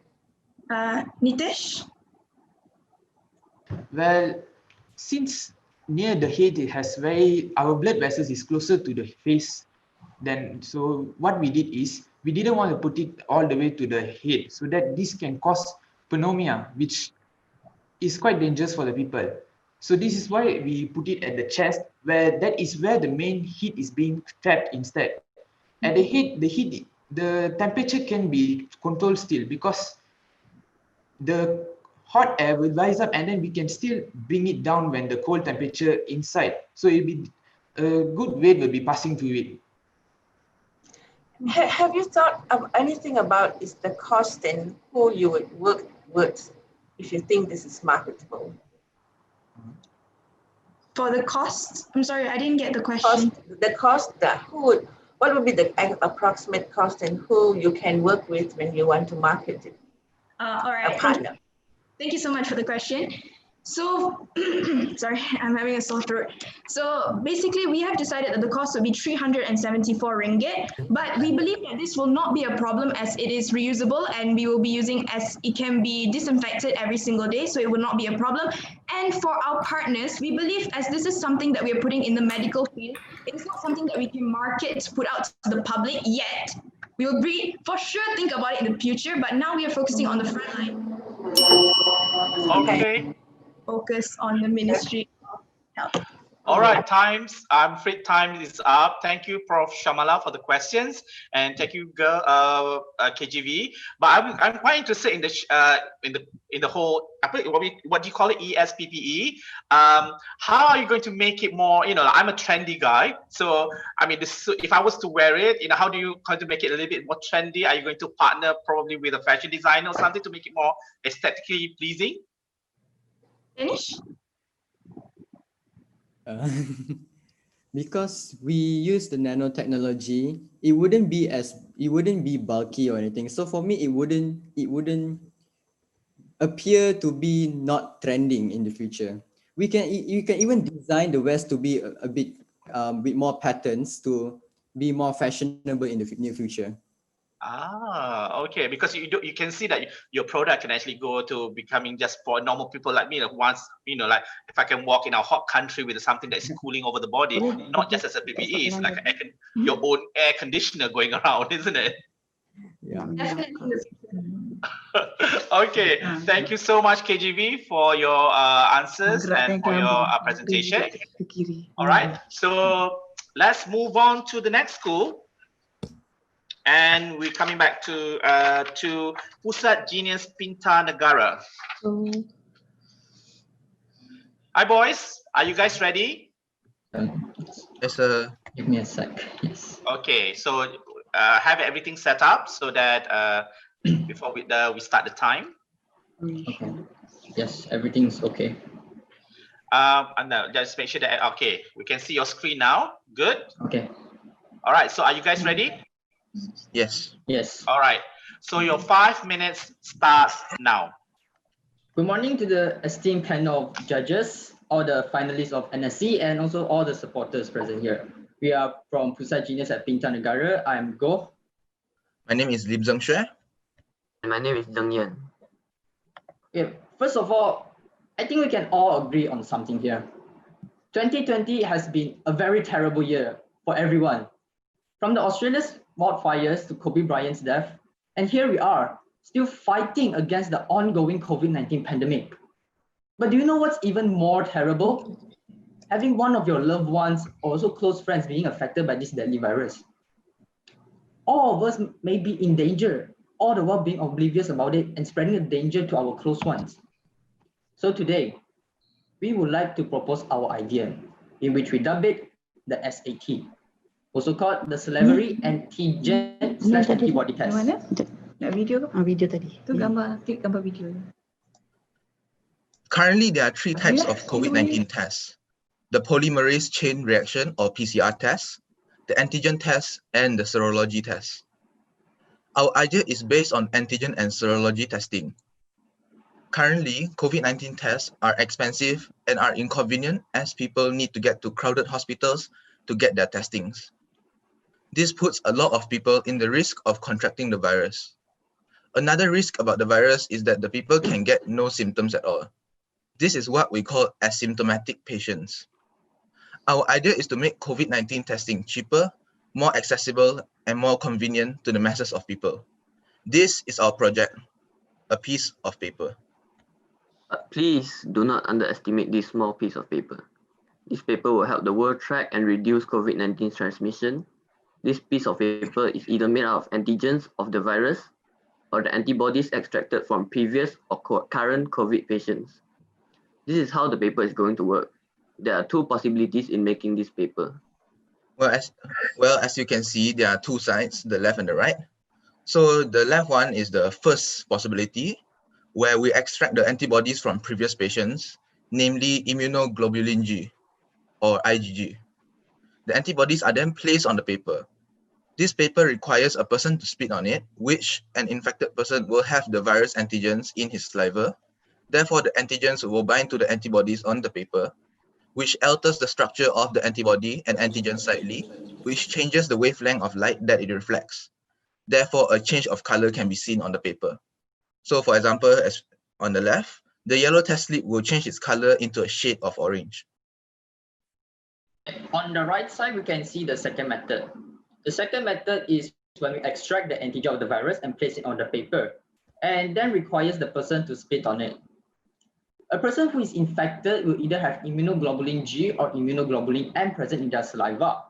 [SPEAKER 14] Nitesh?
[SPEAKER 17] Well, since near the head it has our blood vessels is closer to the face, then so what we did is we didn't want to put it all the way to the head, so that this can cause pneumonia, which is quite dangerous for the people. So this is why we put it at the chest, where that is where the main heat is being trapped instead. At the temperature can be controlled still, because the hot air will rise up and then we can still bring it down when the cold temperature inside. So it'll be a good weight will be passing through it.
[SPEAKER 3] Have you thought of anything about is the cost and who you would work with if you think this is marketable?
[SPEAKER 14] For the cost? I'm sorry, I didn't get the question.
[SPEAKER 3] What would be the approximate cost and who you can work with when you want to market it?
[SPEAKER 14] All right.
[SPEAKER 3] A partner.
[SPEAKER 14] Thank you so much for the question. So, sorry, I'm having a sore throat. So basically, we have decided that the cost will be 374 ringgit, but we believe that this will not be a problem as it is reusable and we will be using as it can be disinfected every single day, so it will not be a problem. And for our partners, we believe as this is something that we are putting in the medical field, it is not something that we can market, put out to the public yet. We will for sure think about it in the future, but now we are focusing on the front line.
[SPEAKER 4] Okay.
[SPEAKER 14] Focus on the Ministry of Health.
[SPEAKER 4] All right, I'm afraid time is up. Thank you, Prof. Shamala, for the questions, and thank you, KGV. But I'm quite interested in the whole what do you call it, ESPPE? How are you going to make it more? I'm a trendy guy, so I mean, if I was to wear it, how do you going to make it a little bit more trendy? Are you going to partner probably with a fashion designer or something to make it more aesthetically pleasing?
[SPEAKER 14] Finish.
[SPEAKER 16] Because we use the nanotechnology, it wouldn't be bulky or anything. So for me, it wouldn't appear to be not trending in the future. You can even design the vest to be a bit with more patterns to be more fashionable in the near future.
[SPEAKER 4] Okay, because you can see that your product can actually go to becoming just for normal people like me. Like if I can walk in a hot country with something that's cooling over the body, not just as a PPE, it's like your own air conditioner going around, isn't it?
[SPEAKER 16] Yeah.
[SPEAKER 4] Okay, thank you so much, KGV, for your answers and for your presentation. All right, so let's move on to the next school. And we're coming back to Pusat Genius Pintar Negara. Hi, boys. Are you guys ready?
[SPEAKER 6] Yes, sir.
[SPEAKER 10] Give me a sec. Yes.
[SPEAKER 4] Okay, so have everything set up so that before we start the time.
[SPEAKER 10] Okay. Yes, everything's okay.
[SPEAKER 4] And just make sure that we can see your screen now. Good.
[SPEAKER 10] Okay.
[SPEAKER 4] All right. So are you guys ready?
[SPEAKER 6] Yes.
[SPEAKER 10] Yes.
[SPEAKER 4] All right. So your 5 minutes starts now.
[SPEAKER 10] Good morning to the esteemed panel of judges, all the finalists of VNSC, and also all the supporters present here. We are from Pusat Genius at Pintar Negara. I am Goh.
[SPEAKER 6] My name is Lim Zeng Xue.
[SPEAKER 18] And my name is Deng Yan.
[SPEAKER 10] Okay. First of all, I think we can all agree on something here. 2020 has been a very terrible year for everyone. From the Australia's wildfires to Kobe Bryant's death, and here we are, still fighting against the ongoing COVID-19 pandemic. But do you know what's even more terrible? Having one of your loved ones or also close friends being affected by this deadly virus. All of us may be in danger, all the while being oblivious about it and spreading the danger to our close ones. So today, we would like to propose our idea, in which we dub it the SAT, also called the Salivary Antigen/Antibody Test.
[SPEAKER 8] Video ke? Video tadi. Tu gambar, klik gambar video.
[SPEAKER 6] Currently, there are three types of COVID-19 tests: the polymerase chain reaction or PCR test, the antigen test, and the serology test. Our idea is based on antigen and serology testing. Currently, COVID-19 tests are expensive and are inconvenient as people need to get to crowded hospitals to get their testings. This puts a lot of people in the risk of contracting the virus. Another risk about the virus is that the people can get no symptoms at all. This is what we call asymptomatic patients. Our idea is to make COVID-19 testing cheaper, more accessible, and more convenient to the masses of people. This is our project, a piece of paper.
[SPEAKER 18] But please do not underestimate this small piece of paper. This paper will help the world track and reduce COVID-19 transmission. This piece of paper is either made out of antigens of the virus or the antibodies extracted from previous or current COVID patients. This is how the paper is going to work. There are two possibilities in making this paper.
[SPEAKER 6] Well, as you can see, there are two sides, the left and the right. So the left one is the first possibility, where we extract the antibodies from previous patients, namely immunoglobulin G, or IgG. The antibodies are then placed on the paper. This paper requires a person to spit on it, which an infected person will have the virus antigens in his saliva. Therefore, the antigens will bind to the antibodies on the paper, which alters the structure of the antibody and antigen slightly, which changes the wavelength of light that it reflects. Therefore, a change of color can be seen on the paper. So for example, as on the left, the yellow test slip will change its color into a shade of orange.
[SPEAKER 10] On the right side, we can see the second method. The second method is when we extract the antigen of the virus and place it on the paper, and then requires the person to spit on it. A person who is infected will either have immunoglobulin G or immunoglobulin M present in their saliva.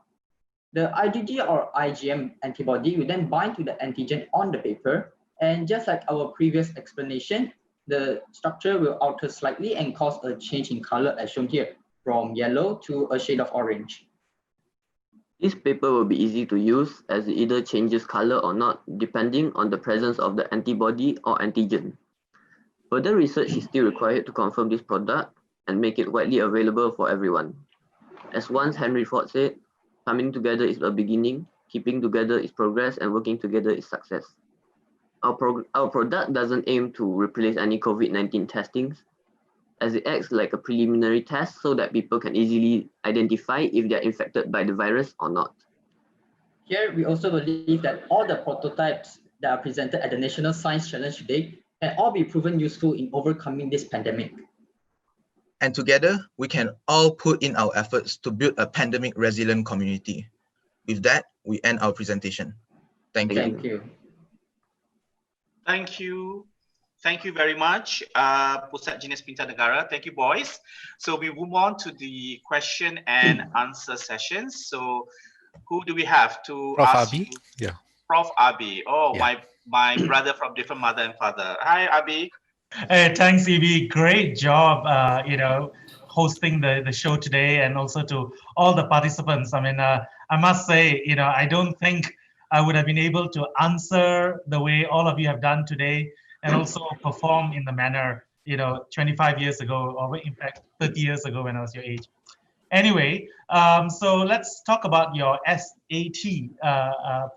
[SPEAKER 10] The IgG or IgM antibody will then bind to the antigen on the paper, and just like our previous explanation, the structure will alter slightly and cause a change in color as shown here, from yellow to a shade of orange.
[SPEAKER 18] This paper will be easy to use as it either changes color or not, depending on the presence of the antibody or antigen. Further research is still required to confirm this product and make it widely available for everyone. As once Henry Ford said, coming together is a beginning, keeping together is progress, and working together is success. Our product doesn't aim to replace any COVID-19 testings, as it acts like a preliminary test so that people can easily identify if they are infected by the virus or not.
[SPEAKER 10] Here, we also believe that all the prototypes that are presented at the National Science Challenge today can all be proven useful in overcoming this pandemic.
[SPEAKER 6] And together, we can all put in our efforts to build a pandemic resilient community. With that, we end our presentation. Thank you.
[SPEAKER 10] Thank you.
[SPEAKER 4] Thank you. Thank you very much, Pusat Jenis Pintar Negara. Thank you, boys. So we move on to the question and answer sessions. So who do we have to
[SPEAKER 2] Prof.
[SPEAKER 4] ask
[SPEAKER 2] Abi?
[SPEAKER 4] you?
[SPEAKER 2] Yeah.
[SPEAKER 4] Prof. Abi. Oh,
[SPEAKER 2] Yeah.
[SPEAKER 4] my brother from different mother and father. Hi, Abi.
[SPEAKER 9] Hey, thanks, Evie. Great job, hosting the show today, and also to all the participants. I mean, I must say, I don't think I would have been able to answer the way all of you have done today, and also perform in the manner, 25 years ago, or in fact, 30 years ago when I was your age. Anyway, so let's talk about your SAT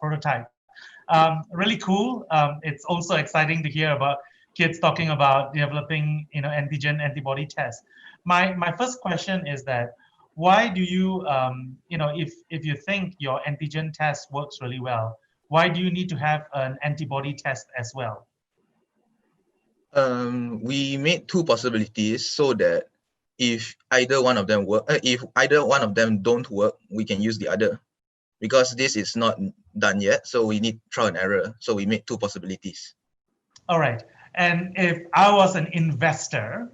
[SPEAKER 9] prototype. Really cool. It's also exciting to hear about kids talking about developing, antigen antibody tests. My first question is that, why do you, if you think your antigen test works really well, why do you need to have an antibody test as well?
[SPEAKER 6] We made two possibilities so that if either one of them don't work, we can use the other. Because this is not done yet, so we need trial and error. So we made two possibilities.
[SPEAKER 9] All right. And if I was an investor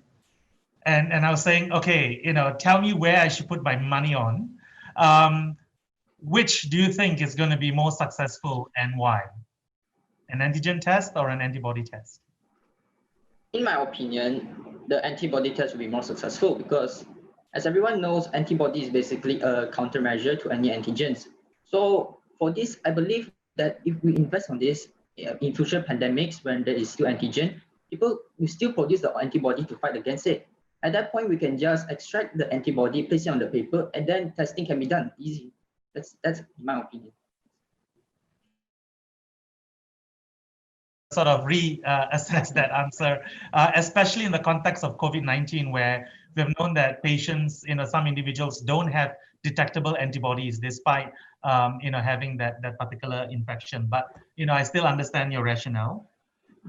[SPEAKER 9] and I was saying, okay, tell me where I should put my money on, which do you think is going to be more successful and why? An antigen test or an antibody test?
[SPEAKER 10] In my opinion, the antibody test will be more successful because, as everyone knows, antibody is basically a countermeasure to any antigens. So for this, I believe that if we invest on this, in future pandemics, when there is still antigen, people will still produce the antibody to fight against it. At that point, we can just extract the antibody, place it on the paper, and then testing can be done easy. That's my opinion.
[SPEAKER 9] Sort of reassess that answer, especially in the context of COVID-19, where we've known that patients, some individuals don't have detectable antibodies despite, having that particular infection. But, I still understand your rationale.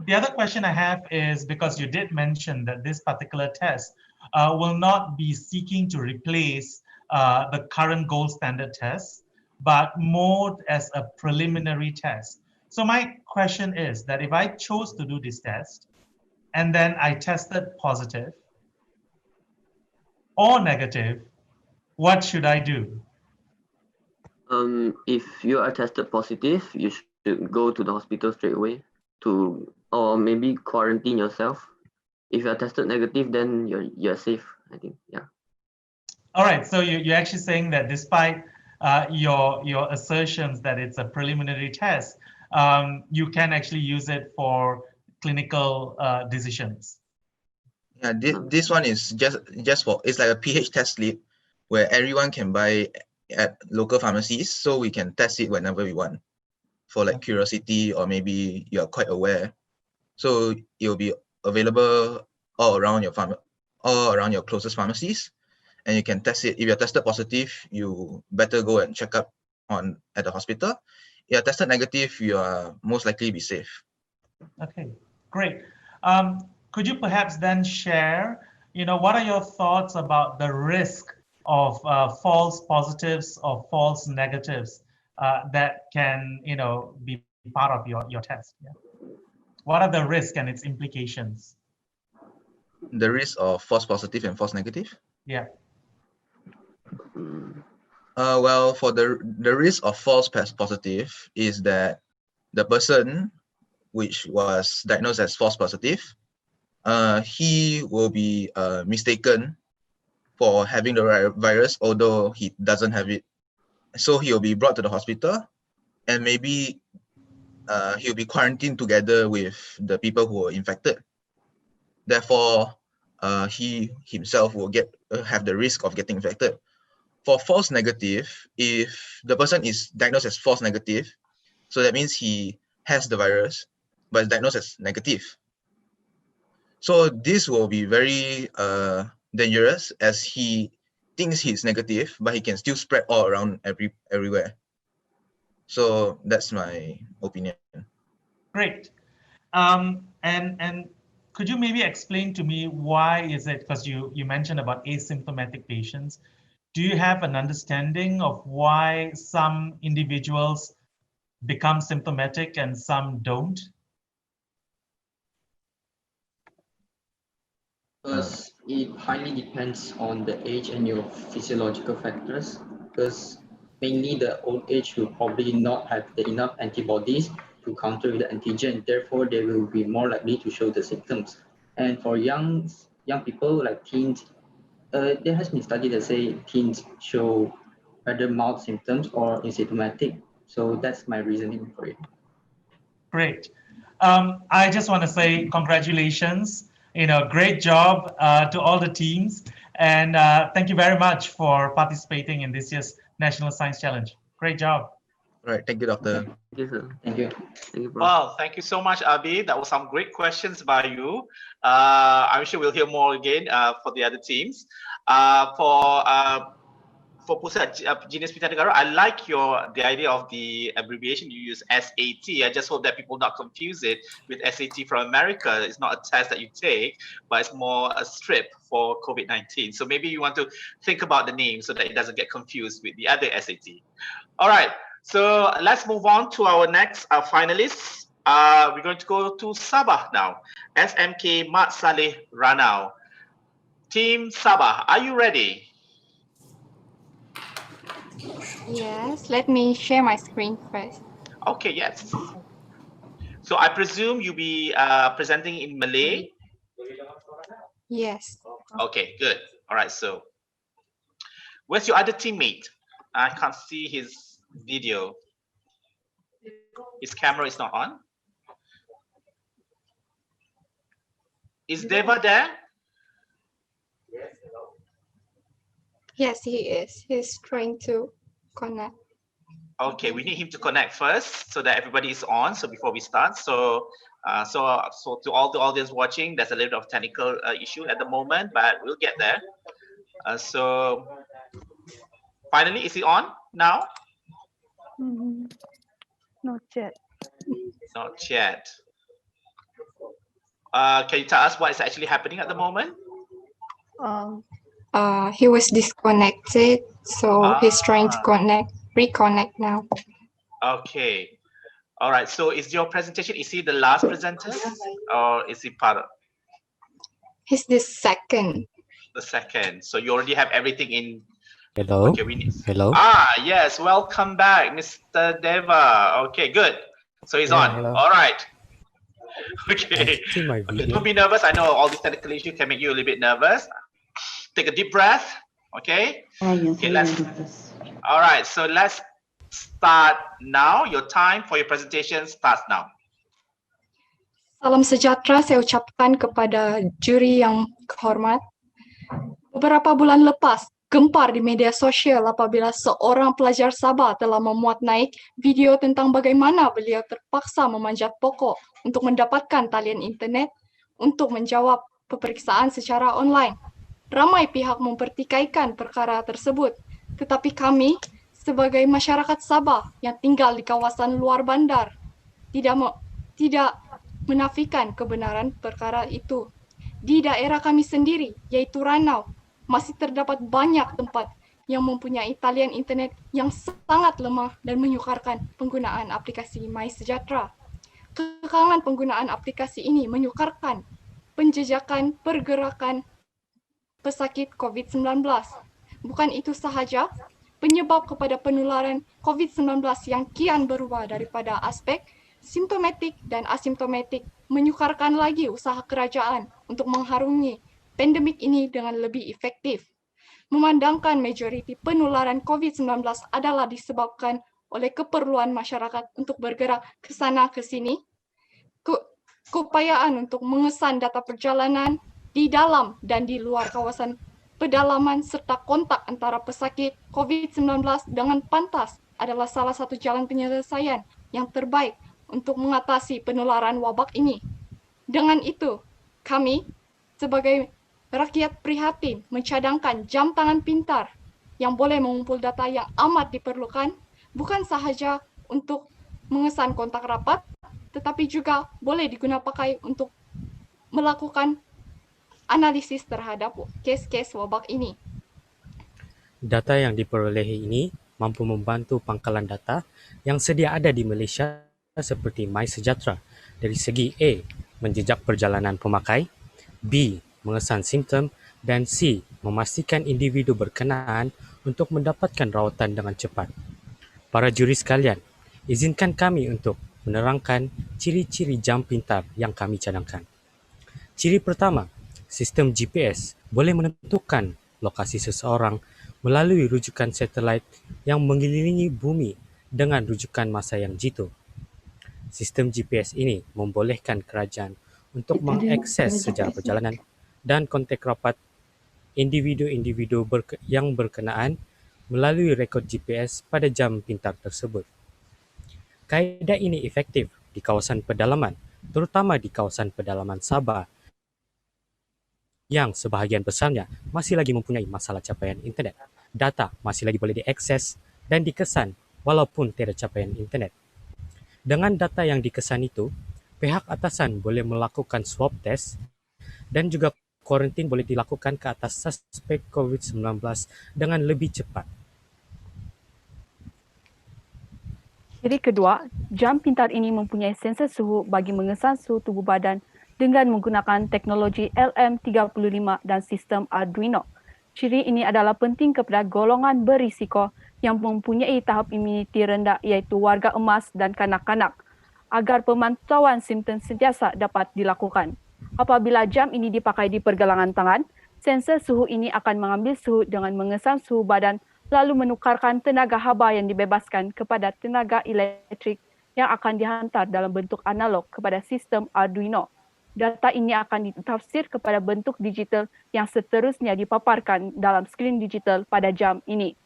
[SPEAKER 9] The other question I have is, because you did mention that this particular test will not be seeking to replace the current gold standard test, but more as a preliminary test. So my question is that if I chose to do this test and then I tested positive or negative, what should I do?
[SPEAKER 18] If you are tested positive, you should go to the hospital straight away or maybe quarantine yourself. If you are tested negative, then you're safe, I think. Yeah.
[SPEAKER 9] All right. So you're actually saying that despite your assertions that it's a preliminary test, you can actually use it for clinical decisions.
[SPEAKER 6] Yeah, this one is just for, it's like a pH test slip where everyone can buy at local pharmacies, so we can test it whenever we want for like curiosity, or maybe you are quite aware. So it will be available all around your closest pharmacies, and you can test it. If you're tested positive, you better go and check up at the hospital. If you're tested negative, you are most likely be safe.
[SPEAKER 9] Okay, great. Could you perhaps then share, what are your thoughts about the risk of false positives or false negatives that can, be part of your test? Yeah. What are the risks and its implications?
[SPEAKER 6] The risk of false positive and false negative?
[SPEAKER 9] Yeah.
[SPEAKER 6] Well, for the risk of false positive is that the person which was diagnosed as false positive, he will be mistaken for having the virus, although he doesn't have it. So he'll be brought to the hospital, and maybe he'll be quarantined together with the people who were infected. Therefore, he himself will have the risk of getting infected. For false negative, if the person is diagnosed as false negative, so that means he has the virus, but is diagnosed as negative. So this will be very dangerous, as he thinks he's negative, but he can still spread all around everywhere. So that's my opinion.
[SPEAKER 9] Great. And could you maybe explain to me why is it, because you mentioned about asymptomatic patients, do you have an understanding of why some individuals become symptomatic and some don't?
[SPEAKER 10] Because it highly depends on the age and your physiological factors, because mainly the old age will probably not have enough antibodies to counter the antigen. Therefore, they will be more likely to show the symptoms. And for young people like teens, there has been studies that say teens show rather mild symptoms or asymptomatic. So that's my reasoning for it.
[SPEAKER 9] Great. I just want to say congratulations. Great job to all the teams. And thank you very much for participating in this year's National Science Challenge. Great job.
[SPEAKER 6] All right. Thank you, Doctor.
[SPEAKER 18] Thank you, sir.
[SPEAKER 10] Thank you.
[SPEAKER 18] Thank you, bro.
[SPEAKER 4] Well, thank you so much, Abi. That was some great questions by you. I'm sure we'll hear more again for the other teams. For Pusat Genius Pita Negara, I like the idea of the abbreviation you use, SAT. I just hope that people not confuse it with SAT from America. It's not a test that you take, but it's more a strip for COVID-19. So maybe you want to think about the name so that it doesn't get confused with the other SAT. All right, so let's move on to our next finalists. We're going to go to Sabah now. SMK Mat Saleh Ranau. Team Sabah, are you ready?
[SPEAKER 19] Yes, let me share my screen first.
[SPEAKER 4] Okay, yes. So I presume you'll be presenting in Malay?
[SPEAKER 19] Yes.
[SPEAKER 4] Okay, good. All right, so where's your other teammate? I can't see his video. His camera is not on. Is Deva there?
[SPEAKER 19] Yes, he is. He's trying to connect.
[SPEAKER 4] Okay, we need him to connect first so that everybody is on. So before we start, so to all the audience watching, there's a little bit of technical issue at the moment, but we'll get there. So finally, is he on now?
[SPEAKER 1] Not yet.
[SPEAKER 4] Not yet. Can you tell us what is actually happening at the moment?
[SPEAKER 19] He was disconnected, so he's trying to reconnect now.
[SPEAKER 4] Okay. All right. So is your presentation, is he the last presenter or is he part of?
[SPEAKER 19] He's the second.
[SPEAKER 4] The second. So you already have everything in.
[SPEAKER 20] Hello.
[SPEAKER 4] Okay, we need.
[SPEAKER 20] Hello.
[SPEAKER 4] Yes. Welcome back, Mr. Deva. Okay, good. So he's on.
[SPEAKER 20] Hello.
[SPEAKER 4] All right. Okay.
[SPEAKER 20] See my video.
[SPEAKER 4] Don't be nervous. I know all these technical issues can make you a little bit nervous. Take a deep breath. Okay. Okay. All right. So let's start now. Your time for your presentation starts now.
[SPEAKER 19] Salam sejahtera saya ucapkan kepada juri yang hormat. Beberapa bulan lepas, gempar di media sosial apabila seorang pelajar Sabah telah memuat naik video tentang bagaimana beliau terpaksa memanjat pokok untuk mendapatkan talian internet untuk menjawab peperiksaan secara online. Ramai pihak mempertikaikan perkara tersebut, tetapi kami sebagai masyarakat Sabah yang tinggal di kawasan luar bandar tidak menafikan kebenaran perkara itu. Di daerah kami sendiri, yaitu Ranau, masih terdapat banyak tempat yang mempunyai talian internet yang sangat lemah dan menyukarkan penggunaan aplikasi MySejahtera. Kekurangan penggunaan aplikasi ini menyukarkan penjejakan pergerakan pesakit COVID-19. Bukan itu sahaja, penyebab kepada penularan COVID-19 yang kian berubah daripada aspek simptomatik dan asimptomatik menyukarkan lagi usaha kerajaan untuk mengharungi pandemik ini dengan lebih efektif. Memandangkan majoriti penularan COVID-19 adalah disebabkan oleh keperluan masyarakat untuk bergerak ke sana ke sini, keupayaan untuk mengesan data perjalanan di dalam dan di luar kawasan pedalaman serta kontak antara pesakit COVID-19 dengan pantas adalah salah satu jalan penyelesaian yang terbaik untuk mengatasi penularan wabak ini. Dengan itu, kami sebagai rakyat prihatin mencadangkan jam tangan pintar yang boleh mengumpul data yang amat diperlukan, bukan sahaja untuk mengesan kontak rapat, tetapi juga boleh digunakan untuk melakukan analisis terhadap kes-kes wabak ini.
[SPEAKER 20] Data yang diperolehi ini mampu membantu pangkalan data yang sedia ada di Malaysia seperti MySejahtera dari segi A. menjejak perjalanan pemakai, B. mengesan simptom, dan C. memastikan individu berkenaan untuk mendapatkan rawatan dengan cepat. Para juri sekalian, izinkan kami untuk menerangkan ciri-ciri jam pintar yang kami cadangkan. Ciri pertama, sistem GPS boleh menentukan lokasi seseorang melalui rujukan satelit yang mengelilingi bumi dengan rujukan masa yang jitu. Sistem GPS ini membolehkan kerajaan untuk mengakses sejarah perjalanan dan kontak rapat individu-individu yang berkenaan melalui rekod GPS pada jam pintar tersebut. Kaedah ini efektif di kawasan pedalaman, terutama di kawasan pedalaman Sabah yang sebahagian besarnya masih lagi mempunyai masalah capaian internet. Data masih lagi boleh diakses dan dikesan walaupun tiada capaian internet. Dengan data yang dikesan itu, pihak atasan boleh melakukan swab test dan juga kuarantin boleh dilakukan ke atas suspek COVID-19 dengan lebih cepat.
[SPEAKER 1] Ciri kedua, jam pintar ini mempunyai sensor suhu bagi mengesan suhu tubuh badan dengan menggunakan teknologi LM35 dan sistem Arduino. Ciri ini adalah penting kepada golongan berisiko yang mempunyai tahap imuniti rendah iaitu warga emas dan kanak-kanak agar pemantauan simptom sentiasa dapat dilakukan. Apabila jam ini dipakai di pergelangan tangan, sensor suhu ini akan mengambil suhu dengan mengesan suhu badan lalu menukarkan tenaga haba yang dibebaskan kepada tenaga elektrik yang akan dihantar dalam bentuk analog kepada sistem Arduino. Data ini akan ditafsir kepada bentuk digital yang seterusnya dipaparkan dalam skrin digital pada jam ini.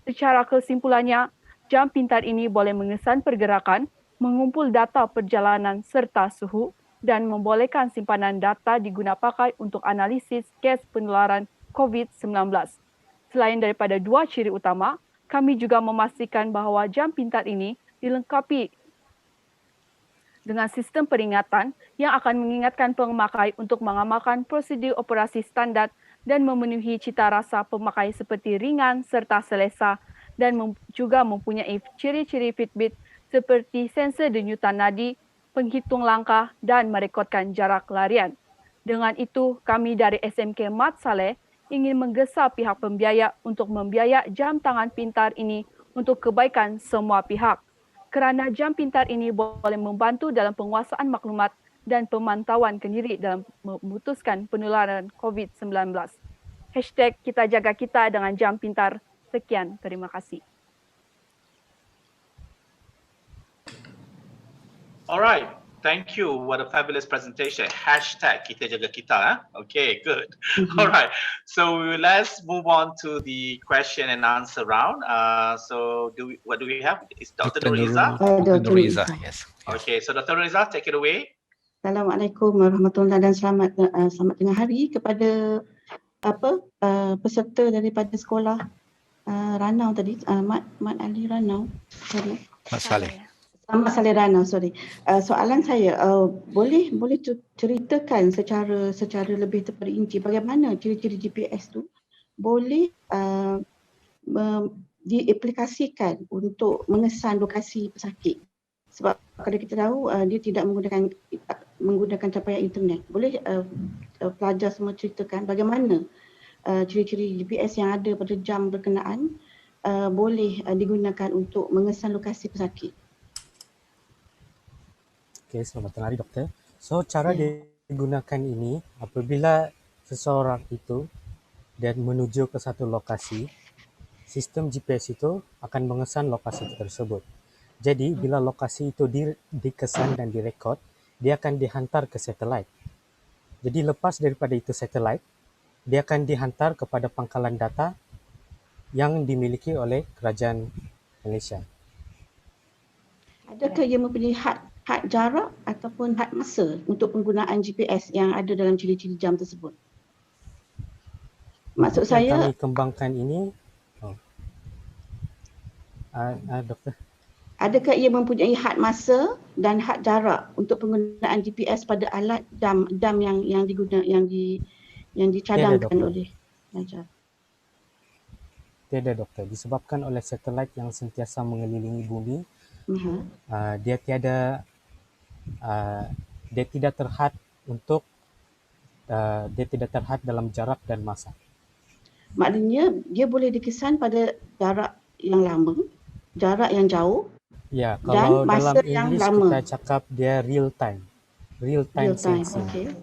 [SPEAKER 1] Secara kesimpulannya, jam pintar ini boleh mengesan pergerakan, mengumpul data perjalanan serta suhu, dan membolehkan simpanan data digunapakai untuk analisis kes penularan COVID-19. Selain daripada dua ciri utama, kami juga memastikan bahawa jam pintar ini dilengkapi dengan sistem peringatan yang akan mengingatkan pemakai untuk mengamalkan prosedur operasi standard dan memenuhi cita rasa pemakai seperti ringan serta selesa, dan juga mempunyai ciri-ciri Fitbit seperti sensor denyutan nadi, penghitung langkah dan merekodkan jarak larian. Dengan itu, kami dari SMK Mat Saleh ingin menggesa pihak pembiaya untuk membiaya jam tangan pintar ini untuk kebaikan semua pihak. Kerana jam pintar ini boleh membantu dalam penguasaan maklumat dan pemantauan kendiri dalam memutuskan penularan COVID-19. Hashtag kita jaga kita dengan jam pintar. Sekian, terima kasih.
[SPEAKER 4] Alright, thank you. What a fabulous presentation. Hashtag kita jaga kita. Okay, good. Alright, so let's move on to the question and answer round. So what do we have? It's Dr. Nuriza.
[SPEAKER 2] Dr. Nuriza, yes.
[SPEAKER 4] Okay, so Dr. Nuriza, take it away.
[SPEAKER 8] Assalamualaikum warahmatullahi dan selamat tengah hari kepada peserta daripada sekolah Ranau tadi, Mat Ali Ranau. Sorry.
[SPEAKER 2] Mat Saleh.
[SPEAKER 8] Mat Saleh Ranau, sorry. Soalan saya, boleh ceritakan secara lebih terperinci bagaimana ciri-ciri GPS tu boleh diaplikasikan untuk mengesan lokasi pesakit. Sebab kalau kita tahu dia tidak menggunakan capaian internet. Boleh pelajar semua ceritakan bagaimana ciri-ciri GPS yang ada pada jam berkenaan boleh digunakan untuk mengesan lokasi pesakit.
[SPEAKER 20] Okay, selamat tengah hari doktor. So cara digunakan ini apabila seseorang itu dan menuju ke satu lokasi, sistem GPS itu akan mengesan lokasi tersebut. Jadi bila lokasi itu dikesan dan direkod, dia akan dihantar ke satelit. Jadi lepas daripada itu satelit, dia akan dihantar kepada pangkalan data yang dimiliki oleh kerajaan Malaysia.
[SPEAKER 8] Adakah ia mempunyai had jarak ataupun had masa untuk penggunaan GPS yang ada dalam ciri-ciri jam tersebut? Maksud saya,
[SPEAKER 20] kami kembangkan ini, doktor.
[SPEAKER 8] Adakah ia mempunyai had masa dan had jarak untuk penggunaan GPS pada alat dam yang dicadangkan oleh pelajar?
[SPEAKER 20] Tiada doktor, disebabkan oleh satelit yang sentiasa mengelilingi bumi, dia tidak terhad dalam jarak dan masa.
[SPEAKER 8] Maknanya dia boleh dikesan pada jarak yang lama, jarak yang jauh.
[SPEAKER 20] Ya, kalau
[SPEAKER 8] masa
[SPEAKER 20] dalam
[SPEAKER 8] yang
[SPEAKER 20] English
[SPEAKER 8] lama.
[SPEAKER 20] kita cakap dia real time sensing.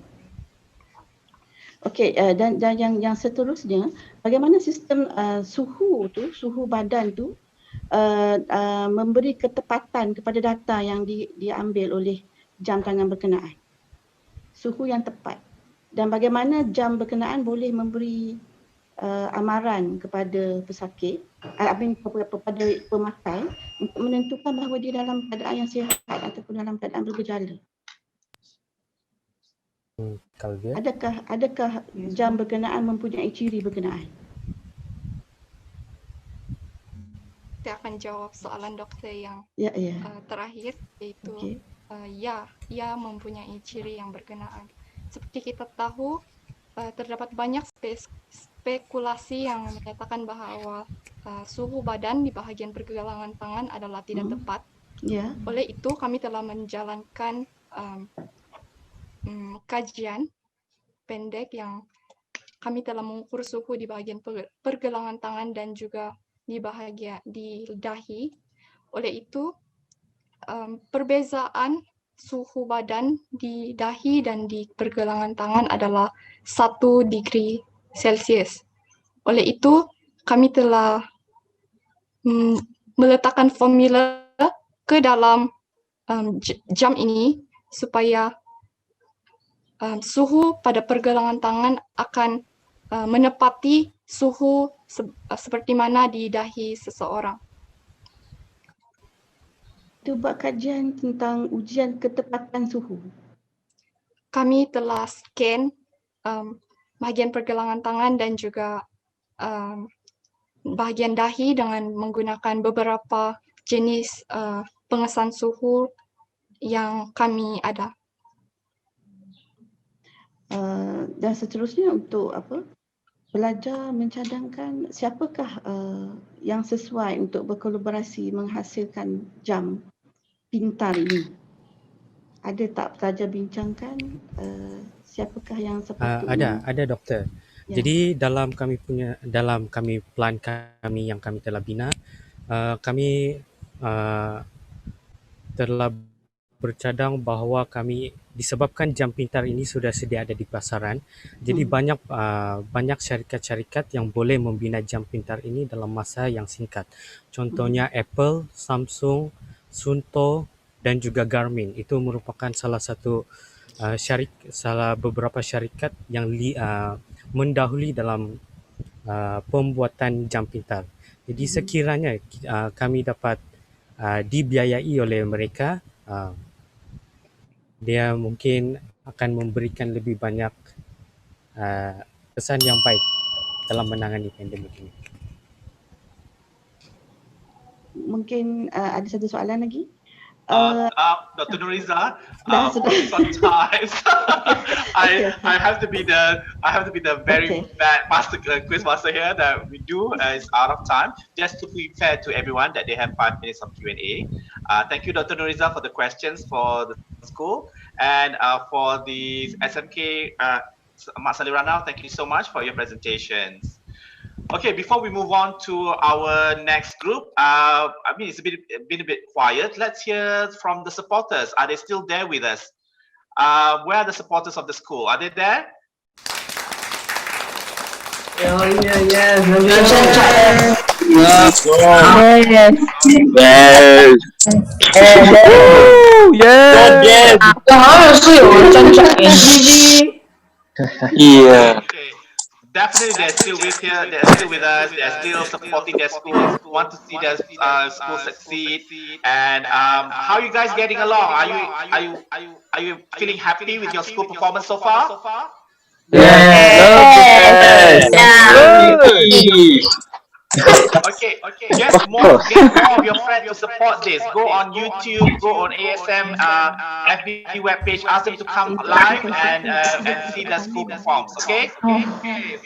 [SPEAKER 8] Okey, dan yang seterusnya, bagaimana sistem suhu badan tu memberi ketepatan kepada data yang diambil oleh jam tangan berkenaan, suhu yang tepat, dan bagaimana jam berkenaan boleh memberi amaran kepada pesakit, kepada pemakai untuk menentukan bahawa dia dalam keadaan yang sihat ataupun dalam keadaan bergejala. Adakah jam berkenaan mempunyai ciri berkenaan?
[SPEAKER 19] Saya akan jawab soalan doktor yang terakhir, iaitu ya mempunyai ciri yang berkenaan. Seperti kita tahu, terdapat banyak spekulasi yang menyatakan bahawa suhu badan di bahagian pergelangan tangan adalah tidak tepat. Oleh itu, kami telah menjalankan kajian pendek yang kami telah mengukur suhu di bahagian pergelangan tangan dan juga di dahi. Oleh itu, perbezaan suhu badan di dahi dan di pergelangan tangan adalah 1 degree Celsius. Oleh itu, kami telah meletakkan formula ke dalam jam ini supaya suhu pada pergelangan tangan akan menepati suhu seperti mana di dahi seseorang.
[SPEAKER 8] Itu buat kajian tentang ujian ketepatan suhu.
[SPEAKER 19] Kami telah scan bahagian pergelangan tangan dan juga bahagian dahi dengan menggunakan beberapa jenis pengesan suhu yang kami ada.
[SPEAKER 8] Dan seterusnya untuk apa? Belajar mencadangkan siapakah yang sesuai untuk berkolaborasi menghasilkan jam pintar ini. Ada tak pelajar bincangkan siapakah yang sepatutnya?
[SPEAKER 20] Ada doktor.
[SPEAKER 8] Ya.
[SPEAKER 20] Jadi dalam kami plan kami yang kami telah bina, kami telah bercadang bahawa kami disebabkan jam pintar ini sudah sedia ada di pasaran. Jadi banyak syarikat-syarikat yang boleh membina jam pintar ini dalam masa yang singkat. Contohnya Apple, Samsung, Sunto dan juga Garmin. Itu merupakan salah satu beberapa syarikat yang mendahului dalam pembuatan jam pintar. Jadi sekiranya kami dapat dibiayai oleh mereka, dia mungkin akan memberikan lebih banyak kesan yang baik dalam menangani pandemik ini.
[SPEAKER 8] Mungkin ada satu soalan lagi.
[SPEAKER 4] Dr. Nuriza, sometimes I have to be the very bad quiz master here that we do is out of time. Just to be fair to everyone that they have 5 minutes of Q&A. Thank you, Dr. Nuriza, for the questions for the school, and for the SMK, Mak Salirana, thank you so much for your presentations. Okay, before we move on to our next group, I mean, it's been a bit quiet. Let's hear from the supporters. Are they still there with us? Where are the supporters of the school? Are they there?
[SPEAKER 13] Yes.
[SPEAKER 4] Yeah. Definitely, they're still with here. They're still with us. They're still supporting their schools. Want to see their school succeed. And how are you guys getting along? Are you feeling happy with your school performance so far?
[SPEAKER 13] Yes.
[SPEAKER 4] Okay. Get more of your friends to support this. Go on YouTube, go on ASM FB webpage. Ask them to come live and see the school performs. Okay.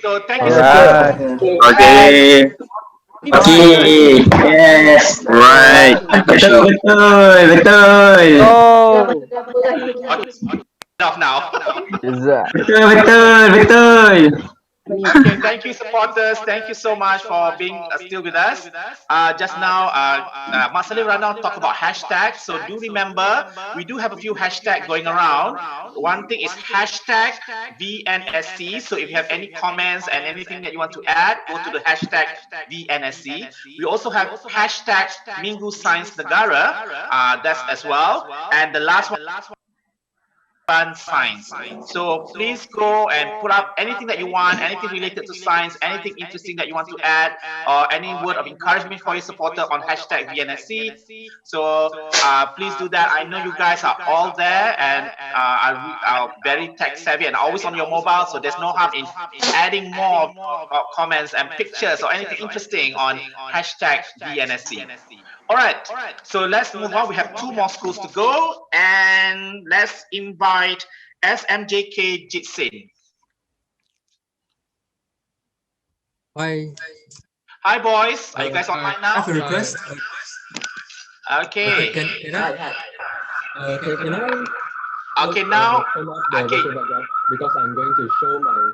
[SPEAKER 4] So thank you so much.
[SPEAKER 13] Okay. Yes. Right. Betul.
[SPEAKER 4] Enough now.
[SPEAKER 13] Betul.
[SPEAKER 4] Okay, thank you, supporters. Thank you so much for being still with us. Just now, Mak Salirana talked about hashtags. So do remember, we do have a few hashtags going around. One thing is hashtag VNSC. So if you have any comments and anything that you want to add, go to the hashtag VNSC. We also have hashtag Minggu Sains Negara. That's as well. And the last one, science. So please go and put up anything that you want, anything related to science, anything interesting that you want to add, or any word of encouragement for your supporter on hashtag VNSC. So please do that. I know you guys are all there and are very tech savvy and always on your mobile, so there's no harm in adding more comments and pictures or anything interesting on hashtag VNSC. All right, so let's move on. We have 2 more schools to go, and let's invite SMJK Jitsin.
[SPEAKER 21] Hi.
[SPEAKER 4] Hi, boys. Are you guys online now?
[SPEAKER 21] I have a request.
[SPEAKER 4] Okay.
[SPEAKER 21] Can I?
[SPEAKER 4] Okay, now.
[SPEAKER 21] Okay. Because I'm going to show my.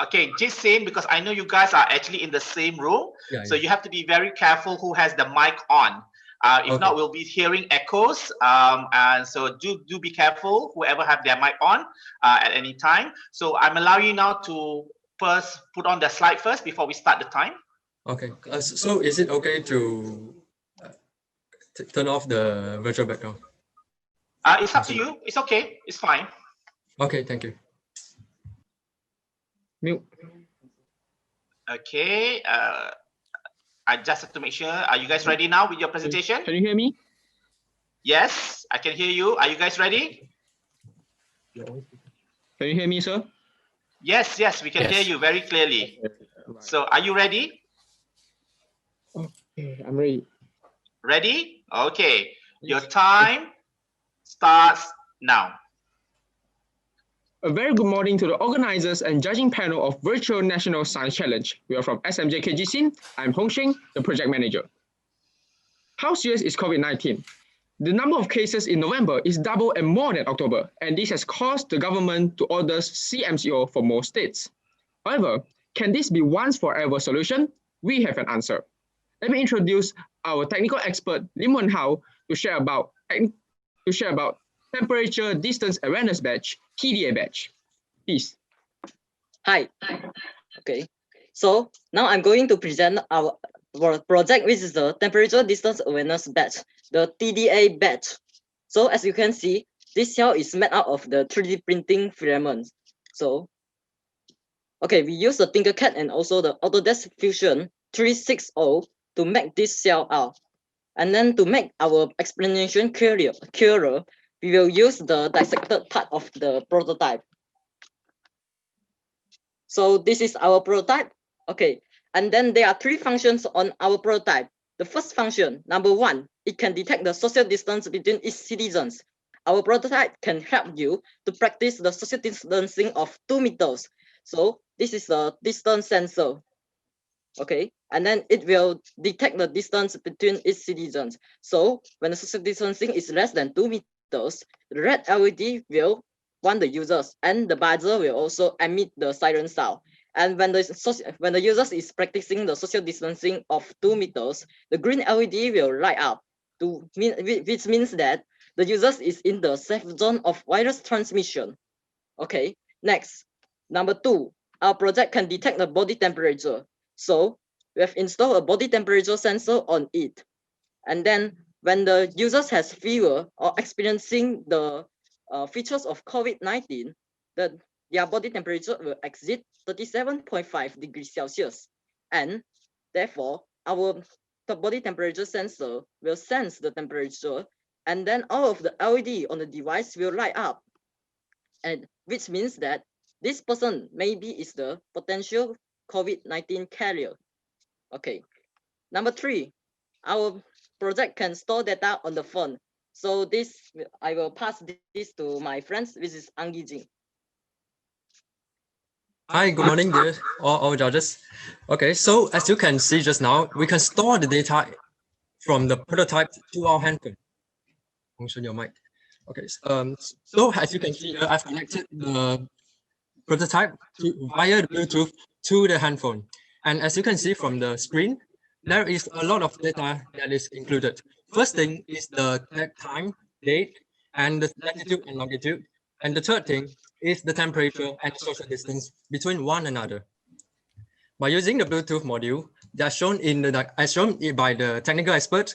[SPEAKER 4] Okay, just saying, because I know you guys are actually in the same room, so you have to be very careful who has the mic on. If not, we'll be hearing echoes, and so do be careful whoever have their mic on at any time. So I'm allowing you now to first put on the slide first before we start the time.
[SPEAKER 21] Okay, so is it okay to turn off the virtual background?
[SPEAKER 4] It's up to you. It's okay. It's fine.
[SPEAKER 11] Okay, thank you. Mute.
[SPEAKER 4] Okay. I just have to make sure. Are you guys ready now with your presentation?
[SPEAKER 11] Can you hear me?
[SPEAKER 4] Yes, I can hear you. Are you guys ready?
[SPEAKER 11] Can you hear me, sir?
[SPEAKER 4] Yes, yes, we can hear you very clearly. So are you ready?
[SPEAKER 11] Okay, I'm ready.
[SPEAKER 4] Ready? Okay. Your time starts now.
[SPEAKER 11] A very good morning to the organizers and judging panel of Virtual National Science Challenge. We are from SMJ KGC. I'm Hong Shing, the project manager. How serious is COVID-19? The number of cases in November is double and more than October, and this has caused the government to order CMCO for most states. However, can this be once forever solution? We have an answer. Let me introduce our technical expert Lim Wen Hao to share about temperature distance awareness badge, TDA badge. Please.
[SPEAKER 12] Hi. Okay. So now I'm going to present our project, which is the temperature distance awareness badge, the TDA badge. So as you can see, this cell is made out of the 3D printing filaments. So, okay, we use the Tinkercad and also the Autodesk Fusion 360 to make this cell out. And then to make our explanation clearer, we will use the dissected part of the prototype. So this is our prototype. Okay, and then there are three functions on our prototype. The first function, number one, it can detect the social distance between its citizens. Our prototype can help you to practice the social distancing of 2 meters. So this is the distance sensor. Okay, and then it will detect the distance between its citizens. So when the social distancing is less than 2 meters, the red LED will warn the users, and the buzzer will also emit the siren sound. And when the users is practicing the social distancing of 2 meters, the green LED will light up, which means that the users is in the safe zone of virus transmission. Okay, next, number two, our project can detect the body temperature. So we have installed a body temperature sensor on it. And then when the users has fever or experiencing the features of COVID-19, their body temperature will exceed 37.5 degrees Celsius. And therefore, the body temperature sensor will sense the temperature, and then all of the LED on the device will light up, and which means that this person maybe is the potential COVID-19 carrier. Okay, number three, our project can store data on the phone. So this, I will pass this to my friends. This is Anggi Jing.
[SPEAKER 11] Hi, good morning, dear all judges. Okay, so as you can see just now, we can store the data from the prototype to our handphone. Function your mic. Okay, so as you can see here, I've connected the prototype via the Bluetooth to the handphone. And as you can see from the screen, there is a lot of data that is included. First thing is the time, date, and the latitude and longitude. And the third thing is the temperature and social distance between one another. By using the Bluetooth module, that shown in the as shown by the technical expert,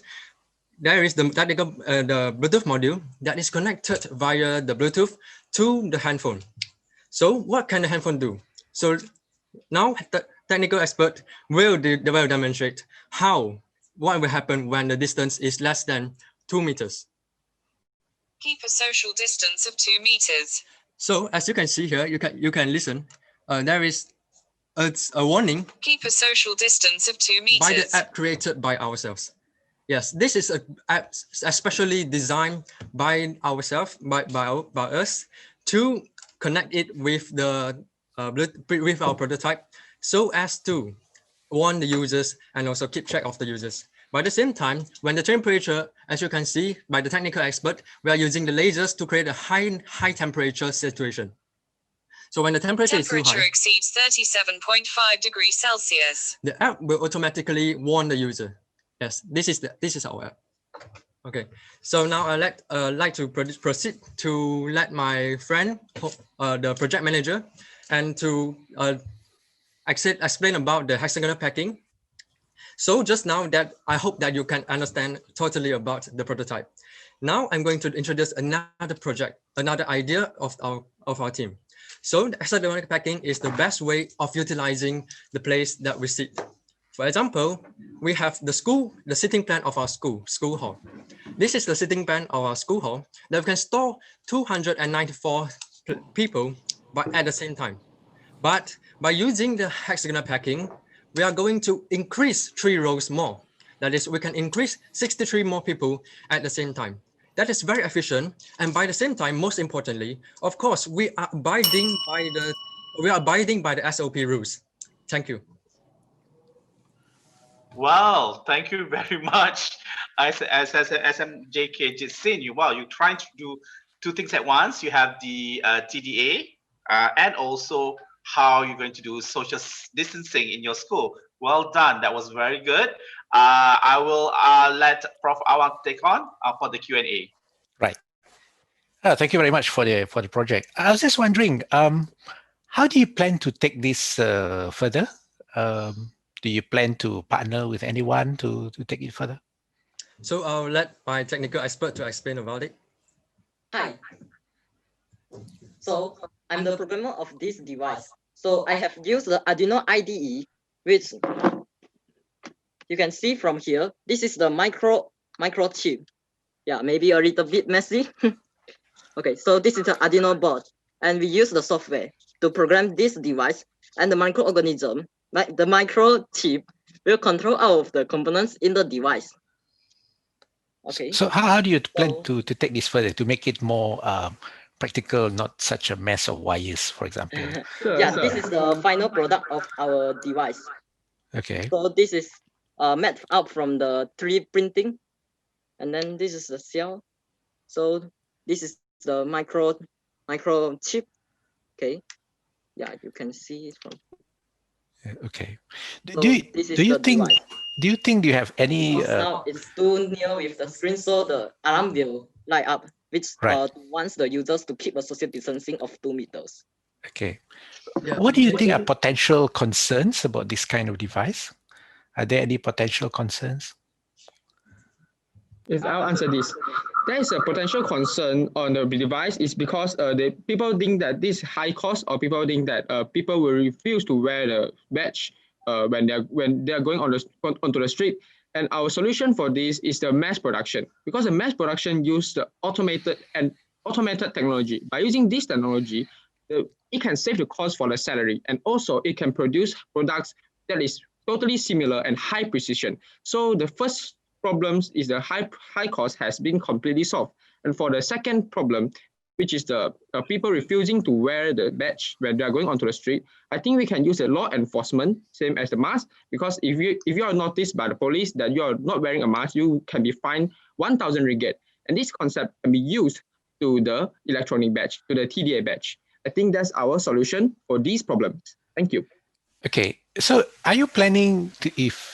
[SPEAKER 11] there is the Bluetooth module that is connected via the Bluetooth to the handphone. So what can the handphone do? So now the technical expert will demonstrate what will happen when the distance is less than 2 meters.
[SPEAKER 23] Keep a social distance of 2 meters.
[SPEAKER 11] So as you can see here, you can listen. There is a warning.
[SPEAKER 23] Keep a social distance of 2 meters.
[SPEAKER 11] By the app created by ourselves. Yes, this is an app especially designed by ourselves, by us, to connect it with with our prototype, so as to warn the users and also keep track of the users. But at the same time, when the temperature, as you can see by the technical expert, we are using the lasers to create a high temperature situation. So when the temperature is too high,
[SPEAKER 23] exceeds 37.5 degrees Celsius,
[SPEAKER 11] the app will automatically warn the user. Yes, this is our app. Okay, so now I'd like to proceed to let my friend, the project manager, and to explain about the hexagonal packing. So just now that I hope that you can understand totally about the prototype. Now I'm going to introduce another project, another idea of our team. So the asymptomatic packing is the best way of utilizing the place that we sit. For example, we have the sitting plan of our school hall. This is the sitting plan of our school hall that we can store 294 people, but at the same time. But by using the hexagonal packing, we are going to increase 3 rows more. That is, we can increase 63 more people at the same time. That is very efficient, and by the same time, most importantly, of course, we are abiding by the SOP rules. Thank you.
[SPEAKER 4] Wow, thank you very much. As SMJK just saying, wow, you're trying to do 2 things at once. You have the TDA and also how you're going to do social distancing in your school. Well done. That was very good. I will let Prof. Awang take on for the Q&A.
[SPEAKER 2] Right. Thank you very much for the project. I was just wondering, how do you plan to take this further? Do you plan to partner with anyone to take it further?
[SPEAKER 11] So I'll let my technical expert to explain about it.
[SPEAKER 12] Hi. So I'm the programmer of this device. So I have used the Arduino IDE, which you can see from here. This is the microchip. Yeah, maybe a little bit messy. Okay, so this is the Arduino board, and we use the software to program this device, and the microorganism, like the microchip, will control all of the components in the device. Okay.
[SPEAKER 2] So how do you plan to take this further, to make it more practical, not such a mess of wires, for example?
[SPEAKER 12] Yeah, this is the final product of our device.
[SPEAKER 2] Okay.
[SPEAKER 12] So this is made out from the 3D printing, and then this is the cell. So this is the microchip. Okay. Yeah, you can see it from.
[SPEAKER 2] Okay.
[SPEAKER 12] So
[SPEAKER 2] do you think
[SPEAKER 12] device.
[SPEAKER 2] Do you think you have any?
[SPEAKER 12] Now it's too near with the screen, so the alarm will light up, which wants the users to keep a social distancing of 2 meters.
[SPEAKER 2] Okay.
[SPEAKER 12] Yeah.
[SPEAKER 2] What do you think are potential concerns about this kind of device? Are there any potential concerns?
[SPEAKER 17] Yes, I'll answer this. There is a potential concern on the device is because the people think that this high cost, or people think that people will refuse to wear the badge when they are going onto the street. And our solution for this is the mass production, because the mass production use the automated technology. By using this technology, it can save the cost for the salary, and also it can produce products that is totally similar and high precision. So the first problems is the high cost has been completely solved. And for the second problem, which is the people refusing to wear the badge when they are going onto the street, I think we can use the law enforcement, same as the mask, because if you are noticed by the police that you are not wearing a mask, you can be fined 1,000 ringgit. And this concept can be used to the electronic badge, to the TDA badge. I think that's our solution for these problems. Thank you.
[SPEAKER 2] Okay, so are you planning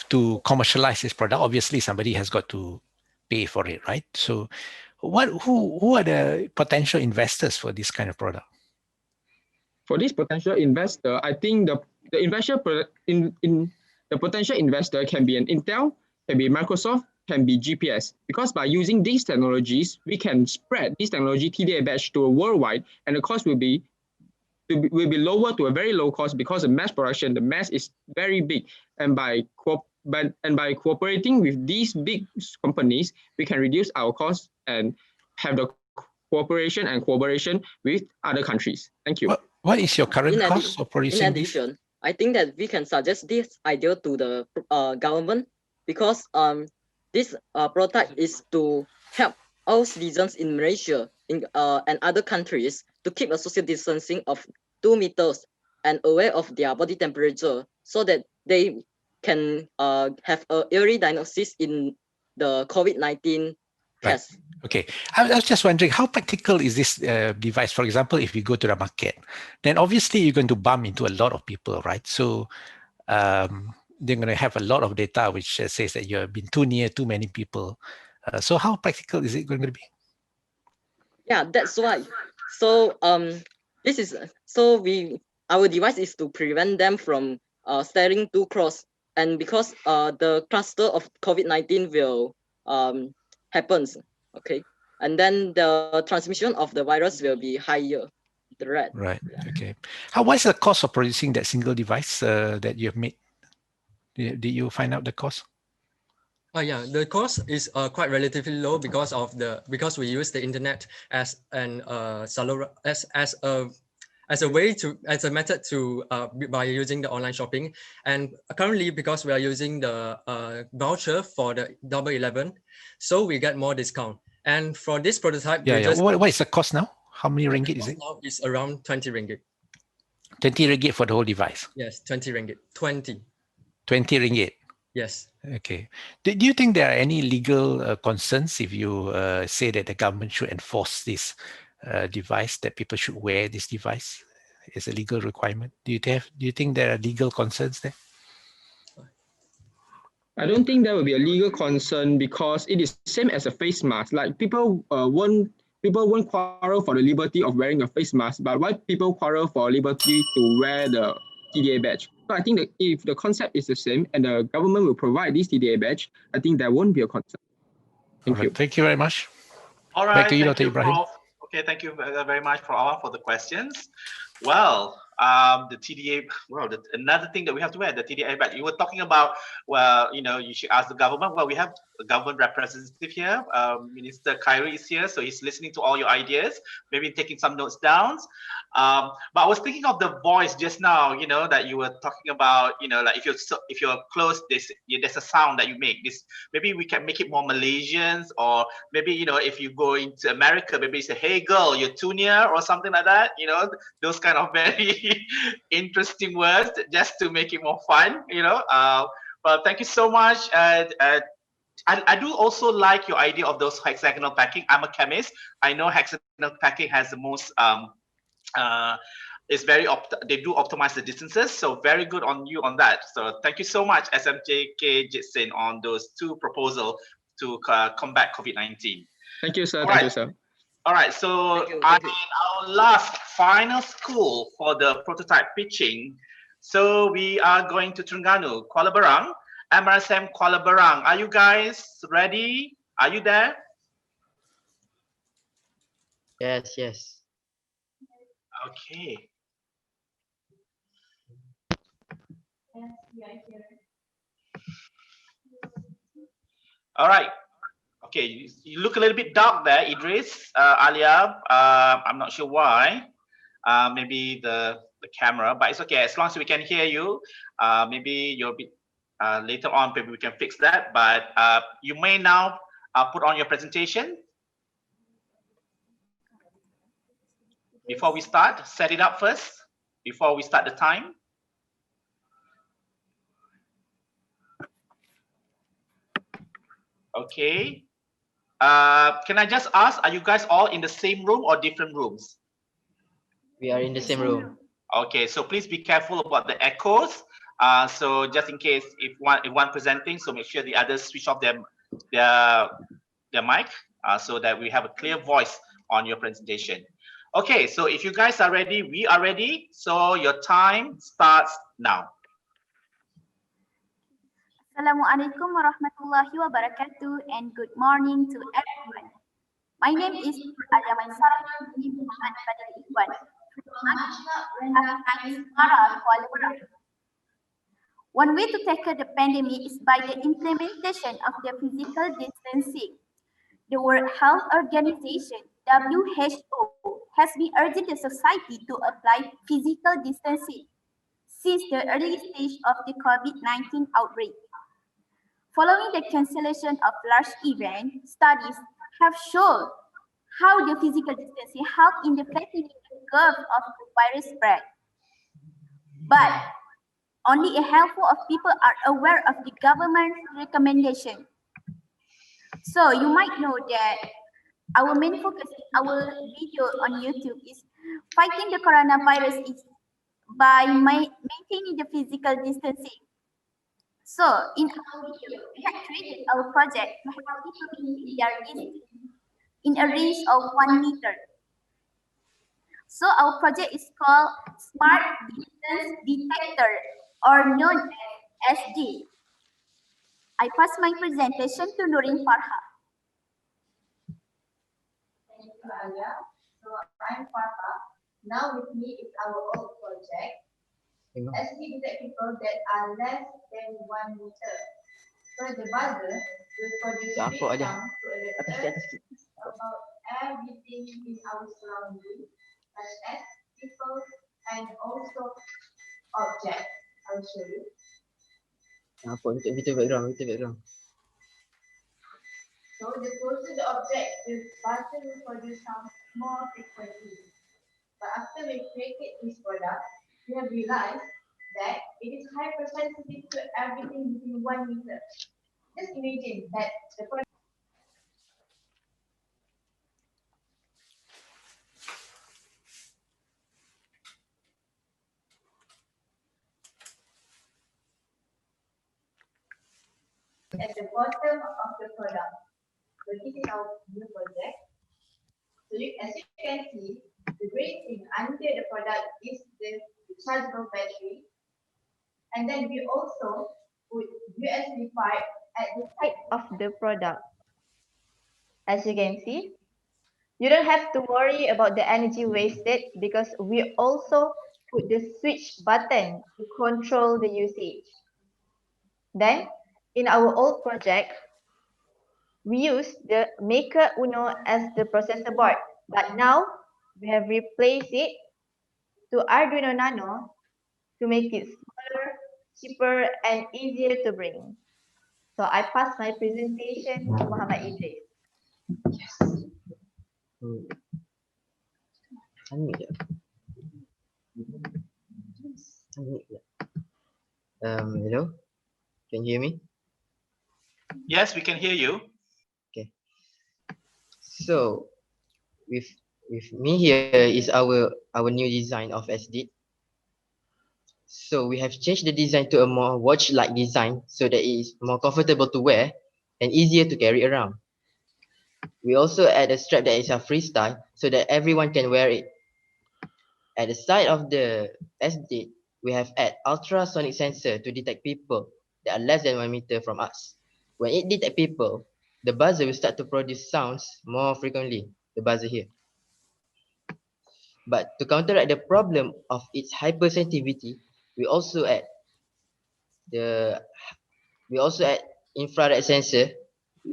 [SPEAKER 2] to commercialize this product? Obviously, somebody has got to pay for it, right? So, who are the potential investors for this kind of product?
[SPEAKER 17] For this potential investor, I think the potential investor can be an Intel, can be Microsoft, can be GPS. Because by using these technologies, we can spread this technology TDA batch to a worldwide, and the cost will be lower to a very low cost, because the mass production, the mass is very big, and by cooperating with these big companies, we can reduce our costs and have the cooperation and collaboration with other countries. Thank you.
[SPEAKER 2] What is your current cost of producing
[SPEAKER 12] in addition, this? I think that we can suggest this idea to the government, because this prototype is to help all citizens in Malaysia and other countries to keep a social distancing of 2 meters and aware of their body temperature, so that they can have an early diagnosis in the COVID-19 test.
[SPEAKER 2] Right. Okay, I was just wondering, how practical is this device? For example, if you go to the market, then obviously you're going to bump into a lot of people, right? So they're going to have a lot of data which says that you've been too near too many people. So how practical is it going to be?
[SPEAKER 12] Yeah, that's why. So our device is to prevent them from staring too close, and because the cluster of COVID-19 will happens. Okay. and then the transmission of the virus will be higher, the red.
[SPEAKER 2] Right. Okay. What is the cost of producing that single device that you have made? Did you find out the cost?
[SPEAKER 11] Yeah, the cost is quite relatively low because we use the internet as an as a method to by using the online shopping, and currently because we are using the voucher for the Double 11, so we get more discount. And for this prototype,
[SPEAKER 2] what is the cost now? How many ringgit is it?
[SPEAKER 11] Now is around 20 ringgit.
[SPEAKER 2] 20 ringgit for the whole device?
[SPEAKER 11] Yes, 20 ringgit. 20
[SPEAKER 2] ringgit?
[SPEAKER 11] Yes.
[SPEAKER 2] Okay. Do you think there are any legal concerns if you say that the government should enforce this device, that people should wear this device as a legal requirement? Do you think there are legal concerns there?
[SPEAKER 5] I don't think there will be a legal concern because it is same as a face mask. Like people won't quarrel for the liberty of wearing a face mask, but why people quarrel for liberty to wear the TDA badge? So I think that if the concept is the same and the government will provide this TDA badge, I think there won't be a concern. Thank you.
[SPEAKER 2] Thank you very much.
[SPEAKER 4] All right.
[SPEAKER 2] Back to you,
[SPEAKER 4] Thank
[SPEAKER 2] Dr.
[SPEAKER 4] you
[SPEAKER 2] Ibrahim.
[SPEAKER 4] Thank you very much for the questions. Well, the TDA, another thing that we have to wear, the TDA badge. You were talking about, well, you should ask the government. Well, we have a government representative here. Minister Khairi is here, so he's listening to all your ideas, maybe taking some notes down. But I was thinking of the voice just now, that you were talking about, like if you're close, there's a sound that you make. Maybe we can make it more Malaysians, or maybe, if you go into America, maybe say, hey girl, you're too near, or something like that, those kind of very interesting words just to make it more fun, Well, thank you so much. I do also like your idea of those hexagonal packing. I'm a chemist. I know hexagonal packing has the most they do optimize the distances, so very good on you on that. So thank you so much, SMJK Jitsin, on those two proposals to combat COVID-19.
[SPEAKER 5] Thank you, sir.
[SPEAKER 4] All
[SPEAKER 5] Thank
[SPEAKER 4] right.
[SPEAKER 5] you, sir.
[SPEAKER 4] All right, so our last final school for the prototype pitching. So we are going to Terengganu, Kuala Berang, MRSM Kuala Berang. Are you guys ready? Are you there?
[SPEAKER 7] Yes, yes.
[SPEAKER 4] Okay. All right. Okay, you look a little bit dark there, Idris, Alia. I'm not sure why. Maybe the camera, but it's okay. As long as we can hear you, maybe you'll be later on. Maybe we can fix that. But you may now put on your presentation. Before we start, set it up first. Before we start the time. Okay. Can I just ask, are you guys all in the same room or different rooms?
[SPEAKER 7] We are in the same room.
[SPEAKER 4] Okay, so please be careful about the echoes. So just in case if one presenting, so make sure the others switch off their mic so that we have a clear voice on your presentation. Okay, so if you guys are ready, we are ready. So your time starts now.
[SPEAKER 22] Assalamualaikum warahmatullahi wabarakatuh, and good morning to everyone. My name is Alia Maisarah bin Muhammad Badal Ikhwan from Sains Negara, Kuala Berang. One way to tackle the pandemic is by the implementation of the physical distancing. The World Health Organization, WHO, has been urging the society to apply physical distancing since the early stage of the COVID-19 outbreak. Following the cancellation of large events, studies have shown how the physical distancing helped in the flattening the curve of the virus spread. But only a handful of people are aware of the government's recommendation. So you might know that our main focus in our video on YouTube is fighting the coronavirus by maintaining the physical distancing. So, in our video, we have created our project to help people maintain their distance in a range of 1 meter. So, our project is called Smart Distance Detector, or known as SD. I pass my presentation to Nurin Farha.
[SPEAKER 3] Thank you, Alia. So I'm Farha. Now with me is our old project. As we detect people that are less than 1 meter. So the buzzer will produce
[SPEAKER 7] Ya,
[SPEAKER 3] big
[SPEAKER 7] apa aja?
[SPEAKER 3] sound to alert us about everything in our surroundings, such as people and also objects. I'll show you.
[SPEAKER 7] Apa kita background, kita background.
[SPEAKER 3] So the closer the object, the buzzer will produce sound more frequently. But after we created this product, we have realized that it is hypersensitive to everything within 1 meter. Just imagine that the product at the bottom of the product. So this is our new project. So as you can see, the green thing under the product is the rechargeable battery. And then we also put USB part at the side of the product. As you can see, you don't have to worry about the energy wasted because we also put the switch button to control the usage. Then, in our old project, we used the Maker Uno as the processor board, but now we have replaced it to Arduino Nano to make it smaller, cheaper, and easier to bring. So I pass my presentation to Muhammad Idris.
[SPEAKER 7] Hello, can you hear me?
[SPEAKER 4] Yes, we can hear you.
[SPEAKER 7] Okay. So, with me here is our new design of SD. So we have changed the design to a more watch-like design so that it is more comfortable to wear and easier to carry around. We also add a strap that is a freestyle so that everyone can wear it. At the side of the SD, we have add ultrasonic sensor to detect people that are less than 1 meter from us. When it detects people, the buzzer will start to produce sounds more frequently, the buzzer here. But to counteract the problem of its hypersensitivity, we also add infrared sensor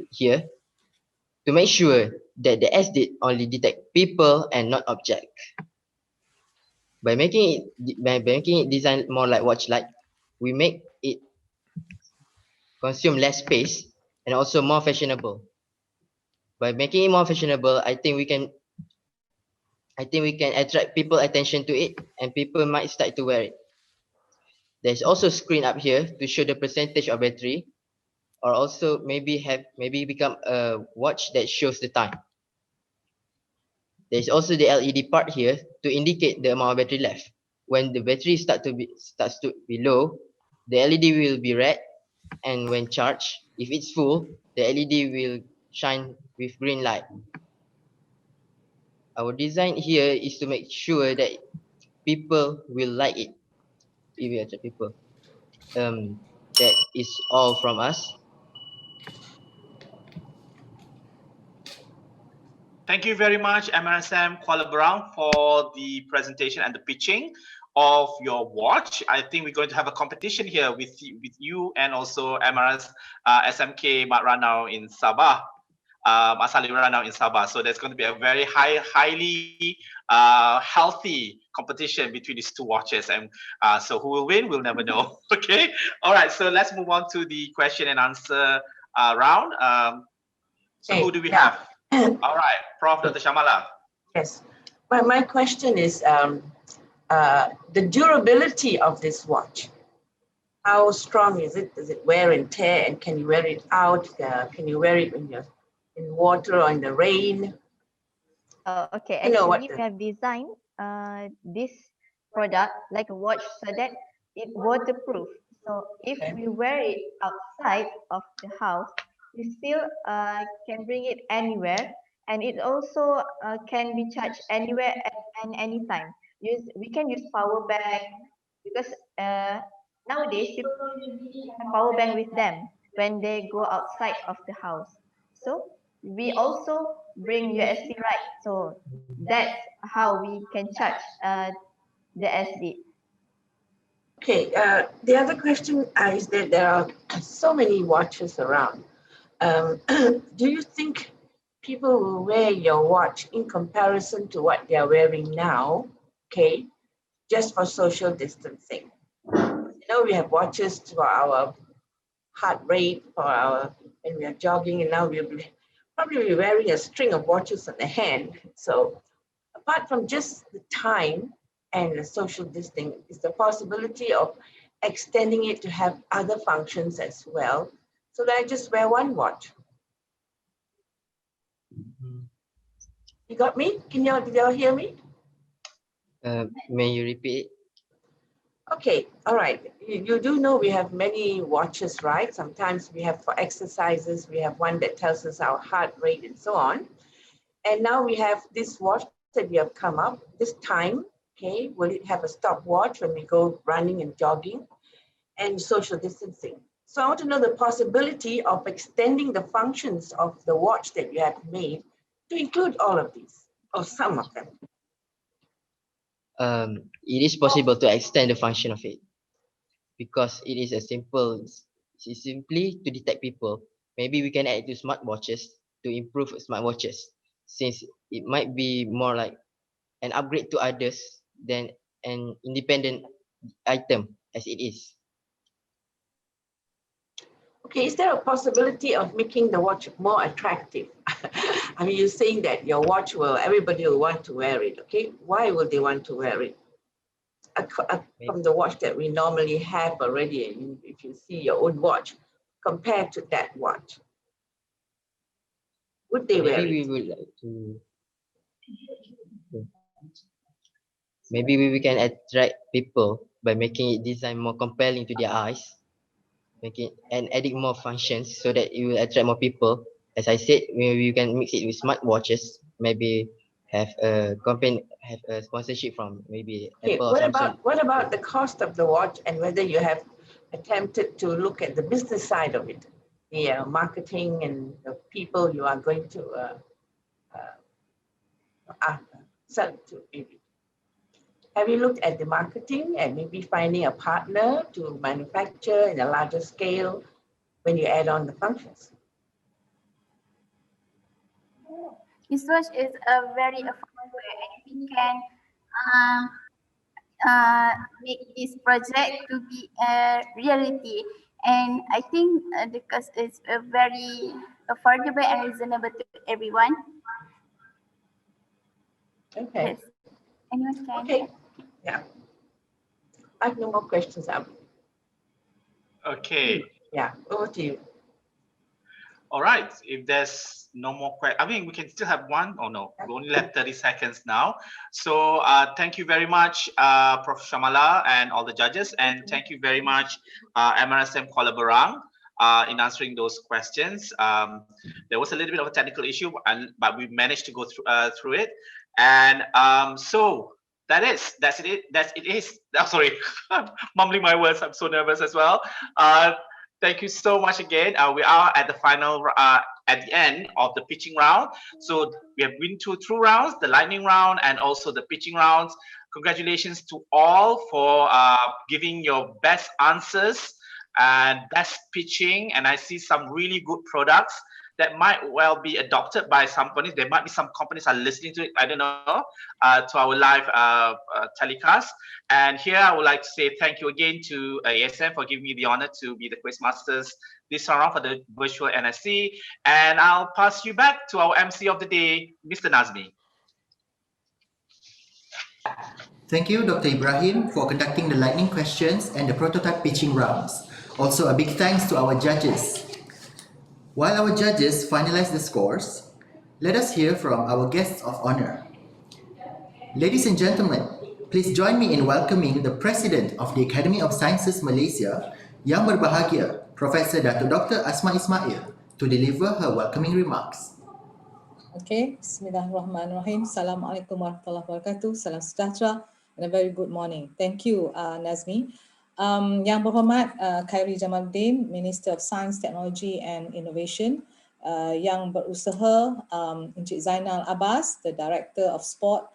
[SPEAKER 7] here to make sure that the SD only detect people and not object. By making it design more like watch-like, we make it consume less space and also more fashionable. By making it more fashionable, I think we can attract people attention to it and people might start to wear it. There's also a screen up here to show the percentage of battery, or also maybe become a watch that shows the time. There's also the LED part here to indicate the amount of battery left. When the battery starts to be low, the LED will be red, and when charged, if it's full, the LED will shine with green light. Our design here is to make sure that people will like it. If we attract people. That is all from us.
[SPEAKER 4] Thank you very much, MRSM Kuala Berang, for the presentation and the pitching of your watch. I think we're going to have a competition here with you and also MRS SMK Mat Ranau in Sabah, Asali Ranau in Sabah. So there's going to be a very highly healthy competition between these two watches, and so who will win, we'll never know. Okay, all right. So let's move on to the question and answer round. So who do we have? All right, Prof. Dr. Shamala.
[SPEAKER 14] Yes. My question is the durability of this watch. How strong is it? Does it wear and tear? And can you wear it out? Can you wear it when you're in water or in the rain?
[SPEAKER 3] Okay, actually we have designed this product like a watch so that it's waterproof. So if we wear it outside of the house, we still can bring it anywhere, and it also can be charged anywhere and anytime. We can use power bank because nowadays people usually have power bank with them when they go outside of the house. So we also bring USD, right? So that's how we can charge the SD.
[SPEAKER 14] Okay, the other question is that there are so many watches around. Do you think people will wear your watch in comparison to what they are wearing now, okay, just for social distancing? You know, we have watches for our heart rate, for our, when we are jogging, and now we'll probably be wearing a string of watches on the hand. So apart from just the time and the social distancing, is the possibility of extending it to have other functions as well, so that I just wear one watch. You got me? Did y'all hear me?
[SPEAKER 7] May you repeat?
[SPEAKER 14] Okay, all right. You do know we have many watches, right? Sometimes we have for exercises, we have one that tells us our heart rate and so on. And now we have this watch that we have come up, this time, okay, will it have a stopwatch when we go running and jogging and social distancing? So I want to know the possibility of extending the functions of the watch that you have made to include all of these, or some of them.
[SPEAKER 7] It is possible to extend the function of it because it is a simple, it's simply to detect people. Maybe we can add to smartwatches to improve smartwatches, since it might be more like an upgrade to others than an independent item as it is.
[SPEAKER 14] Okay, is there a possibility of making the watch more attractive? I mean, you're saying that your watch will, everybody will want to wear it, okay? Why would they want to wear it? From the watch that we normally have already, if you see your own watch, compared to that watch, would they wear it?
[SPEAKER 7] Maybe we would like to. Maybe we can attract people by making it design more compelling to their eyes, making and adding more functions so that it will attract more people. As I said, maybe you can mix it with smartwatches. Maybe have a company, have a sponsorship from maybe
[SPEAKER 14] Okay,
[SPEAKER 7] Apple or Samsung.
[SPEAKER 14] what about the cost of the watch and whether you have attempted to look at the business side of it, the marketing and the people you are going to sell it to, maybe? Have you looked at the marketing and maybe finding a partner to manufacture in a larger scale when you add on the functions?
[SPEAKER 22] This watch is a very affordable and we can make this project to be a reality. And I think because it's a very affordable and reasonable to everyone.
[SPEAKER 14] Okay.
[SPEAKER 22] Yes. Anyone can.
[SPEAKER 14] Okay. Yeah. I have no more questions, Abby.
[SPEAKER 4] Okay.
[SPEAKER 14] Yeah, over to you.
[SPEAKER 4] All right. If there's no more questions, I mean, we can still have one. Oh no, we only left 30 seconds now. So thank you very much, Prof. Shamala and all the judges. And thank you very much, MRSM Kuala Berang, in answering those questions. There was a little bit of a technical issue, but we managed to go through it. And so that's it. Oh, sorry, I'm mumbling my words. I'm so nervous as well. Thank you so much again. We are at the final, at the end of the pitching round. So we have been through 2 rounds, the lightning round and also the pitching rounds. Congratulations to all for giving your best answers and best pitching. And I see some really good products that might well be adopted by some companies. There might be some companies are listening to it, I don't know, to our live telecast. And here I would like to say thank you again to ASM for giving me the honor to be the quizmasters this round for the virtual NSC. And I'll pass you back to our MC of the day, Mr. Nazmi.
[SPEAKER 9] Thank you, Dr. Ibrahim, for conducting the lightning questions and the prototype pitching rounds. Also, a big thanks to our judges. While our judges finalize the scores, let us hear from our guests of honor. Ladies and gentlemen, please join me in welcoming the President of the Academy of Sciences Malaysia, Yang Berbahagia, Professor Dato Dr. Asma Ismail, to deliver her welcoming remarks.
[SPEAKER 15] Okay, Bismillahirrahmanirrahim. Assalamualaikum warahmatullahi wabarakatuh. Salam sejahtera and a very good morning. Thank you, Nazmi. Yang berhormat Khairi Jamaluddin, Minister of Science, Technology and Innovation, yang berusaha, Encik Zainal Abbas, the Director of Sport,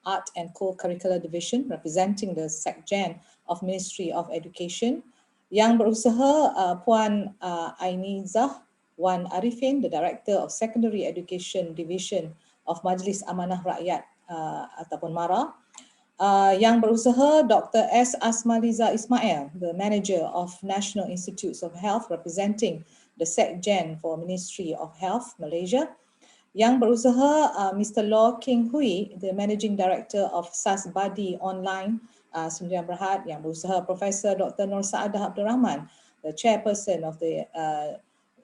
[SPEAKER 15] Art and Co-Curricular Division, representing the SecGen of Ministry of Education. Yang berusaha Puan Ainizah Wan Arifin, the Director of Secondary Education Division of Majlis Amanah Rakyat ataupun MARA. Yang berusaha Dr. S. Asmaliza Ismail, the Manager of National Institutes of Health, representing the SecGen for Ministry of Health, Malaysia. Yang berusaha Mr. Law King Hui, the Managing Director of SAS Badi Online, Sdn Bhd. Yang berusaha Profesor Dr. Nur Saadah Abdul Rahman, the Chairperson of the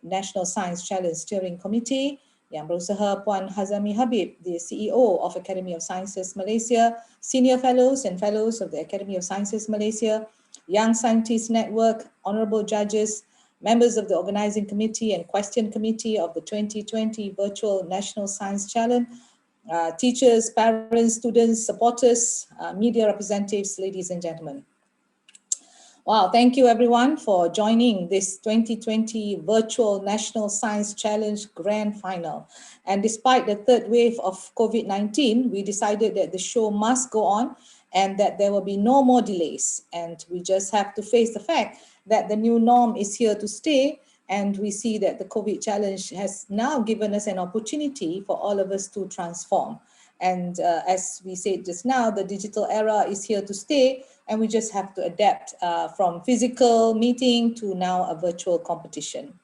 [SPEAKER 15] National Science Challenge Steering Committee. Yang berusaha Puan Hazami Habib, the CEO of Academy of Sciences Malaysia, Senior Fellows and Fellows of the Academy of Sciences Malaysia, Young Scientists Network, Honourable Judges, members of the Organising Committee and Question Committee of the 2020 Virtual National Science Challenge, teachers, parents, students, supporters, media representatives, ladies and gentlemen. Wow, thank you everyone for joining this 2020 Virtual National Science Challenge Grand Final. And despite the third wave of COVID-19, we decided that the show must go on and that there will be no more delays. And we just have to face the fact that the new norm is here to stay, and we see that the COVID challenge has now given us an opportunity for all of us to transform. And as we said just now, the digital era is here to stay, and we just have to adapt from physical meeting to now a virtual competition.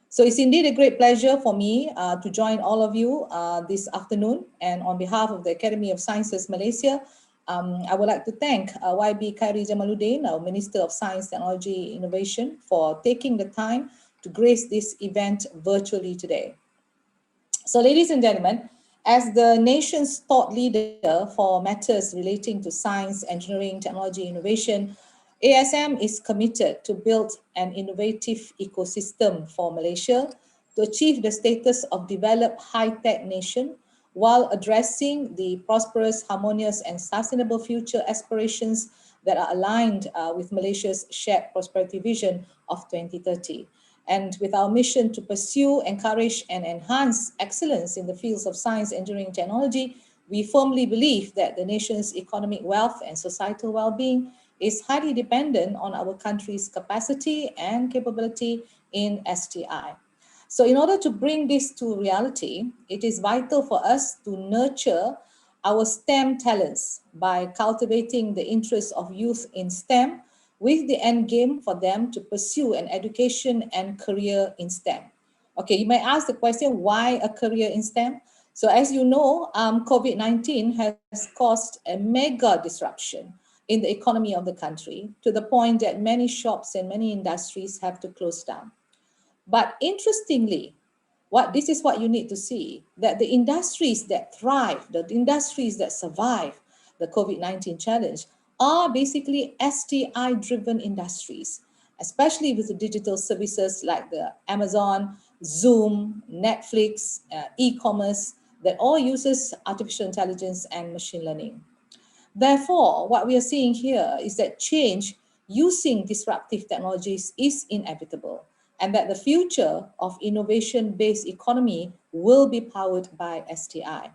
[SPEAKER 15] So it's indeed a great pleasure for me to join all of you this afternoon. And on behalf of the Academy of Sciences Malaysia, I would like to thank YB Khairi Jamaluddin, our Minister of Science, Technology, Innovation, for taking the time to grace this event virtually today. So ladies and gentlemen, as the nation's thought leader for matters relating to science, engineering, technology, innovation, ASM is committed to build an innovative ecosystem for Malaysia to achieve the status of developed high-tech nation while addressing the prosperous, harmonious, and sustainable future aspirations that are aligned with Malaysia's shared prosperity vision of 2030. And with our mission to pursue, encourage, and enhance excellence in the fields of science, engineering, technology, we firmly believe that the nation's economic wealth and societal well-being is highly dependent on our country's capacity and capability in STI. So in order to bring this to reality, it is vital for us to nurture our STEM talents by cultivating the interest of youth in STEM with the end game for them to pursue an education and career in STEM. Okay, you may ask the question, why a career in STEM? So as you know, COVID-19 has caused a mega disruption in the economy of the country to the point that many shops and many industries have to close down. But interestingly, this is what you need to see, that the industries that thrive, the industries that survive the COVID-19 challenge are basically STI-driven industries, especially with the digital services like the Amazon, Zoom, Netflix, e-commerce, that all uses artificial intelligence and machine learning. Therefore, what we are seeing here is that change using disruptive technologies is inevitable, and that the future of innovation-based economy will be powered by STI.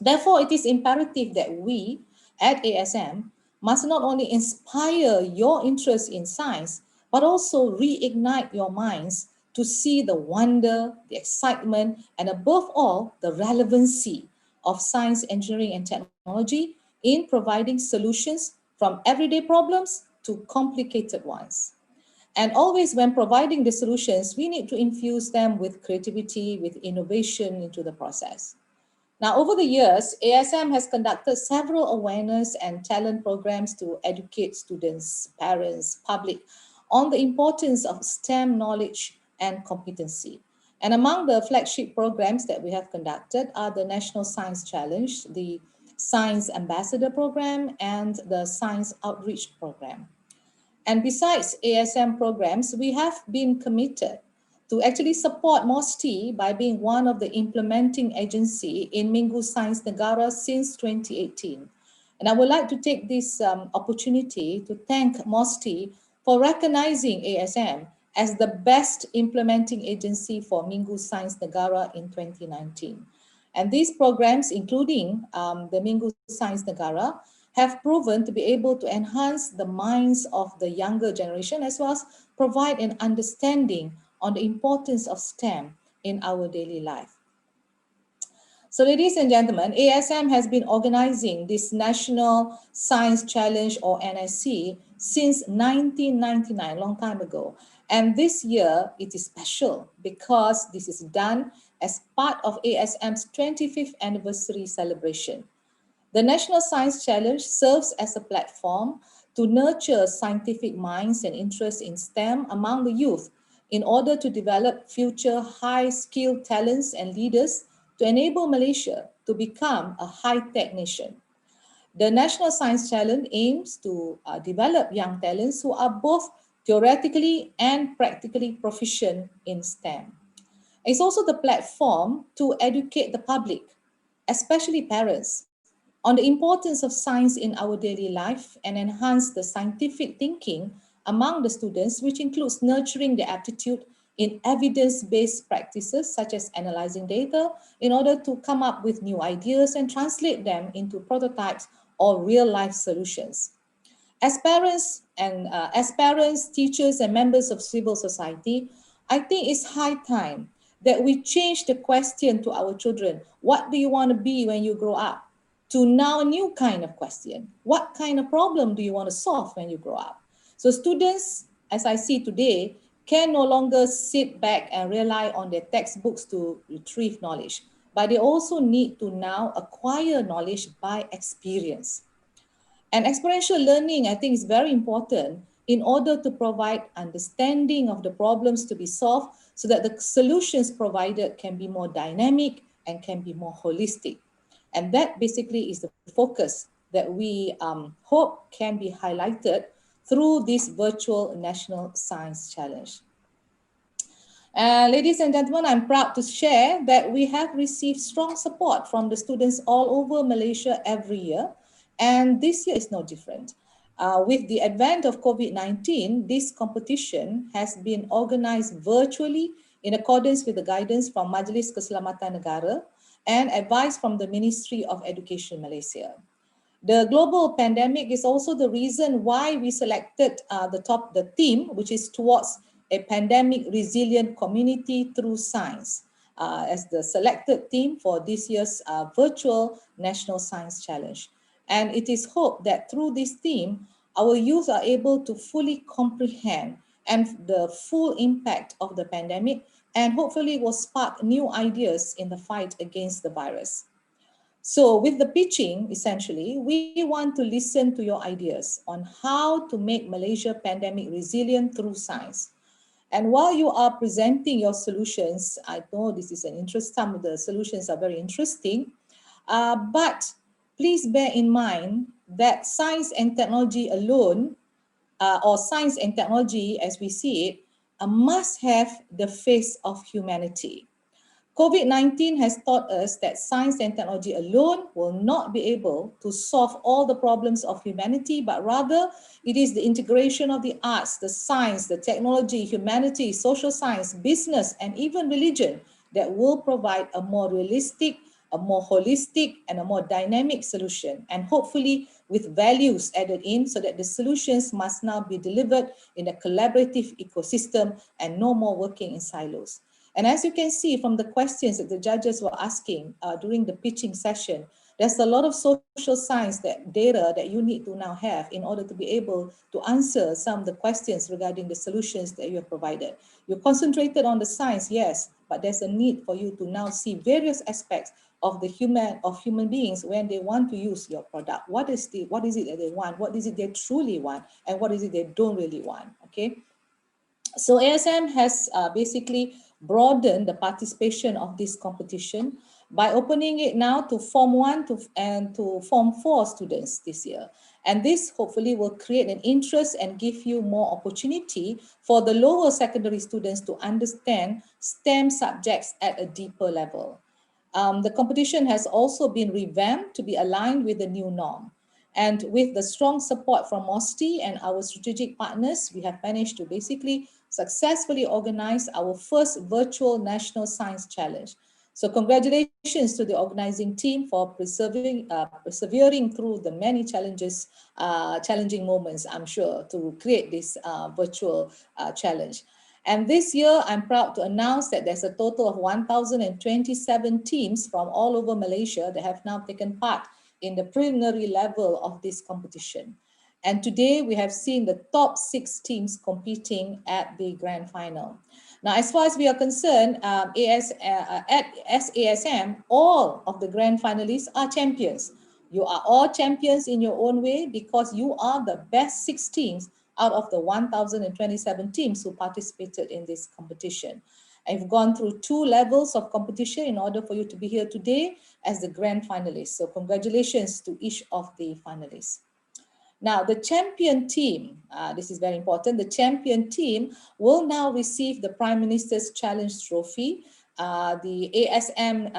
[SPEAKER 15] Therefore, it is imperative that we at ASM must not only inspire your interest in science, but also reignite your minds to see the wonder, the excitement, and above all, the relevancy of science, engineering, and technology in providing solutions from everyday problems to complicated ones. And always when providing the solutions, we need to infuse them with creativity, with innovation into the process. Now, over the years, ASM has conducted several awareness and talent programs to educate students, parents, public on the importance of STEM knowledge and competency. And among the flagship programs that we have conducted are the National Science Challenge, the Science Ambassador Program, and the Science Outreach Program. And besides ASM programs, we have been committed to actually support MOSTI by being one of the implementing agency in Minggu Sains Negara since 2018. And I would like to take this opportunity to thank MOSTI for recognizing ASM as the best implementing agency for Minggu Sains Negara in 2019. And these programs, including the Minggu Sains Negara, have proven to be able to enhance the minds of the younger generation as well as provide an understanding on the importance of STEM in our daily life. So ladies and gentlemen, ASM has been organizing this National Science Challenge or NSC since 1999, long time ago. And this year it is special because this is done as part of ASM's 25th anniversary celebration. The National Science Challenge serves as a platform to nurture scientific minds and interest in STEM among the youth in order to develop future high-skilled talents and leaders to enable Malaysia to become a high-tech nation. The National Science Challenge aims to develop young talents who are both theoretically and practically proficient in STEM. It's also the platform to educate the public, especially parents, on the importance of science in our daily life and enhance the scientific thinking among the students, which includes nurturing the aptitude in evidence-based practices such as analyzing data in order to come up with new ideas and translate them into prototypes or real-life solutions. As parents, teachers, and members of civil society, I think it's high time that we change the question to our children, what do you want to be when you grow up? To now a new kind of question. What kind of problem do you want to solve when you grow up? So students, as I see today, can no longer sit back and rely on their textbooks to retrieve knowledge, but they also need to now acquire knowledge by experience. And experiential learning, I think, is very important in order to provide understanding of the problems to be solved so that the solutions provided can be more dynamic and can be more holistic. And that basically is the focus that we hope can be highlighted through this virtual National Science Challenge. Ladies and gentlemen, I'm proud to share that we have received strong support from the students all over Malaysia every year. And this year is no different. With the advent of COVID-19, this competition has been organized virtually in accordance with the guidance from Majlis Keselamatan Negara and advice from the Ministry of Education Malaysia. The global pandemic is also the reason why we selected the theme, which is towards a pandemic resilient community through science, as the selected theme for this year's virtual National Science Challenge. And it is hoped that through this theme, our youth are able to fully comprehend and the full impact of the pandemic, and hopefully will spark new ideas in the fight against the virus. So with the pitching, essentially, we want to listen to your ideas on how to make Malaysia pandemic resilient through science. And while you are presenting your solutions, I know this is an interest, some of the solutions are very interesting, but please bear in mind that science and technology alone, or science and technology as we see it, must have the face of humanity. COVID-19 has taught us that science and technology alone will not be able to solve all the problems of humanity, but rather it is the integration of the arts, the science, the technology, humanity, social science, business, and even religion that will provide a more realistic, a more holistic, and a more dynamic solution, and hopefully with values added in so that the solutions must now be delivered in a collaborative ecosystem and no more working in silos. And as you can see from the questions that the judges were asking during the pitching session, there's a lot of social science data that you need to now have in order to be able to answer some of the questions regarding the solutions that you have provided. You concentrated on the science, yes, but there's a need for you to now see various aspects of the human beings when they want to use your product. What is it that they want? What is it they truly want? And what is it they don't really want? Okay. So ASM has basically broadened the participation of this competition by opening it now to Form 1 and to Form 4 students this year. And this hopefully will create an interest and give you more opportunity for the lower secondary students to understand STEM subjects at a deeper level. The competition has also been revamped to be aligned with the new norm. And with the strong support from MOSTI and our strategic partners, we have managed to basically successfully organized our first virtual National Science Challenge. So congratulations to the organizing team for persevering through the many challenging moments, I'm sure, to create this virtual challenge. And this year, I'm proud to announce that there's a total of 1,027 teams from all over Malaysia that have now taken part in the preliminary level of this competition. And today we have seen the top 6 teams competing at the grand final. Now, as far as we are concerned, at SASM, all of the grand finalists are champions. You are all champions in your own way because you are the best 6 teams out of the 1,027 teams who participated in this competition. I've gone through 2 levels of competition in order for you to be here today as the grand finalists. So congratulations to each of the finalists. Now, the champion team, this is very important, the champion team will now receive the Prime Minister's Challenge Trophy, the ASM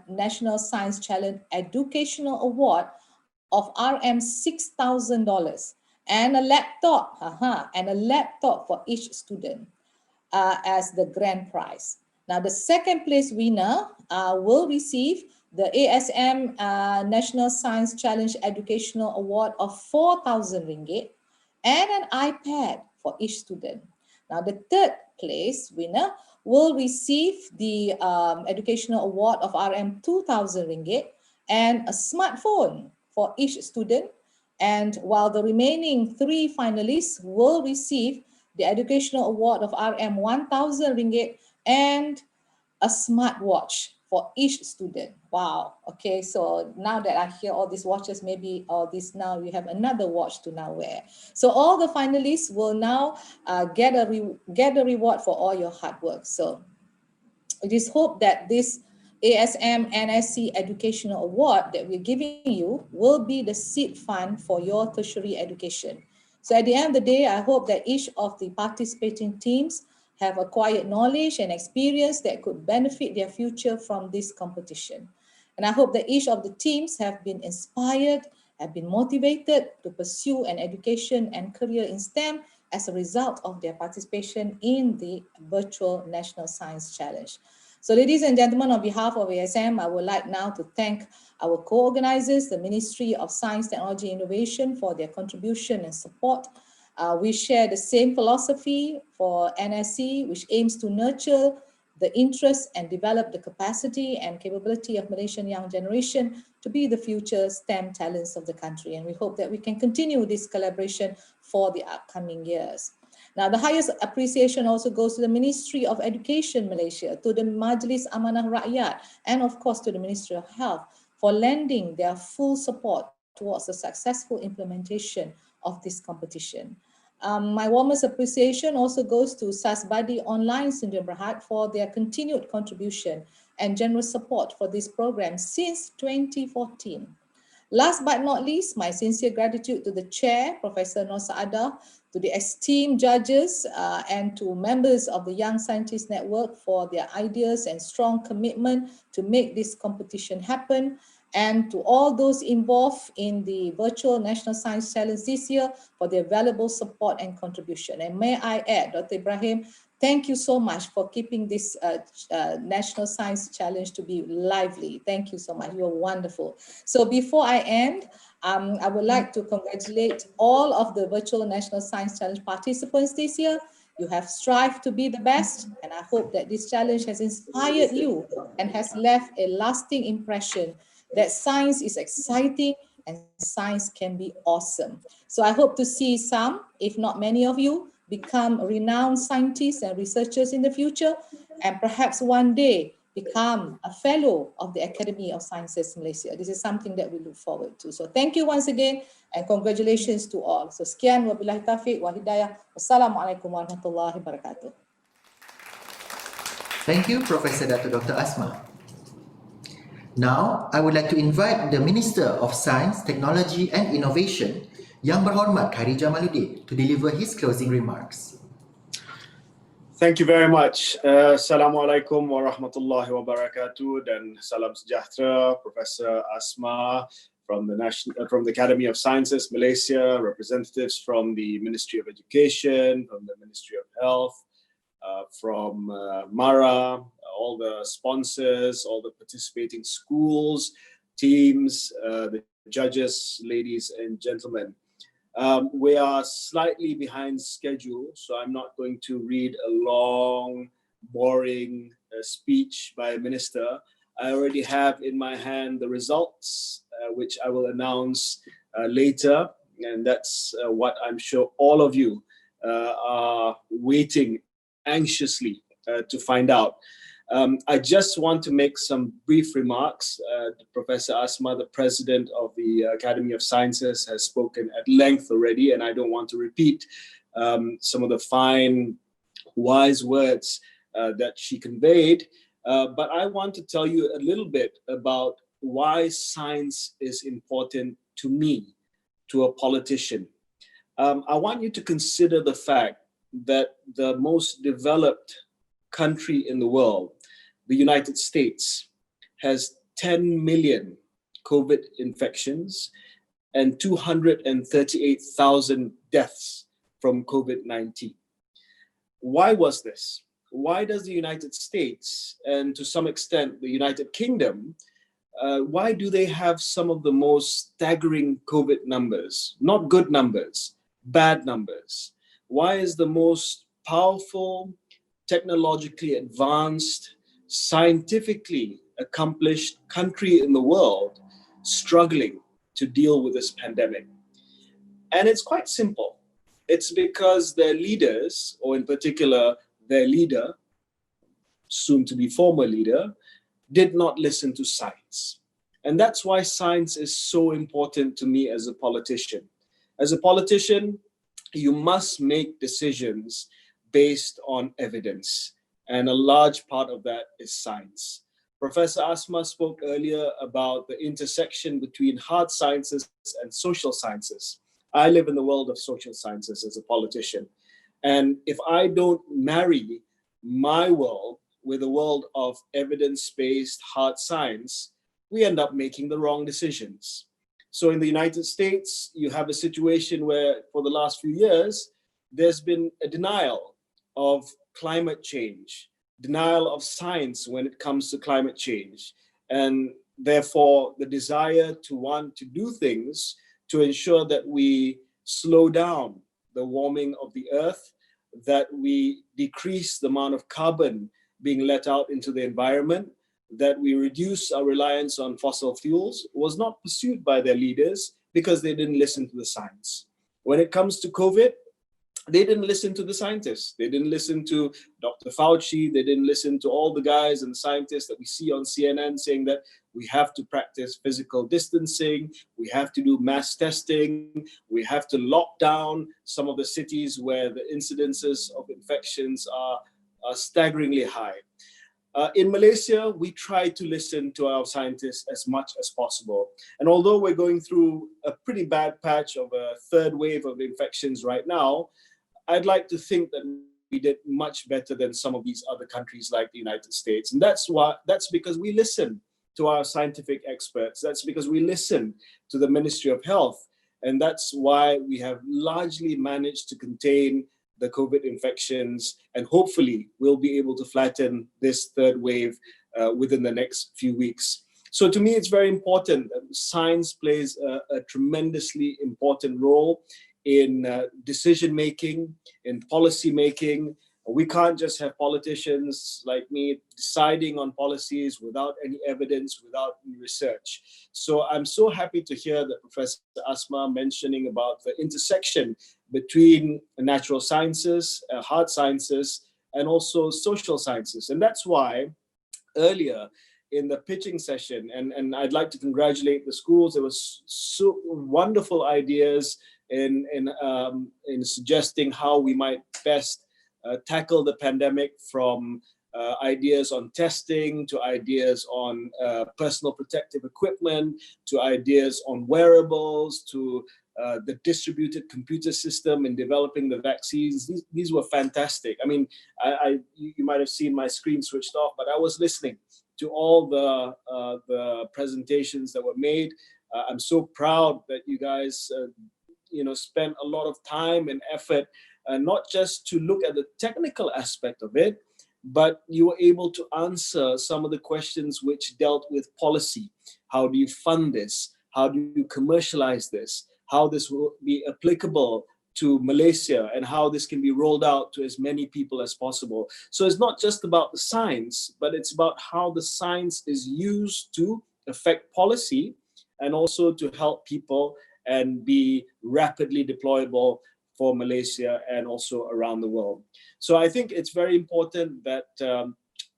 [SPEAKER 15] National Science Challenge Educational Award of RM $6,000 and a laptop for each student as the grand prize. Now, the second place winner will receive the ASM National Science Challenge Educational Award of RM4,000 and an iPad for each student. Now, the third place winner will receive the Educational Award of RM RM2,000 and a smartphone for each student. And while the remaining 3 finalists will receive the Educational Award of RM RM1,000 and a smartwatch for each student. Wow. Okay, so now that I hear all these watches, maybe all this now you have another watch to now wear. So all the finalists will now get a reward for all your hard work. So it is hoped that this ASM NSC Educational Award that we're giving you will be the seed fund for your tertiary education. So at the end of the day, I hope that each of the participating teams have acquired knowledge and experience that could benefit their future from this competition. And I hope that each of the teams have been inspired, have been motivated to pursue an education and career in STEM as a result of their participation in the virtual National Science Challenge. So ladies and gentlemen, on behalf of ASM, I would like now to thank our co-organizers, the Ministry of Science, Technology, and Innovation for their contribution and support. We share the same philosophy for NSC, which aims to nurture the interest and develop the capacity and capability of Malaysian young generation to be the future STEM talents of the country. And we hope that we can continue this collaboration for the upcoming years. Now, the highest appreciation also goes to the Ministry of Education Malaysia, to the Majlis Amanah Rakyat, and of course to the Ministry of Health for lending their full support towards the successful implementation of this competition. My warmest appreciation also goes to Sasbadi Online Sdn Bhd for their continued contribution and generous support for this program since 2014. Last but not least, my sincere gratitude to the chair, Professor Nur Saadah, to the esteemed judges and to members of the Young Scientists Network for their ideas and strong commitment to make this competition happen, and to all those involved in the virtual National Science Challenge this year for their valuable support and contribution. And may I add, Dr. Ibrahim, thank you so much for keeping this National Science Challenge to be lively. Thank you so much. You are wonderful. So before I end, I would like to congratulate all of the virtual National Science Challenge participants this year. You have strived to be the best, and I hope that this challenge has inspired you and has left a lasting impression that science is exciting and science can be awesome. So I hope to see some, if not many of you, become renowned scientists and researchers in the future, and perhaps one day become a fellow of the Academy of Sciences Malaysia. This is something that we look forward to. So thank you once again and congratulations to all. So sekian, wabillahi taufiq wa hidayah. Wassalamualaikum warahmatullahi wabarakatuh.
[SPEAKER 9] Thank you, Professor Dr. Asma. Now, I would like to invite the Minister of Science, Technology and Innovation, Yang Berhormat Khairi Jamaluddin, to deliver his closing remarks.
[SPEAKER 6] Thank you very much. Assalamualaikum warahmatullahi wabarakatuh dan salam sejahtera, Professor Asma from the Academy of Sciences Malaysia, representatives from the Ministry of Education, from the Ministry of Health, from Mara, all the sponsors, all the participating schools, teams, the judges, ladies and gentlemen. We are slightly behind schedule, so I'm not going to read a long, boring speech by a minister. I already have in my hand the results, which I will announce later, and that's what I'm sure all of you are waiting anxiously to find out. I just want to make some brief remarks. Professor Asma, the president of the Academy of Sciences, has spoken at length already, and I don't want to repeat some of the fine, wise words that she conveyed. But I want to tell you a little bit about why science is important to me, to a politician. I want you to consider the fact that the most developed country in the world, the United States, has 10 million COVID infections and 238,000 deaths from COVID-19. Why was this? Why does the United States, and to some extent the United Kingdom, why do they have some of the most staggering COVID numbers? Not good numbers, bad numbers. Why is the most powerful, technologically advanced, scientifically accomplished country in the world struggling to deal with this pandemic? And it's quite simple. It's because their leaders, or in particular their leader, soon to be former leader, did not listen to science. And that's why science is so important to me as a politician. As a politician, you must make decisions based on evidence. And a large part of that is science. Professor Asma spoke earlier about the intersection between hard sciences and social sciences. I live in the world of social sciences as a politician. And if I don't marry my world with a world of evidence-based hard science, we end up making the wrong decisions. So in the United States, you have a situation where for the last few years, there's been a denial of climate change, denial of science when it comes to climate change. And therefore, the desire to want to do things to ensure that we slow down the warming of the earth, that we decrease the amount of carbon being let out into the environment, that we reduce our reliance on fossil fuels, was not pursued by their leaders because they didn't listen to the science. When it comes to COVID, they didn't listen to the scientists. They didn't listen to Dr. Fauci. They didn't listen to all the guys and scientists that we see on CNN saying that we have to practice physical distancing, we have to do mass testing, we have to lock down some of the cities where the incidences of infections are staggeringly high. In Malaysia, we try to listen to our scientists as much as possible. And although we're going through a pretty bad patch of a third wave of infections right now, I'd like to think that we did much better than some of these other countries like the United States. And that's because we listen to our scientific experts. That's because we listen to the Ministry of Health. And that's why we have largely managed to contain the COVID infections, and hopefully we'll be able to flatten this third wave within the next few weeks. So to me, it's very important that science plays a tremendously important role in decision-making, in policy-making. We can't just have politicians like me deciding on policies without any evidence, without any research. So I'm so happy to hear that Professor Asma mentioning about the intersection between natural sciences, hard sciences, and also social sciences. And that's why earlier in the pitching session, and I'd like to congratulate the schools, there was so wonderful ideas in suggesting how we might best tackle the pandemic, from ideas on testing to ideas on personal protective equipment, to ideas on wearables, to the distributed computer system in developing the vaccines. These were fantastic. I mean, you might have seen my screen switched off, but I was listening to all the presentations that were made. I'm so proud that you guys spent a lot of time and effort not just to look at the technical aspect of it, but you were able to answer some of the questions which dealt with policy. How do you fund this? How do you commercialize this? How this will be applicable to Malaysia, and how this can be rolled out to as many people as possible. So it's not just about the science, but it's about how the science is used to affect policy and also to help people and be rapidly deployable for Malaysia and also around the world. So I think it's very important that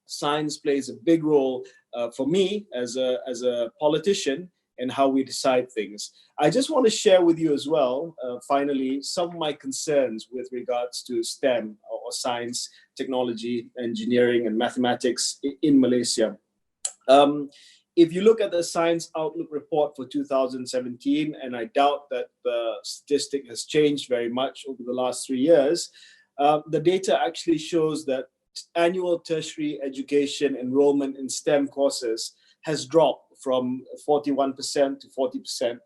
[SPEAKER 6] science plays a big role for me as a politician in how we decide things. I just want to share with you as well, finally, some of my concerns with regards to STEM or science, technology, engineering, and mathematics in Malaysia. If you look at the Science Outlook report for 2017, and I doubt that the statistic has changed very much over the last 3 years, the data actually shows that annual tertiary education enrollment in STEM courses has dropped from 41% to 40%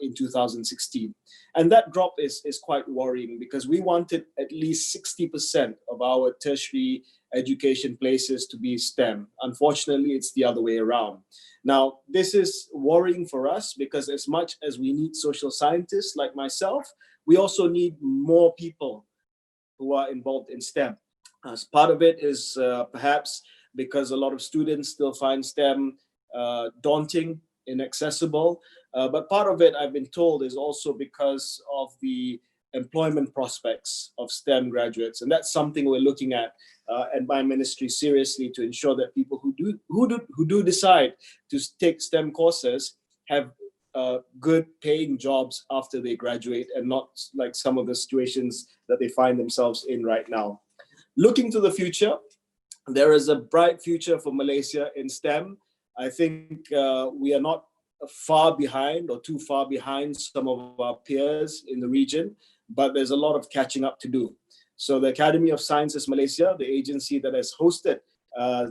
[SPEAKER 6] in 2016. And that drop is quite worrying, because we wanted at least 60% of our tertiary education places to be STEM. Unfortunately, it's the other way around. Now, this is worrying for us, because as much as we need social scientists like myself, we also need more people who are involved in STEM. As part of it is perhaps because a lot of students still find STEM daunting, inaccessible, but part of it, I've been told, is also because of the employment prospects of STEM graduates, and that's something we're looking at my ministry seriously, to ensure that people who do decide to take STEM courses have good paying jobs after they graduate, and not like some of the situations that they find themselves in right now. Looking to the future, there is a bright future for Malaysia in STEM. I think we are not far behind or too far behind some of our peers in the region, but there's a lot of catching up to do. So the Academy of Sciences Malaysia, the agency that has hosted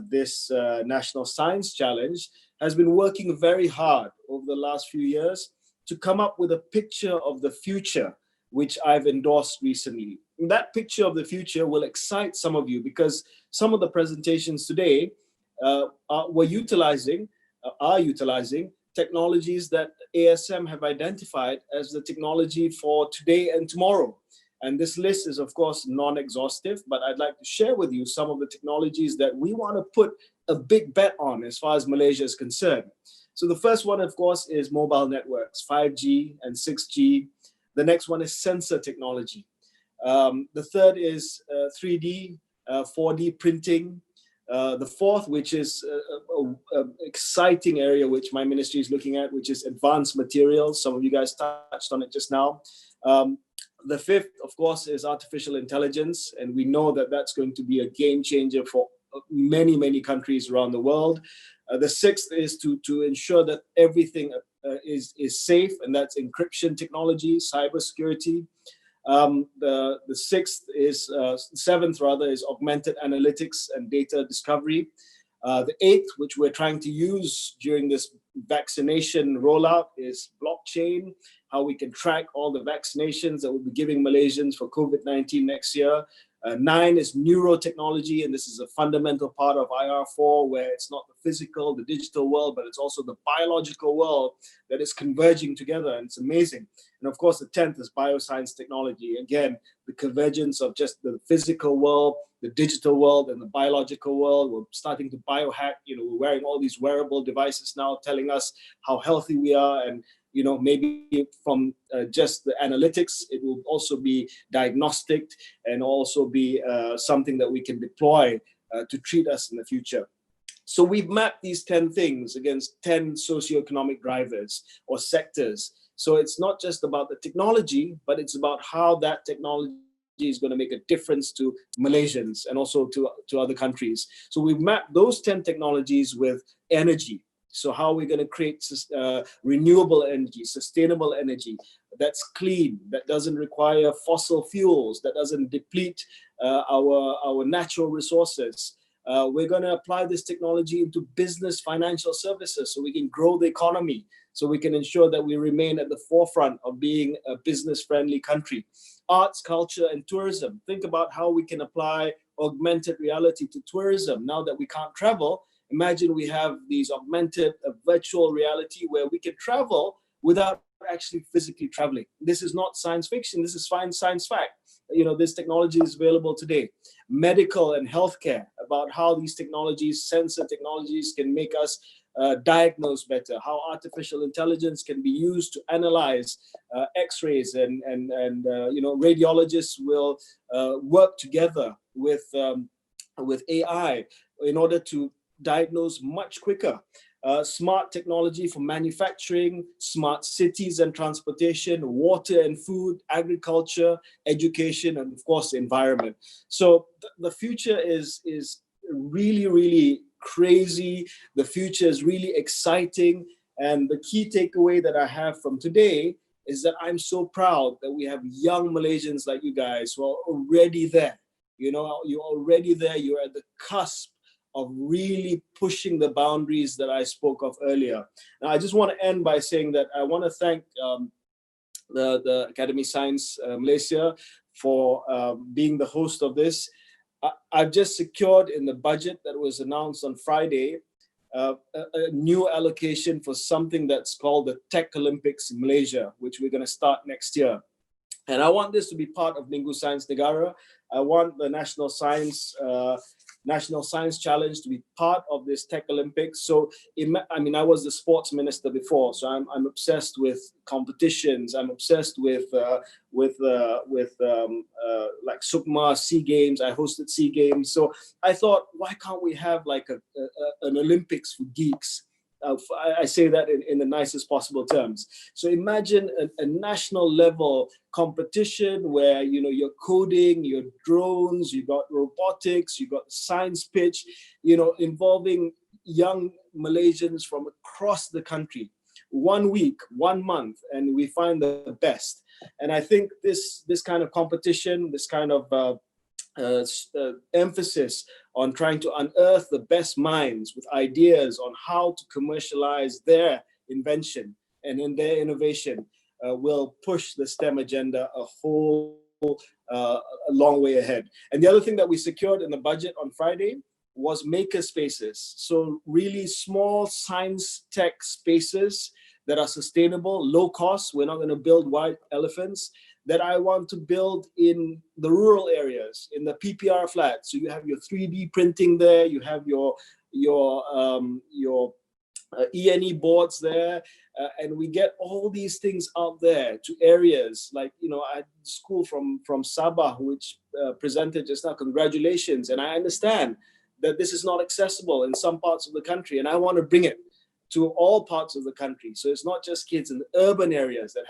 [SPEAKER 6] this National Science Challenge, has been working very hard over the last few years to come up with a picture of the future, which I've endorsed recently. And that picture of the future will excite some of you, because some of the presentations today are utilizing technologies that ASM have identified as the technology for today and tomorrow. And this list is, of course, non-exhaustive, but I'd like to share with you some of the technologies that we want to put a big bet on as far as Malaysia is concerned. So the first one, of course, is mobile networks, 5G and 6G. The next one is sensor technology. The third is 3D, 4D printing. The fourth, which is an exciting area which my ministry is looking at, which is advanced materials. Some of you guys touched on it just now. The fifth, of course, is artificial intelligence, and we know that that's going to be a game changer for many, many countries around the world. The sixth is to ensure that everything is safe, and that's encryption technology, cybersecurity. The seventh is augmented analytics and data discovery. The eighth, which we're trying to use during this vaccination rollout, is blockchain, how we can track all the vaccinations that we'll be giving Malaysians for COVID-19 next year. 9 is neurotechnology, and this is a fundamental part of IR4, where it's not the physical, the digital world, but it's also the biological world that is converging together, and it's amazing. And of course, the 10th is bioscience technology. Again, the convergence of just the physical world, the digital world, and the biological world. We're starting to biohack. We're wearing all these wearable devices now, telling us how healthy we are, and maybe from just the analytics, it will also be diagnostic and also be something that we can deploy to treat us in the future. So we've mapped these 10 things against 10 socioeconomic drivers or sectors. So it's not just about the technology, but it's about how that technology is going to make a difference to Malaysians and also to other countries. So we've mapped those 10 technologies with energy. So how we're going to create renewable energy, sustainable energy that's clean, that doesn't require fossil fuels, that doesn't deplete our natural resources. We're going to apply this technology into business financial services so we can grow the economy. so we can ensure that we remain at the forefront of being a business-friendly country. Arts, culture, and tourism. Think about how we can apply augmented reality to tourism. Now that we can't travel, imagine we have these augmented virtual reality where we can travel without actually physically traveling. This is not science fiction, this is science fact. You know, this technology is available today. Medical and healthcare, about how these technologies, sensor technologies, can make us diagnose better, how artificial intelligence can be used to analyze x-rays, and you know, radiologists will work together with AI in order to diagnose much quicker. Smart technology for manufacturing, smart cities and transportation, water and food, agriculture, education, and of course, the environment. So the future is really, really crazy. The future is really exciting. And the key takeaway that I have from today is that I'm so proud that we have young Malaysians like you guys who are already there. You know, you're already there. You're at the cusp of really pushing the boundaries that I spoke of earlier. Now, I just want to end by saying that I want to thank the Academy Science Malaysia for being the host of this. I've just secured in the budget that was announced on Friday a new allocation for something that's called the Tech Olympics in Malaysia, which we're going to start next year. And I want this to be part of Minggu Sains Negara. I want the National Science Challenge to be part of this Tech Olympics. So, I mean, I was the sports minister before, so I'm obsessed with competitions. I'm obsessed with like Sukma Sea Games. I hosted Sea Games. So I thought, why can't we have like an Olympics for geeks? I say that in the nicest possible terms. So imagine a national level competition where, you know, you're coding, your drones, you got robotics, you got science pitch, you know, involving young Malaysians from across the country. 1 week, 1 month, and we find the best. And I think this kind of competition, this kind of emphasis on trying to unearth the best minds with ideas on how to commercialize their invention and in their innovation will push the STEM agenda a long way ahead. And the other thing that we secured in the budget on Friday was maker spaces. So really small science tech spaces that are sustainable, low cost. We're not going to build white elephants. That I want to build in the rural areas, in the PPR flats. So you have your 3D printing there, you have your E&E boards there, and we get all these things out there to areas like, you know, I had school from Sabah, which presented just now, congratulations. And I understand that this is not accessible in some parts of the country, and I want to bring it to all parts of the country. So it's not just kids in the urban areas that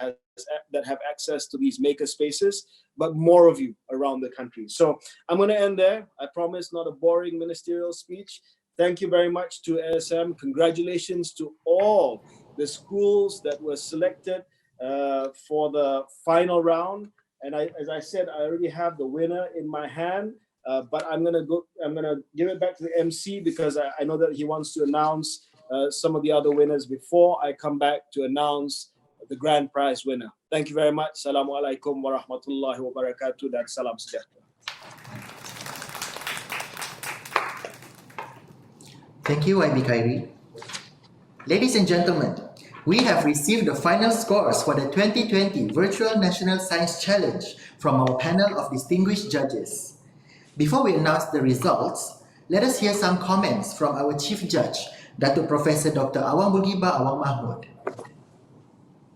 [SPEAKER 6] have access to these maker spaces, but more of you around the country. So I'm going to end there. I promise not a boring ministerial speech. Thank you very much to ASM. Congratulations to all the schools that were selected for the final round. And as I said, I already have the winner in my hand. But I'm gonna give it back to the MC because I know that he wants to announce some of the other winners before I come back to announce the grand prize winner. Thank you very much. Assalamualaikum warahmatullahi wabarakatuh dan salam sejahtera.
[SPEAKER 9] Thank you, IB Khairi. Ladies and gentlemen, we have received the final scores for the 2020 Virtual National Science Challenge from our panel of distinguished judges. Before we announce the results, let us hear some comments from our Chief Judge, Datuk Professor Dr. Awang Bulgiba Awang Mahmud.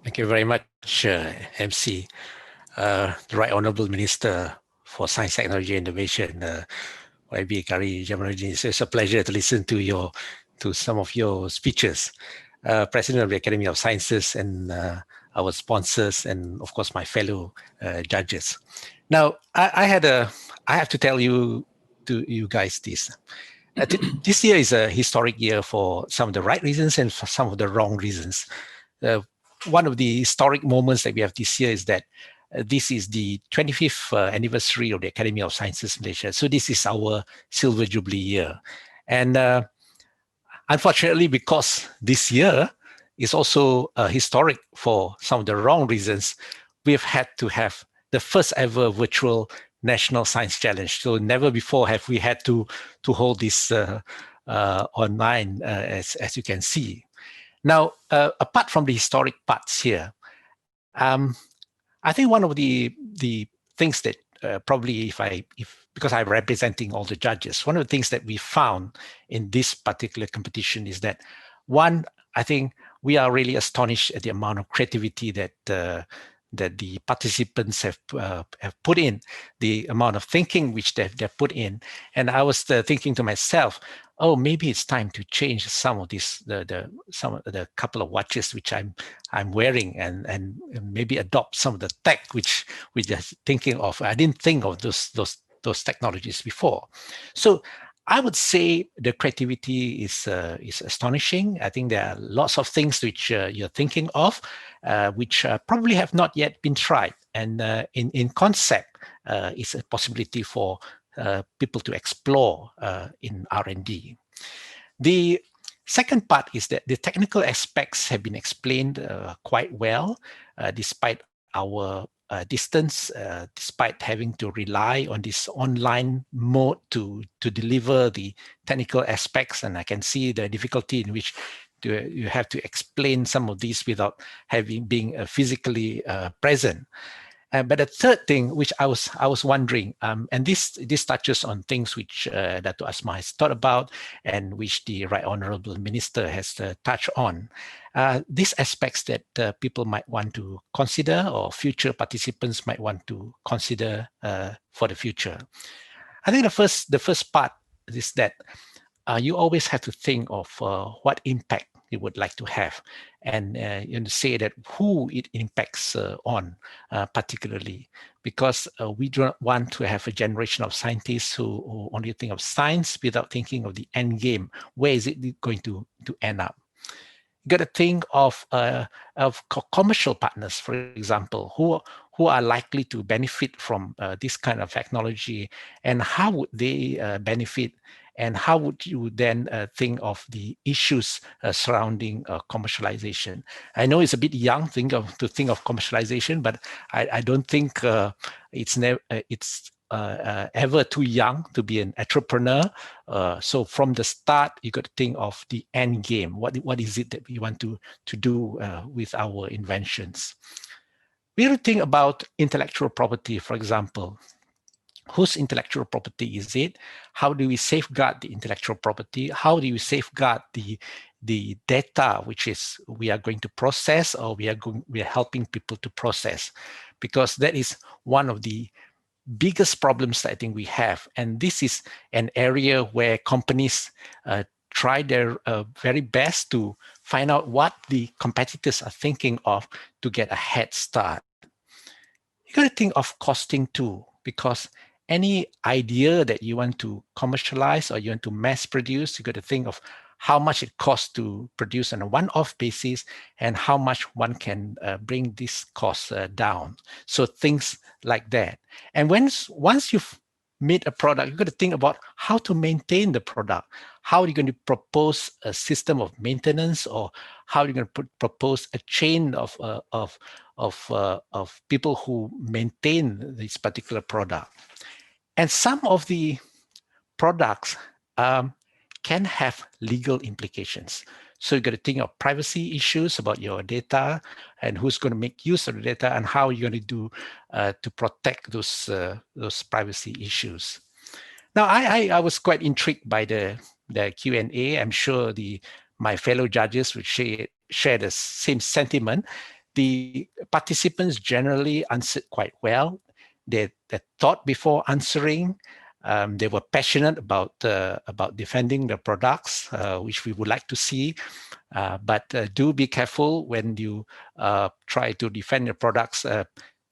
[SPEAKER 2] Thank you very much, MC. The Right Honourable Minister for Science, Technology and Innovation, YB Kari Jamaluddin. It's a pleasure to listen to some of your speeches. President of the Academy of Sciences and our sponsors, and of course my fellow judges. Now, I have to tell you guys this. This year is a historic year for some of the right reasons and for some of the wrong reasons. One of the historic moments that we have this year is that this is the 25th anniversary of the Academy of Sciences Malaysia. So this is our Silver Jubilee year. And unfortunately, because this year is also historic for some of the wrong reasons. We've had to have the first ever virtual National Science Challenge. So never before have we had to hold this online, as you can see. Now, apart from the historic parts here, I think one of the things that probably because I'm representing all the judges, one of the things that we found in this particular competition is that, one, I think we are really astonished at the amount of creativity that the participants have put in, the amount of thinking which they've put in. And I was thinking to myself, oh, maybe it's time to change some of this, some of the couple of watches which I'm wearing, and maybe adopt some of the tech which we're just thinking of. I didn't think of those technologies before. So I would say the creativity is astonishing. I think there are lots of things which you're thinking of, which probably have not yet been tried. And in concept, it's a possibility for people to explore in R&D. The second part is that the technical aspects have been explained quite well, despite our distance, despite having to rely on this online mode to deliver the technical aspects. And I can see the difficulty in which you have to explain some of these without being physically present. But the third thing which I was wondering, and this touches on things which Dato' Asma has thought about and which the Right Honourable Minister has touched on. These aspects that people might want to consider, or future participants might want to consider for the future. I think the first part is that you always have to think of what impact you would like to have, and say that who it impacts on particularly, because we do not want to have a generation of scientists who only think of science without thinking of the end game. Where is it going to end up? You got to think of commercial partners, for example, who are likely to benefit from this kind of technology, and how would they benefit, and how would you then think of the issues surrounding commercialization? I know it's a bit young to think of commercialization, but I don't think it's ever too young to be an entrepreneur. So from the start, you got to think of the end game. What is it that we want to do with our inventions? We have to think about intellectual property, for example. Whose intellectual property is it? How do we safeguard the intellectual property? How do we safeguard the data which we are going to process, or we are helping people to process? Because that is one of the biggest problems that I think we have. And this is an area where companies try their very best to find out what the competitors are thinking of to get a head start. You got to think of costing too, because any idea that you want to commercialize or you want to mass produce, you got to think of how much it costs to produce on a one-off basis, and how much one can bring this cost down. So things like that. And once you've made a product, you've got to think about how to maintain the product. How are you going to propose a system of maintenance, or how are you going to propose a chain of people who maintain this particular product? And some of the products can have legal implications. So you've got to think of privacy issues about your data, and who's going to make use of the data, and how you're going to do to protect those privacy issues. Now, I was quite intrigued by the Q&A. I'm sure my fellow judges would share the same sentiment. The participants generally answered quite well. They thought before answering. They were passionate about defending the products, which we would like to see. But do be careful when you try to defend your products.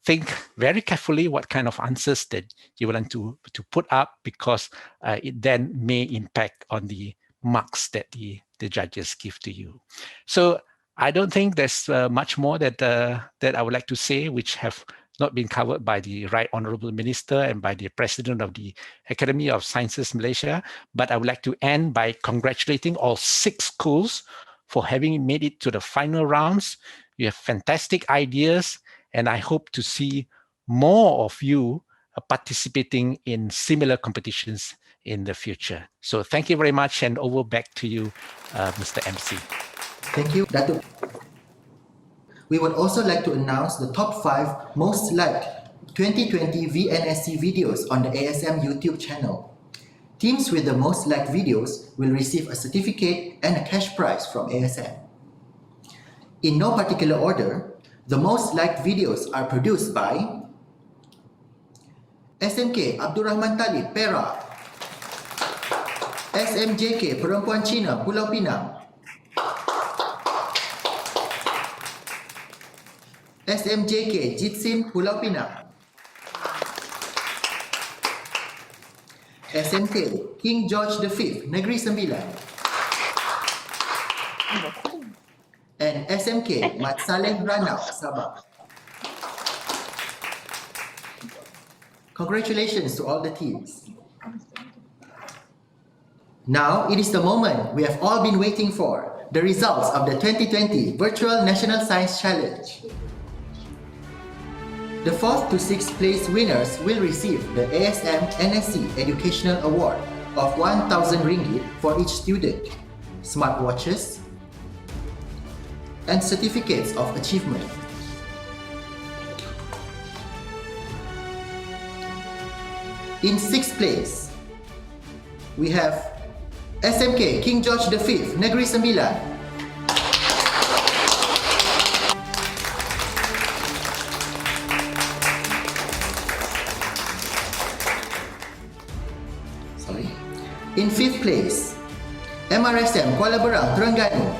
[SPEAKER 2] Think very carefully what kind of answers that you want to put up, because it then may impact on the marks that the judges give to you. So I don't think there's much more that I would like to say, which have not been covered by the Right Honourable Minister and by the President of the Academy of Sciences Malaysia. But I would like to end by congratulating all 6 schools for having made it to the final rounds. You have fantastic ideas, and I hope to see more of you participating in similar competitions in the future. So thank you very much, and over back to you, Mr. MC.
[SPEAKER 9] Thank you, Datuk. We would also like to announce the top 5 most liked 2020 VNSC videos on the ASM YouTube channel. Teams with the most liked videos will receive a certificate and a cash prize from ASM. In no particular order, the most liked videos are produced by SMK Abdul Rahman Talib, Perak; SMJK Perempuan Cina, Pulau Pinang; SMJK Jitsin, Pulau Pinang; SMK King George V, Negeri Sembilan; and SMK Mat Saleh Ranau, Sabah. Congratulations to all the teams. Now it is the moment we have all been waiting for, the results of the 2020 Virtual National Science Challenge. The 4th to 6th place winners will receive the ASM NSC Educational Award of 1,000 ringgit for each student, smartwatches, and certificates of achievement. In 6th place, we have SMK King George V, Negeri Sembilan. In 5th place, MRSM Kuala Berang, Terengganu.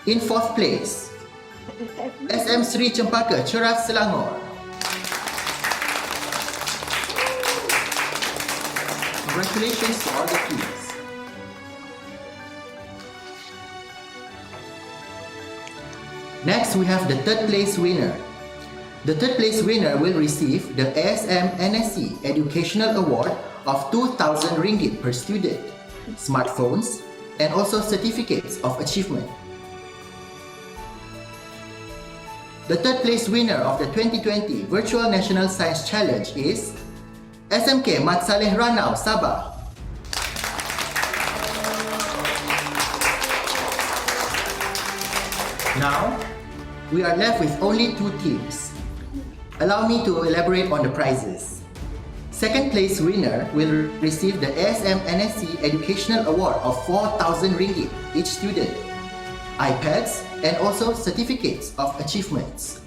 [SPEAKER 9] In 4th place, SM Sri Cempaka, Cheras, Selangor. Congratulations to all the teams. Next, we have the 3rd place winner. The 3rd place winner will receive the ASM NSC Educational Award of 2,000 ringgit per student, smartphones, and also certificates of achievement. The 3rd place winner of the 2020 Virtual National Science Challenge is SMK Mat Saleh Ranau, Sabah. Now, we are left with only 2 teams. Allow me to elaborate on the prizes. 2nd place winner will receive the ASM NSC Educational Award of 4,000 ringgit each student, iPads, and also certificates of achievements.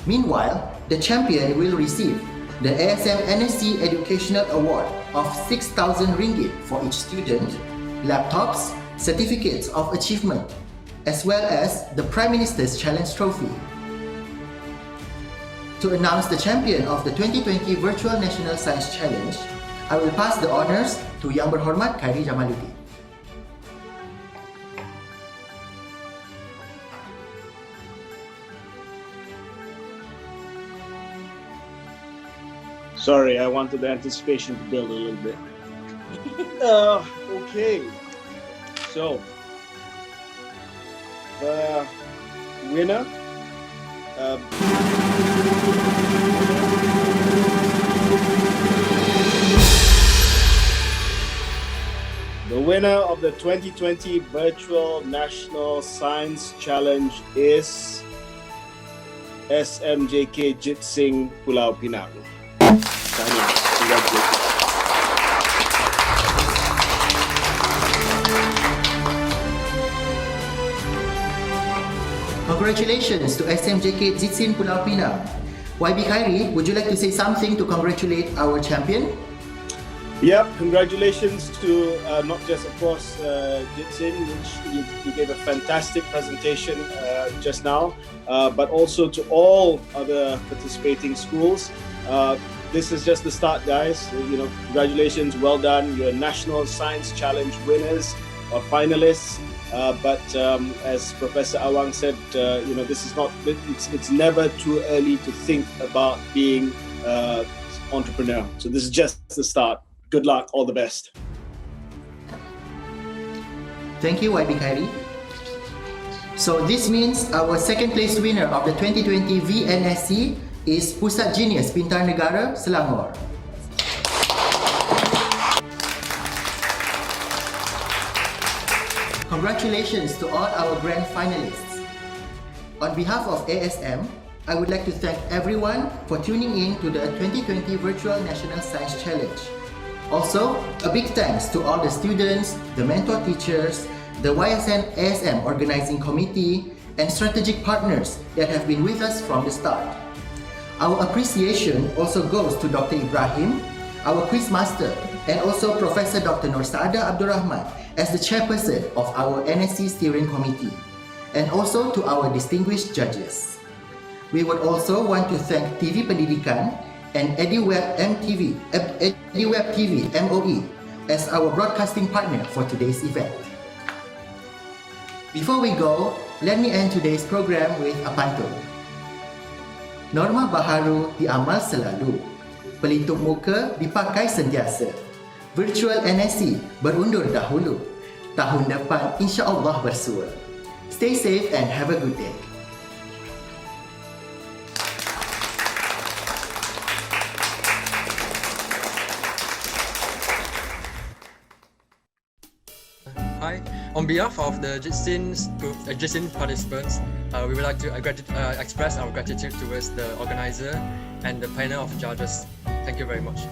[SPEAKER 9] Meanwhile, the champion will receive the ASM NSC Educational Award of 6,000 ringgit for each student, laptops, certificates of achievement, as well as the Prime Minister's Challenge Trophy. To announce the champion of the 2020 Virtual National Science Challenge, I will pass the honours to Yang Berhormat Khairi Jamaluddin.
[SPEAKER 6] Sorry, I wanted the anticipation to build a little bit. Okay, so the winner of the 2020 Virtual National Science Challenge is SMJK Jitsing, Pulau Pinang. Congratulations.
[SPEAKER 9] Congratulations to SMJK Jitsin, Pulau Pinang. YB Khairi, would you like to say something to congratulate our champion?
[SPEAKER 6] Yep, congratulations to not just, of course, Jitsin, which you gave a fantastic presentation just now, but also to all other participating schools. This is just the start, guys. Congratulations, well done. You're National Science Challenge winners or finalists. But as Professor Awang said, this is not. It's never too early to think about being entrepreneur. So this is just the start. Good luck, all the best.
[SPEAKER 9] Thank you, YB Khairi. So this means our second place winner of the 2020 VNSC is Pusat Genius Pintar Negara, Selangor. Congratulations to all our grand finalists. On behalf of ASM, I would like to thank everyone for tuning in to the 2020 Virtual National Science Challenge. Also, a big thanks to all the students, the mentor teachers, the YSN ASM Organizing Committee, and strategic partners that have been with us from the start. Our appreciation also goes to Dr. Ibrahim, our quiz master, and also Professor Dr. Nursaada Abdurrahman as the chairperson of our NSC Steering Committee, and also to our distinguished judges. We would also want to thank TV Pendidikan and EduWeb TV MOE as our broadcasting partner for today's event. Before we go, let me end today's program with a pantun. Norma baharu diamal selalu, pelitup muka dipakai sentiasa. Virtual NSC berundur dahulu, tahun depan insya-Allah bersua. Stay safe and have a good day.
[SPEAKER 11] Hi, on behalf of the GISIN participants, we would like to express our gratitude towards the organizer and the panel of judges. Thank you very much.